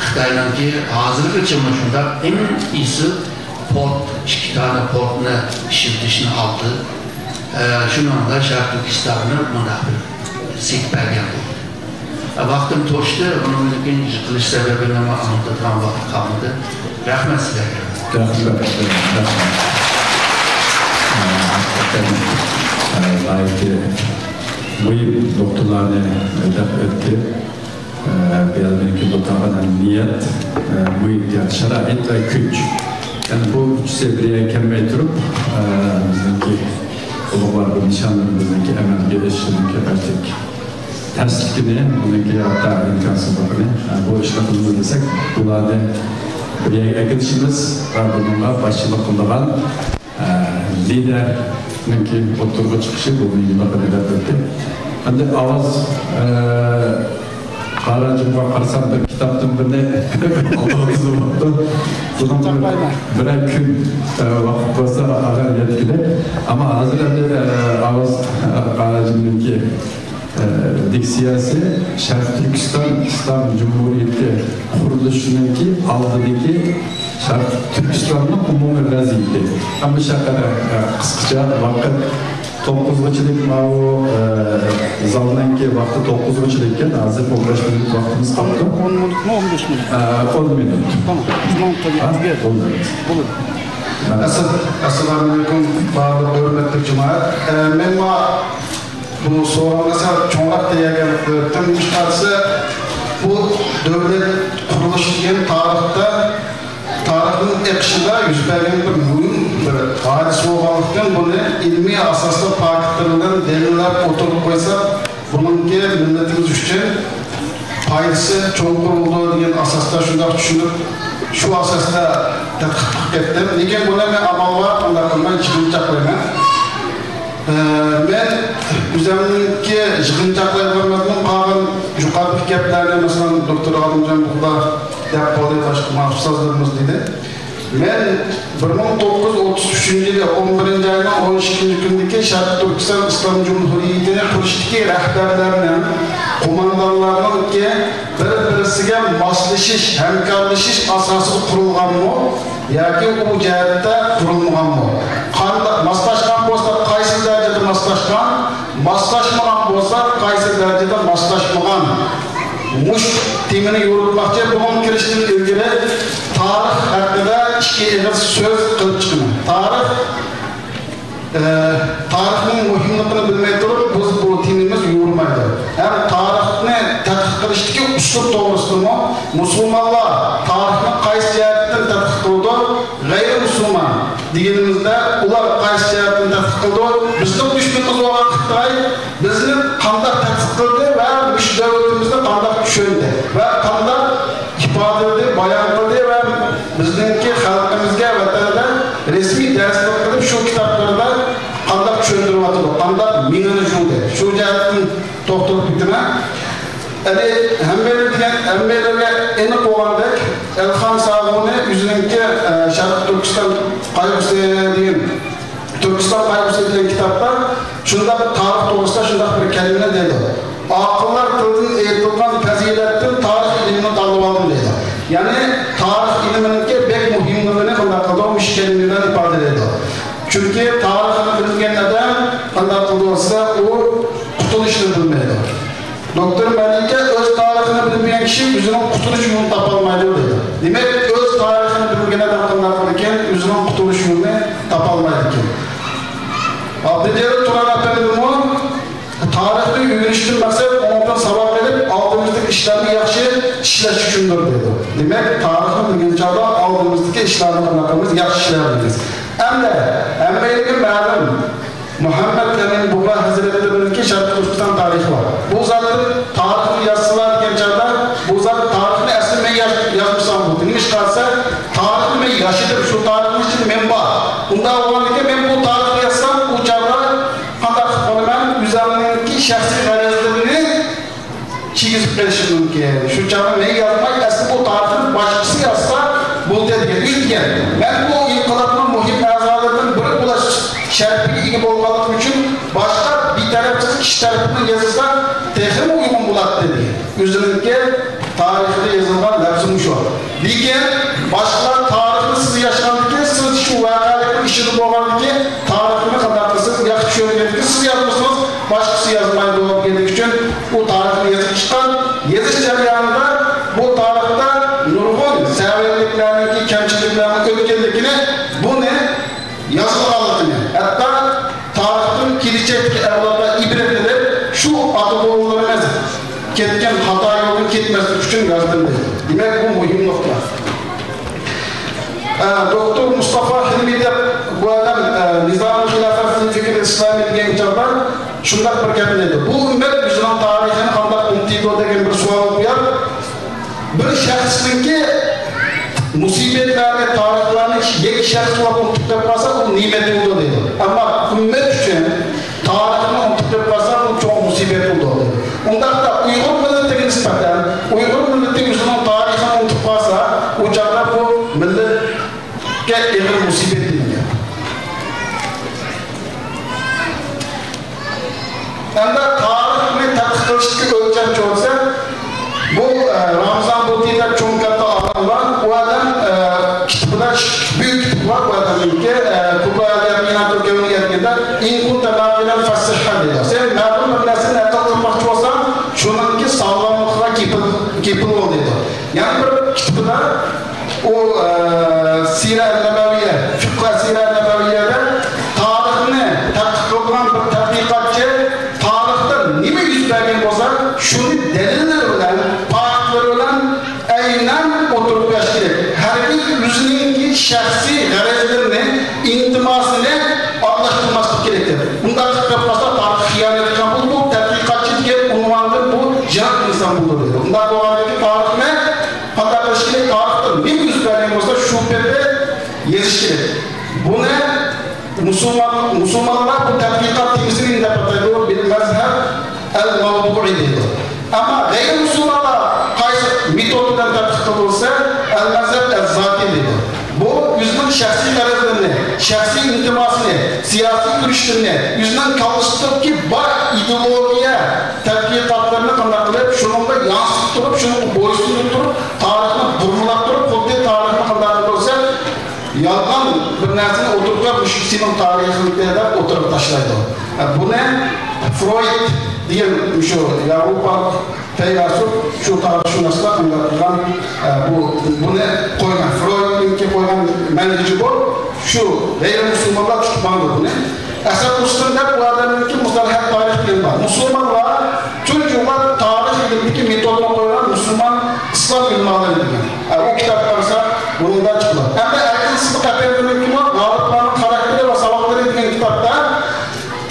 [SPEAKER 16] Xitay'ın ki hazırlık açılmışında en iyisi port, 2 tane portunu işletişini aldı. Şununla Şarkı Türkistan'ı münafır sikbergen oldu. Vaktim toştu, onun için kılıç sebebini anlatılan vakit kalmadı. Rahmet sizlerle.
[SPEAKER 4] Layıklı mühim noktalarını ödep etti. Belki doktoranın niyet, mühim şerait ve güç. Yani bu üç seviyeye gelmeye durup bizimki var bu nişanın bizimki hemen geliştiğindeki erkek terslikini, bizimki hatta imkansızlıkını bu işle kullanırsak bunlarda buraya ekilişimiz ve bununla başçılık kullanan lider mümkün oturma çıkışı bu bilgi bakımıyla etti. Hem de avaz Qarajımga qarsam bir kitaptın birine aldatızı oldu. Bunun birer gün vakit olsa agar yetkili. Ama hazır önce ağız Qarajım'ınki diksiyasi Şarkı Türkistan İslam Cumhuriyeti kuruluşununki aldığındaki Şarkı Türkistan'ın umumi vaziyeti. Ama şakada kısaca vakit 9'lıçılık o zalınki vakti 9'lıçılıkken hazır 15 minut vaktimiz kaldı.
[SPEAKER 17] 10 minut mu 15 minut?
[SPEAKER 4] 10 minut.
[SPEAKER 17] Tamam. Biz bunu tabii. Olur.
[SPEAKER 18] Assalamu alaikum bazı hürmetli cemaat. Men bu soğanlısa çoğunluk diyegen tümüştarsı bu devlet kuruluş diyen tarihinin ekşida yüz bergen bir mühim bir hadis olganlıktan bunu ilmi asaslı fakirlerinden deliller oturup koysa bununki milletimiz üçün faydası çok kuruldu diyen asasda şundak düşünüp şu asasda tadqiq ettim. Lekin buna men amal var, ondan qilmay yig'inchoqlayman. Men o'zimniki yig'inchoqlayvermadim, qolgan yuqori gaplarni masalan doktor Olimjon Buxla deb qoldi boshqa mahsulotlarimiz dedi. Men 1933-yili 11-oyning 12-kunidagi Sharq Turkiston Islom Cumhuriyetini qurishdagi rahbarlarning qo'mondonlarningki bir-birisiga moslashish, hamkorlashish asosida qurilganmi yoki u jihatda qurilmaganmi? Qanday moslashgan bo'lsa, qaysi darajada moslashgan, moslashmagan bo'lsa, qaysi darajada moslashmagan? Mush temini yo'ritmoqchi bo'lgan kirishdan ilgari tarix haqida ikki ig'iz so'z qilib chiqaman. Tarixning muhimligini bilmay turib, biz bu temimiz yo'rilmaydi. Ham tarixni tadqiq qilishdagi usul to'g'risida musulmonlar tarixni qaysi jihatdan tadqiq qildi, g'ayri musulmon deganimizda ular qaysi jihatdan tadqiq qildi, bizning dushmanimiz bo'lgan Xitoy bizni qanday tadqiq qildi va biz davlatimizni qanday tushundi va qanday ifoda bayon qildi va bizningki xalqimizga vatanda resmiy darslar qilib shu kitoblarda qanday tushuntiryapti, qanday mingini jumdi. Shu jihatdan to'xtalib ketaman. Hammalarga aniq bo'lgandek Elxon Sog'oni o'zininki Sharq Turkiston qayg'usi degan Turkiston qayg'usi degan kitobda shunday tarix to'g'risida shunday bir kalima dedi. Aqllar tildan aytilgan fazilatdan tarix ilmini tanlab oldim dedi. Ya'ni tarix ilmininki bek muhimligini qanday qildi kelimadan ifodalaydi. Chunki tarixni bilgan odam qanday qildi bo'lsa u qutulishni bilmaydi. Doktor Malika o'z tarixini bilmagan kishi o'zining qutulish yo'lini topolmaydi dedi. Demak, o'z tarixini bilgan odam qanday qilgan o'zining qutulish yo'lini topolmaydi ekan. Abdujabbar Turan apandimmi tarixni o'rganishdan maqsad ondan saboq olib, oldimizdagi ishlarni yaxshi ishlash uchundir dedi. Demak, tarixni bilgan chog'da oldimizdagi ishlarni qilamiz, yaxshi ishlaymiz. Hammaga ma'lum Muhammad Emin Buxla Hazretlerininki Sharq Turkiston tarixi var. Bu zat tarixni yazsalar degan chog'da bu zat tarixni asli men yozmasam bu. Nima ish qilsa tarixni men yashidim, shu tarixni ichida men bor. Unda o'g'liga men bu tarixni yazsam, u chog'da qanday qilib o'zimninki shaxsiy g'arazlarimni chigizib qo'yishim mumkin. Shu chog'da men yozmay, asli bu tarixni boshqasi yazsa bo'ldi degan. Men bu inqilobning muhim a'zolaridan biri bo'lash shartiga ega bo'lganlik uchun boshqa bir tarafsiz ikki tarafini yozsa texnik uygun bo'ladi dedi. O'zininki tarixda yozilgan lafzim shu. Lekin boshqalar tarixni siz yashaganligi, siz shu voqealikni ishini bo'lganligi, tarixni qanday qilsiz yaxshi tushunganligi siz yozmasangiz boshqasi yozmaydi deganligi uchun u tarixni yozib chiqqan. Yozish jarayonida bu tarixda nurg'un savilliklarning, kamchiliklarning o'tganligini buni yazılganlıkını, hatta tarihten gelecek evlatlar ibret edip şu atıboğullarımız ketken hata yolun ketmesi için yazdım dedi. Demek bu mühim nokta. Doktor Mustafa Hilmi de bu adam Nizam-ı Hilafet Fikir İslami diyen çağlar şundak bir gap dedi. Bu ümmet bizden tarihini kandak unutuydu degen bir sual koyar. Bir şahsınki musibetlerle tarihlerini yek şahs olarak unutup yapmasa bu nimet oldu dedi. Ama ümmet için tarihini unutup yapmasa bu çok musibet oldu dedi. Ondan da Uygur milletine nispeten Endi tarixni tadqiq qilishga o'lchamchi bo'lsa, bu Ramzan Botida cho'ng katta odam bor. U odam kitobda buyuk kitob bor. Bu odamniki Kubayda Minatul Kavniyatda in kunta babilan fasihha deydi. Sen ma'lum bir narsani aql qilmoqchi bo'lsan, shuningki sog'lomlikqa kepil bo'l deydi. Yana bir kitobda o Sira Nabaviya, Fiqh Sira Nabaviyada tarixni tadqiq qilgan bir tadqiqotchi tarixda nima yuz bergan bo'lsa, shuni dalillar bilan, faktlar bilan aynan o'tirib berish kerak. Har bir o'zining shaxsiy g'arazlarini, intimasini oqlashtirmaslik kerak. Bunday qilib qolsa tarix xiyonat qilgan bu tadqiqotchiga unvonli bu jinoyat inson bo'ladi. Bunday bo'lganki tarixni qanday qilish kerak? Tarixda nima yuz bergan bo'lsa, shu yerda yezish kerak. Buni Müslümanlar bu tadqiqot temsilini indapataydi, bir mazhab al-mavdu'i deydi. Ama gayrimüslimlar qaysi metod bilan tadqiq qilsa, al-mazhab az-zati deydi. Bu o'zining shaxsiy g'arazlarini, shaxsiy intimasini, siyosiy turishini, o'zining kalishtiribki bor ideologiya tadqiqotlarini qanday qilib, shunga yansitib turib, shuni bo'ysunib turib, tarixni burmilab turib, xuddi tarixni qanday qilib bo'lsa, yolg'on bir narsani o'tirib mushkilning tarixida o'tirib tashlaydi. Buni Freud degan shu Yevropalik faylasuf shu tarixshunoslar qilgan buni qo'ygan. Freudning qo'ygan manhaji bor. Shu g'ayrimüslimlar tutmadi buni. Asad Rustamda bu odamning mustalahat tarix bilan musulmonlar tunjular tarix ilmidagi metodni qo'ygan musulmon islom ilmlari degan. O kitob qarasa bundan chiqadi. Endi aytishni qatorida kimlar g'oliblarning xarakteri va savolları degan kitobda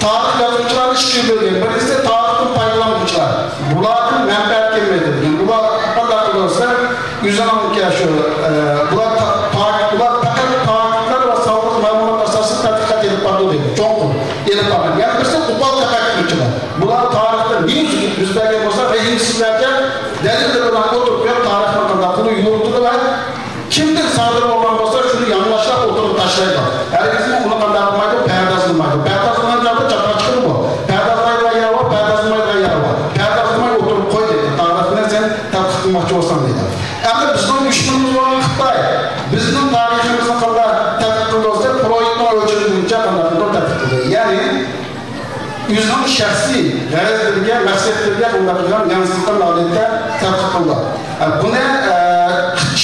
[SPEAKER 18] tarix yozuvchilarni ikki bo'lgan. Birinchisi tarixni foydalanuvchilar. Bularning manfaat kelmaydi degan. Bular qanday bo'lsa, o'zlarining shu bular faqat tarixlar va sog'liq ma'lumot asosida tadqiqot edib bordi deydi. Cho'nqur edib bordi. Yana birisi qo'pol tafakkurchilar. Bular tarixda nima yuz bergan bo'lsa, rejimsizlarga dalillar bilan o'tirib tarixni qanday qilib yo'ltirib kimdir sodir bo'lgan bo'lsa, shuni yanglashib o'tirib tashlaydi. Hargisini uni qanday qilmaydi, pardozlamaydi. Pardozlangan chaqqa chiqib bu. Pardozlaydigan yer bor, pardozlamaydigan yer bor. Pardozlamay o'tirib qo'y deydi. Tarixni sen tadqiq qilmoqchi bo'lsan deydi. Endi bizning dushmanimiz bo'lgan Xitoy bizning tariximizni qanday tadqiq qilsa, Freudning o'lchamiga qanday qilib tadqiq qildi. Ya'ni o'zining shaxsiy g'arazlariga, maqsadlariga qanday qilgan yansitgan holatda tadqiq qildi. Buni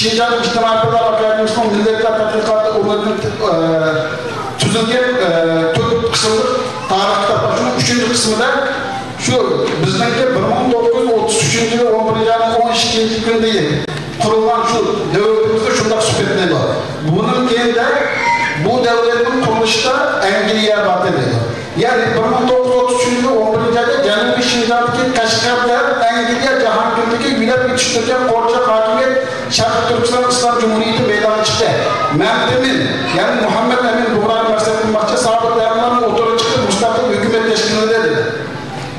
[SPEAKER 18] Şinjan İçtimai Paylar Akademisi'nin milletler tadqiqotı o'rnatilib tuzilgan 4 qismli tarix kitobi. Shuning 3-qismida shu bizningki 1933-yil 11-12 kunda qurilgan shu davlatimizda shunday suhbatlar bor. Bundan keyinda bu davlatning qurilishida Angliya batidi. Ya'ni 1933-yil 11-yilda Janubiy Shinjondagi Qashqarda Angliya jahongirligi yulab yetishtirgan qo'rcha hokimiyat Sharq Turkiston Islom Jumhuriyati meydoniga chiqdi. Ma'tamin, ya'ni Muhammad Amin Buxoriy maqsadlamoqchi sabit davlatlarni o'tirib chiqib mustaqil hukumat tashkil etdi.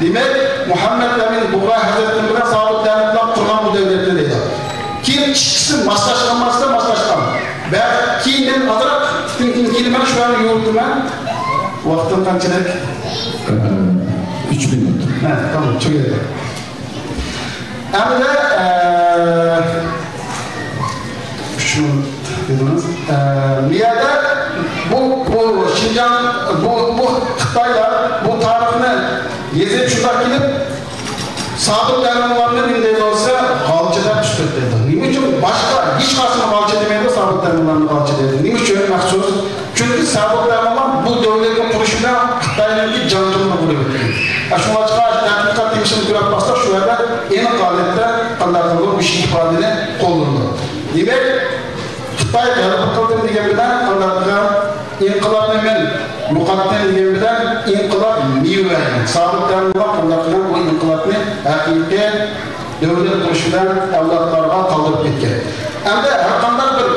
[SPEAKER 18] Demak, Muhammad Amin Buxoriy hazratlari bilan sabit davlatlar qurgan bu davlatlar dedi. Keyin ikkisi maslashgan. Va keyin azroq keyin shu yerni yurdiman. Vaqtim qanchalik?
[SPEAKER 4] 3 minut.
[SPEAKER 18] Ha, tamam, tugadi. Endi şu dediniz. Niyada bu Şinjan, bu Xitoylar bu tarixni yezib shunday kelib sabit davlatlarni bunday bo'lsa g'olchida tushib ketdi. Nima uchun boshqa hech qaysini g'olchi demaydi, sabit davlatlarni g'olchi deydi. Nima uchun maxsus? Chunki sabit davlatlar bu davlatni qurishida Xitoyning janjoni bo'lib o'tgan. Shunga chiqar tadqiqot temsilini ko'rib bossak, shu yerda aniq holatda qanday qilib bu ifodani qo'llandi. Demak, Xitoy g'alaba qildi degan bilan qanday inqilobni men muqaddam degan bilan inqilob meva. Sabit davlatlar qanday qilib bu inqilobni haqiqiy davlat qurish bilan avlodlarga qoldirib ketgan. Endi har qanday bir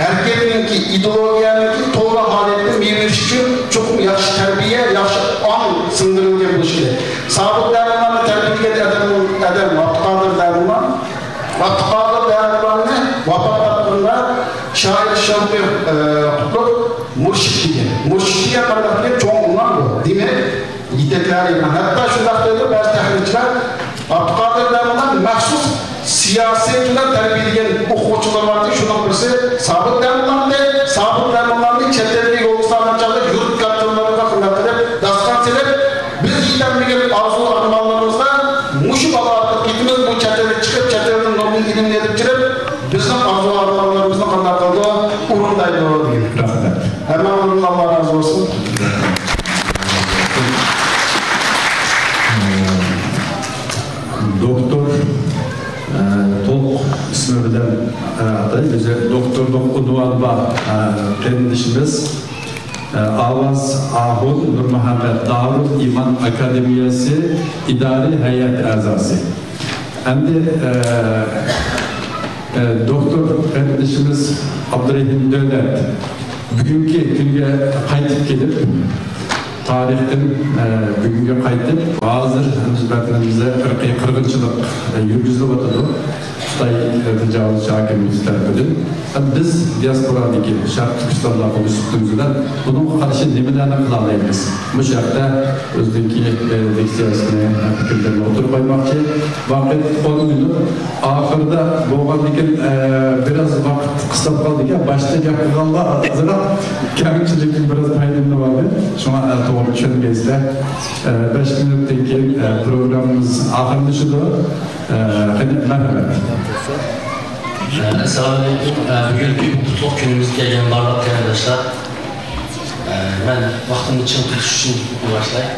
[SPEAKER 18] harakatninki ideologiyaniki to'g'ri holatda meverish uchun cho'qim yaxshi tarbiya, yaxshi ong singdirilgan bo'lishi kerak. Sabit davlatlarni tarbiyalagan adam vaqtqodir davlatlar, vaqtqodir davlatlarni vaqtqodirlar shoir Shomper qutlug murshid degan. Murshidga qanday cho'ng umar bu. Demak, yetaklar ihlal hatta şundaq deydi bazı tahlilchilar Abdülkadir Demiroğlu'ndan məxsus siyasətçilər tərbiyələyən oxucular vardı. Şunun birisi Sabit Demiroğlu deyil. Sabit Demiroğlu'nun çetlerinde yolcularına çaldı. Yurt kaptanlarına hürmet edip dastan silip biz yitenmegen arzu armağanlarımızda muşu babaatlık gitimiz bu çetleri çıkıp çetlerinin normal ilimini edip girip bizim arzu armağanlarımızın kanlar kaldığı urundaydı. Hemen onun Allah razı olsun.
[SPEAKER 4] Doktor Tolk ismi bilen bize doktorluk unvanı var kendişimiz Avaz Ahun Nur Muhammed Darul İman Akademiyesi İdari Heyet Azası. Hem de doktor kendişimiz Abdurrahim Döner bugünkü günge kayıt gelip tarihten bugünkü kayıt hazır hizmetlerimize 40-40'lık yürgüzülüp oturdu. Xitay tecavüzçü hakimimiz tarafından. Biz diasporadaki Şarkı Türkistan'la konuştuğumuzdan bunun karşı nemelerini kılalayımız. Bu şartta özdeki leksiyasını fikirlerine oturup aymakçı. Vakit 10 minut. Ahırda boğan biraz vakit kısa kaldı ki başta yapılanlar azına kemikçilikin biraz paydımda vardı. Şuna doğru düşünmeyizde 5 minuttaki programımız ahırda şudur. Merhamet.
[SPEAKER 19] Assalamualaikum. Bugünkü kutluk günümüzü gelgen barlıq arkadaşlar. Ben vaxtımı için tutuş için başlayayım.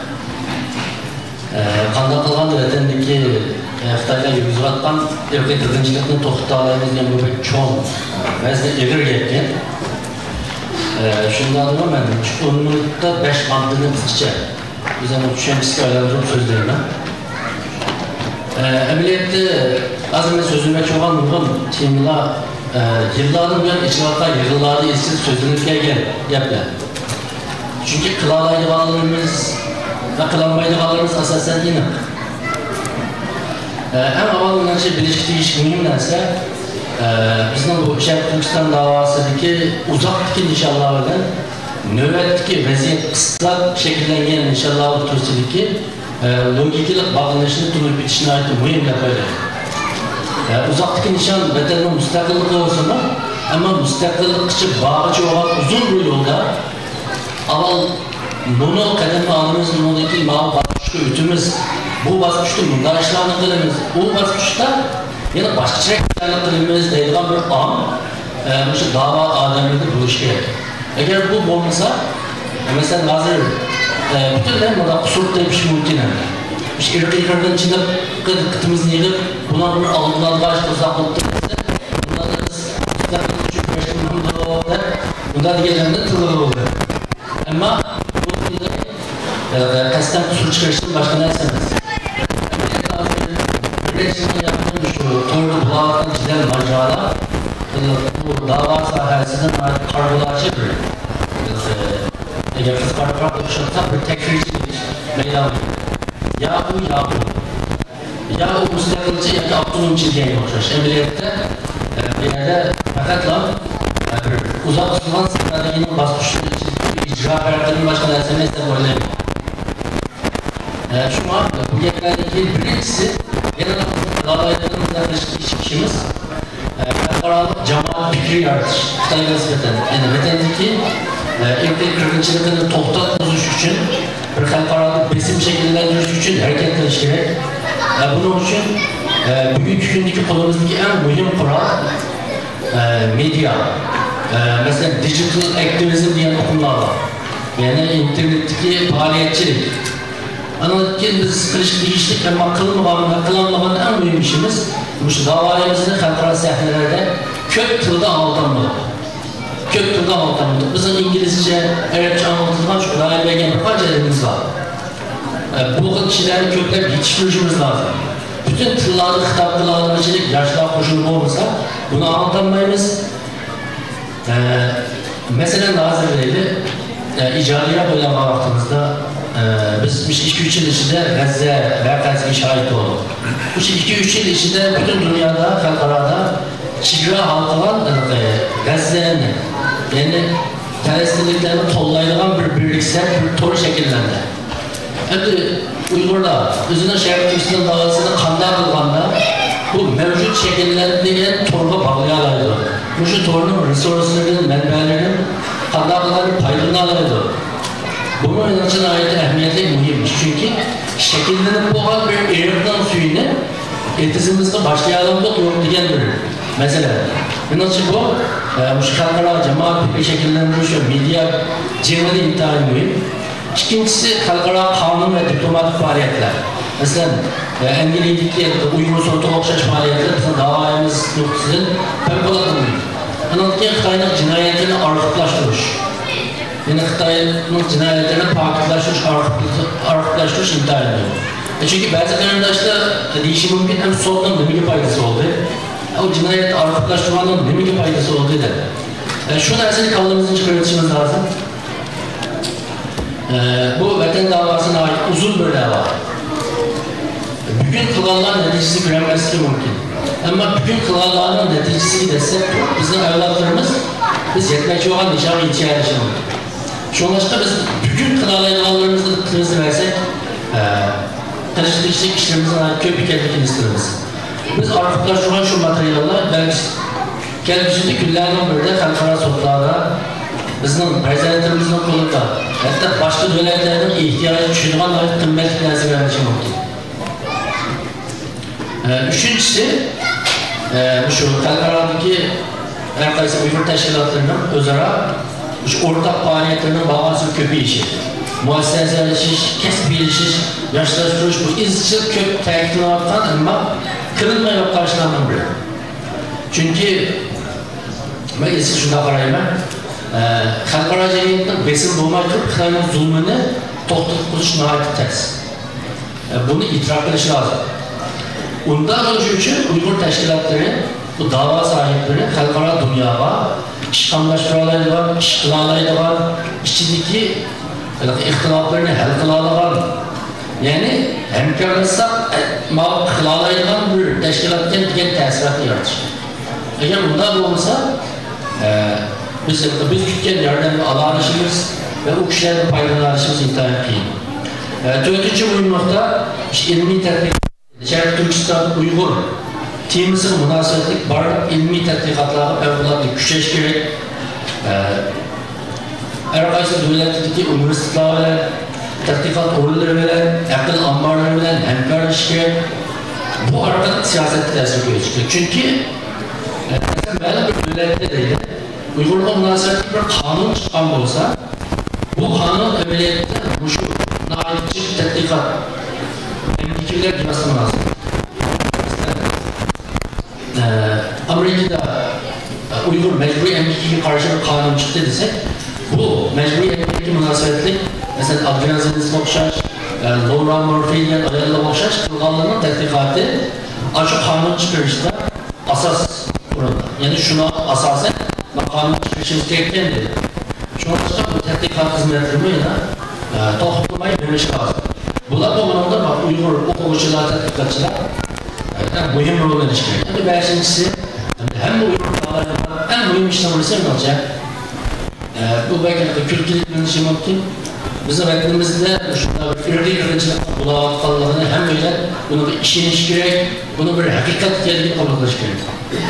[SPEAKER 19] Qanda qılğan vətəndəki Xitayla yürgüzüb atqan erkek qırğınçılıqını toxuta alayımız degan bu bir çoğ vəzni evir getken. Şundan da ben 10 minutda 5 maddəni qısqaça bizden düşünmüşkə aylandırıb sözləyim. Əməliyyatda azından sözülmək olan nurun timla yılların bilen içilatlar yıllarda eski sözünüz gelgen yaplar. Çünkü kılalaydıqlarımız ve kılanmaydıqlarımız asasen inak. En avalından bilişikli iş mühim derse bizden bu Şərq Türkistan davasındaki uzaktaki inşallahlardan növbətdeki vəziyyət qısıtlar şekillengen inşallah otursidiki logikalik bağlanışını tutup bitişine ait mühim yapaydı. Uzaktaki nişan vətənin müstakilliği olsa da ama müstakillik için bağıcı olan uzun bir yolda aval bunu kademe alımız bunundaki mağı basmıştı ütümüz bu basmıştı bunda işlemlerimiz bu basmışta ya da başka şeylerimiz deyilgan bir an bu dava adamıyla buluş gerek. Eğer bu olmasa mesela hazır bütün de burada kusur demiş mümkün ender. İşte irkilerden içinde kıtımızı yiyip buna bir algılar başta uzaklıkta ise bunlar da uzaklıkta çünkü meşgul oldu bunlar diğerlerinde tırlığı oldu. Ama bu konuda kasten kusur çıkarışın başka ne etsemez. Üretimde yaptığım şu torlu bulağından cidden macerada bu dava sahasından kargolaşır bir eğer kız farklı oluşursa bir tekfircilik meydan ya bu ya bu ya o müstakilci ya da Abdül'ün çizgiye başlar. Emniyette bir yerde fakatla uzak tutulan sınırlarının basmışlığı için icra kararlarının başka dersine ise böyle şu an bu yetlerdeki birincisi genel davaylarının yaklaşık işimiz kararlı cemaat fikri yaratış Xitay gazeteden yani vatandaki erkek kırgınçılıkını toxtatmamız için bir xalqaro besim şekillendiriş için hareket qilish kerak. Bunun için bugünkü gündeki kolumuzdaki en mühim kural medya. Mesela digital activism diyen okullar var. Yani internetteki faaliyetçilik. Anladık ki biz kılıçlık ama kılınmadan en mühim işimiz bu davayımızın xalqaro sahnelerde kök tılda anlatılmalı. Kök tılda anlatılmalı. Bizim İngilizce, Arapça anlatılan şu dairegen facialarımız var. Bu kişilerin kökler yetiştirişimiz lazım. Bütün tıllarda hitap kılabilmecilik yaşlar koşulu olmasa bunu anlatamayız. Mesela Nazırlı'yla icadiye bölüm vaktimizde biz 2-3 yıl içinde Gazze vakasına şahit olduk. Bu 2-3 yıl içinde bütün dünyada, halkalarda çigra halkılan Gazze'nin yani Filistinliklerini tollayılan bir birliksel bir tor şekillendi. Endi Uyg'urlar o'zining Sharq Turkiston davosini qanday qilganda bu mavjud shakllangan to'rga bog'lay oladi. Shu to'rning resurslaridan, manbalaridan qanday qilib foydalana oladi. Bu men uchun ahamiyatli muhim. Chunki shakllanib bo'lgan bir erdan suyini etizimizga boshlayolamiz yo'q degan bir masala. Bunun için bu xalqaro jamoat shakllantirish va media jemali intayin muhim. İkincisi xalqaro qonun ve diplomatik faaliyetler. Mesela Engeliylikte Uygur soğutuğa okşaş faaliyetler bizim davayımız noktasının fevkalade muhim. Bunun için Xitayning cinayetlerini arxivlaştırış. Yani Xitayning cinayetlerini arxivlaştırış intayin muhim. Çünkü bazı kaynaklarda deyişi mümkün hem sorunun demeki faydası oldu. O cinayet arxivlaştırmanın demeki faydası oldu dedi. Şu dersini kaldığımızın çıkartışımız lazım. Bu vatan davasına ait uzun bir dava. Bugün kılanlar neticesi görülmesi mümkün. Ama bugün kılanların neticesi desek bizim evlatlarımız biz yetmekçi olan nişanı içerişim. Şu başka biz bugün kılanlarımızı kırmızı versek tanıştırıcılık işlerimizin ait köpük elbekini isteriz. Biz arxivlaştıran şu materyaller belki gelmişinde günlerden böyle xalqaro sotlarda bizim prezidentimizin kolunda hatta başka devletlerden ihtiyacı düşünülen ait kıymetli nazir vermesi mümkün. Üçüncüsü şu xalqarodagi her qaysi Uygur teşkilatlarının özara şu ortak faaliyetlerinin bağlantısı köpeyişi, muasseseleşiş, kesbiyleşiş, yaşlaştırış bu izçil köp təkidinattan ama kırılmayıp karşılanan biri. Çünkü ben esi şuna qarayım ben. Xalqaro jamiyatning besim bo'lmay turib Xitoyning zulmini to'xtatib qo'yish nihoyatda tez. Buni e'tirof qilish lozim. Undan bo'lishi uchun Uyg'ur tashkilotlari, bu da'vo sohiblari xalqaro dunyoga ishqamlashtirib oladigan, ish qila oladigan, ichidagi ixtiloflarni hal qila oladigan, ya'ni hamkorlashsak qila oladigan bir tashkilotdan degan ta'sirotni yaratish. Agar bunday bo'lmasa, biz kütken yardımı alanışımız ve o kişilerden faydalanışımız intihar qiyin. Dördüncü buyurmakta ilmi tədqiq, Şərq Türkistan Uygur temizlik münasebetlik barlıq ilmi tədqiqatları fevkalade küçeş gerek. Her qaysı devletdeki üniversiteler, tədqiqat organları bilen, akıl ambarları bilen hemkarlaş gerek. Bu arada siyasette təsir göstərir. Çünkü böyle bir devlette değil. Uygurluğa münasebetli bir kanun çıkan olsa, bu kanun emniyette şu naitçi tədqiqat fikirler girmesi lazım. Amerika'da Uygur mecburi emnikiye karşı bir kanun çıktı desek, bu mecburi emniyeki münasebetli, mesela Adrian Zeniz'le okşaş, Laura Murphy'yle Ayar'la okşaş, kılganlığının tədqiqatı açık kanun çıkarışta asas kuruldu. Yani şuna asasen kanun çıkışımız gerekten dedi. Şuna başka bu tədqiqat hizmetlerimi toxutlamayı vermiş lazım. Bunlar da bunun da Uygur okumucular, tədqiqatçılar mühim rol ilişkiler. Yani beşincisi hem bu Uygur dağlarında en mühim işlemlisi ne olacak? Bu belki de kültürlük bir şey mümkün. Bizim eklimizde şurada bir firli yöneticilik kulağı kaldığını hem böyle bunu bir işin iş gerek, bunu bir hakikat geldiği kabul edilir gerek.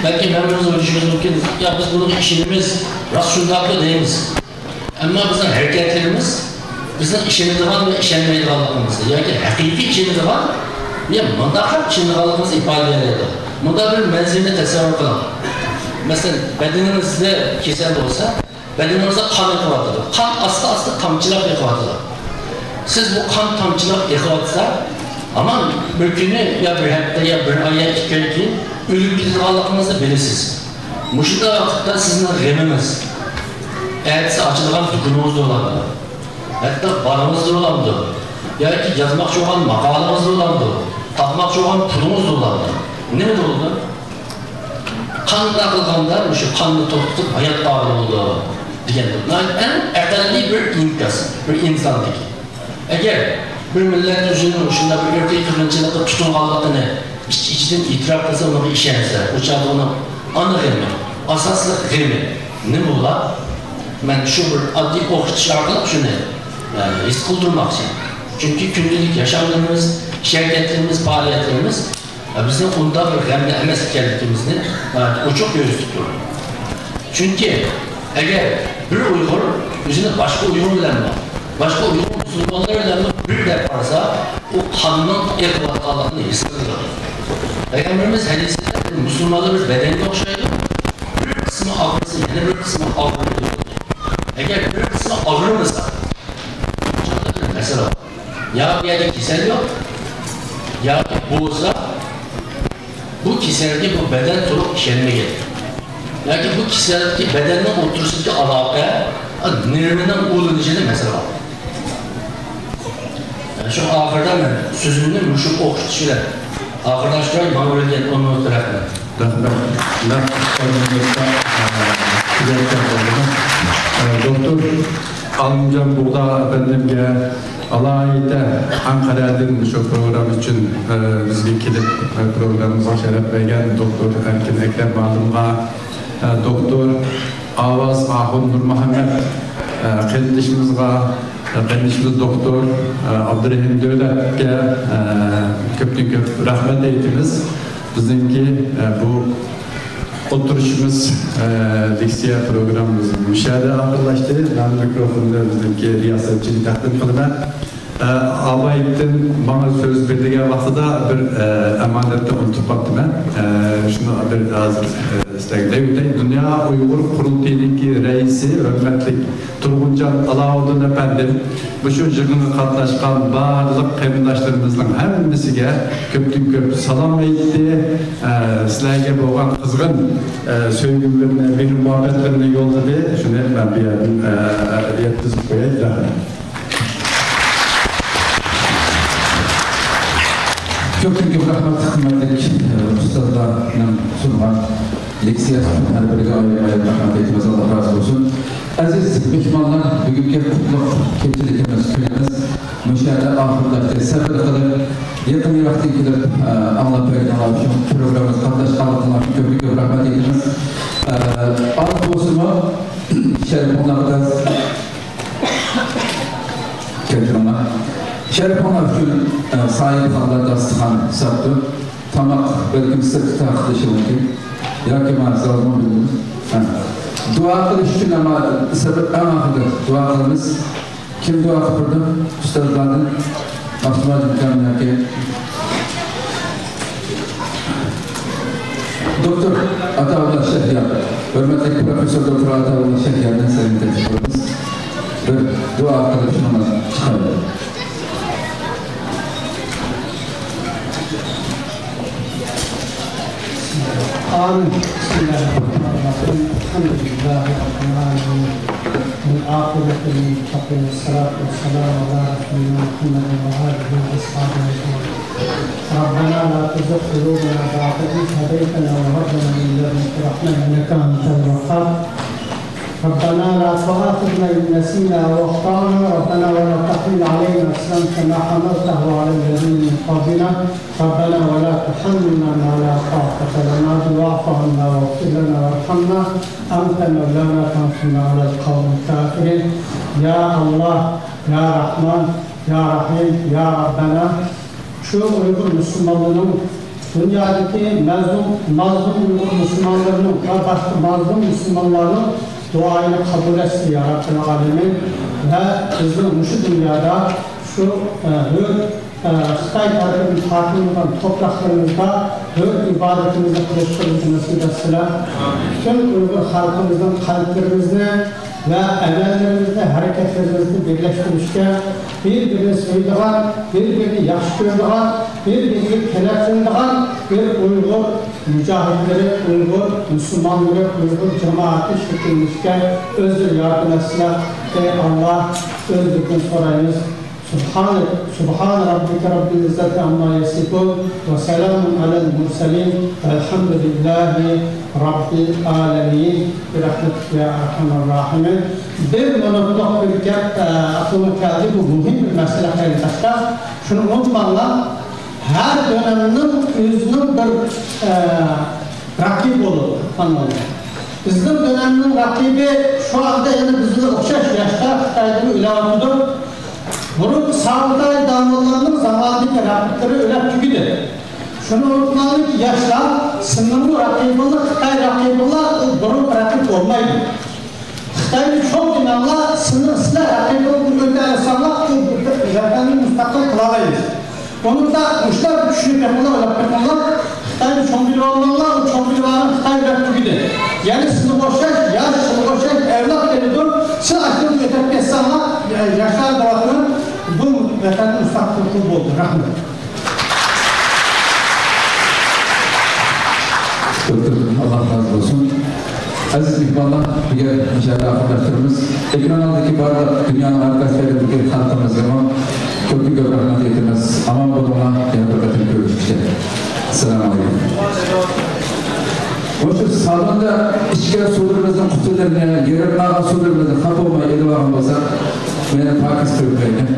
[SPEAKER 19] Belki memnunuz oluşumuz mümkün. Ya biz bunun işinimiz rasyonellikle değiliz. Ama bizim hareketlerimiz bizim işimiz var ve işlenmeyi kaldığımızda. Yani hakiki işimiz var ve mındakak işimiz kaldığımızı ifade ediyor. Bunda bir menzilini tasavvur kılalım. Mesela bedenimizde kesel olsa bedenimizde kan ekvatıdır. Kan aslı tamçılak ekvatıdır. Siz bu kan tamçılak ekvatsa ama bir günü ya bir hafta ya bir aya iki gün ölüp bizim Allah'ımızı bilirsiniz. Muşunda vakitte sizin remimiz. Eğer size açılan tutunumuz da olandı. Hatta barımız da olandı. Ya ki yazmak çoğan makalımız da olandı. Takmak çoğan pulumuz da olandı. Ne mi oldu? Kanla kılganda şu kanlı toxtup hayat bağlı oldu. En erdemli bir inkas, bir insanlık. Eğer bir millet üzerine şunda bir erkeği kırıncılıkla tutunğanlıqını içten itiraf kılsa onu işense, uçağı onu anı gelme, asaslık gelme. Ne mi ola? Ben şu bir adli okşarkılık şunu, yani his kıldırmak için. Çünkü günlük yaşamlarımız, iş hareketlerimiz, faaliyetlerimiz bizim onda bir g'amda emas ekanligimizni ochiq ko'rsatib turadi. Chunki agar bir Uyg'ur o'zini boshqa Uyg'ur bilan boshqa Uyg'ur musulmonlar bilan bir deb qarasa, u qonun e'tiborliligini his qiladi. Peygamberimiz hadisida musulmonlar bir bedanga o'xshaydi. Bir qismi og'risa, yana bir qismi og'rimaydi. Agar bir qismi og'rimasa, mesela ya bir yerde kesel yok, ya boğazda bu keselki bu beden turup işlenme gelir. Yani bu keselki bedenle oturuşundaki alaka, nervinden uğulanıcıda mesela var. Yani şu ahırda mı sözünü müşük okşuşuyla, ahırdan şuraya mamuriyet onu bırakma.
[SPEAKER 4] Doktor Alıncan Buğda Efendim'e alayda Ankara'dan şu program için bizge kelip programımıza şeref vergen Doktor Erkin Ekrem Malım'a, Doktor Avaz Ahun Nur Muhammed kendişimiz Doktor Abdurrahim Dövlet'e köpten köp rahmet eytimiz. Bizimki bu oturuşumuz diksiya programımızın müşahede akıllaştı. Ben mikrofonda bizimki riyasetçini takdim kılıma. Abayit'in bana söz verdiği vaxtıda bir emanette unutup baktım ben. Şunu bir hazır istekli. Dünya Uygur Kurultayı'ndaki reisi, hürmetlik Turguncan Alaudun efendim, bu şu jığına katlaşkan barlık kayındaşlarımızın hemmesiga köptün köp salam etti. Sizlerge boğan kızgın söylümlerine, bir muhabbetlerine yolladı. Şunu ben bir yetkizip koyayım.
[SPEAKER 20] Köpten köp rahmat hikmetlik ustazlarının sungan leksiyasının her biriga ayrı rahmat etmez, Allah razı olsun. Aziz mehmanlar, bugünkü kutluk keçilikimiz, günümüz müşahede ahırlaştı. Sabır kılıp, yakın yıraktan kilip anlatmayacağım için programımız kardeş kalıtlar köpten köp rahmat etmez. Arz olsunma, şerif onlarda keltirana. Şerif onlar için sahip halde dastıhan sattı. Tamak belki sırt takılışı mümkün. Ya ki maalesef lazım bildiğimiz. Dua kılış için ama sebep en ahırdır. Dua kılımız. Kim dua kılırdı? Üstadlardan. Mahsumlar imkanına ki. Doktor Ataullah Şehyar. Hürmetli Profesör Doktor Ataullah Şehyar'dan senin teşekkürümüz. Bir dua kılışına çıkardı.
[SPEAKER 6] آمين بسم الله الرحمن الرحيم الحمد لله رب العالمين والعاقبة للمتقين والصلاة والسلام على رسولنا محمد وآله وأصحابه أجمعين ربنا لا تزغ قلوبنا بعد إذ هديتنا وهب لنا من لدنك رحمة إنك أنت الوهاب ربنا لا تؤاخذنا إن نسينا وأخطأنا ربنا ولا تحمل علينا إصرا كما حملته على الذين من قبلنا ربنا ولا تحملنا ما لا طاقة لنا واعف عنا واغفر لنا وارحمنا أنت مولانا فانصرنا على القوم الكافرين يا الله يا رحمن يا رحيم يا ربنا şu Uygur Müslümanlığının dünyadaki mazlum Uygur Müslümanlarının ve başka mazlum Müslümanların duayını kabul etsin ya Rabbil Alemin ve bizim şu dünyada şu Xitay tarafının hakim olan topraklarımızda ibadetimizi kılıştırıcı nasip etsinler. Bütün Uygur halkımızın kalplerimizde ve emellerimizde, hareketlerimizde birleştirmişken birbirini sevdiğen, birbirini yaxşı gördüğen, birbirini kelepçendiğen bir Uygur mücahitleri, Uygur Müslümanları, Uygur cemaati şekilmişken özür yardım etsinler. Ey Allah, özlükün sorayınız. Subhan Rabbike Rabbil İzzeti amma yasifun ve selamun alel murselin velhamdülillahi Rabbil alemin bi rahmetike ya erhamer rahimin. Bir monokluk bir gap aklıma geldi, bu mühim bir mesele arkadaşlar. Şunu unutmayın, her döneminin özünün bir rakip olur. Bizim döneminin rakibi şu anda yani bizimle okşaş yaşta Xitay'da ilavatudur.
[SPEAKER 13] Bunun sağlıkta damlalarının zamanındaki rakipleri öyle tüküdü. Şunu unutmalı ki yaşlar sınırlı rakibullah, Xitay rakibullah bunun rakip olmaydı. Xitay'ın çok dinamla sınırsız rakibullah öte arasında zaten müstakil kılamayız. Onun da müşter düşünüp yapılan Xitay'ın çok biri olmalılar, çok biri var Xitay rakibiydi. Yani sınır boşak, yaş sınır boşak evlat deniyor. Siz aklını yeterkesi ama yaşlar dağıtın bu zaten müstakil kul oldu. Rahmet.
[SPEAKER 20] Allah razı olsun. Aziz mihmanlar, bugün inşallah arkadaşlarımız ekran aldaki barda dünyanın arkadaşları bir tanıtımız ama kötü görmekten yetemez. Aman bulunma yanıtlarını görüşmüşler. Selamun Aleyküm. Şu salonda içkiler sularımızın kutularına, yerine ağa sularımızın kapı olmayı eli var olmasa benim Pakistan Türklerine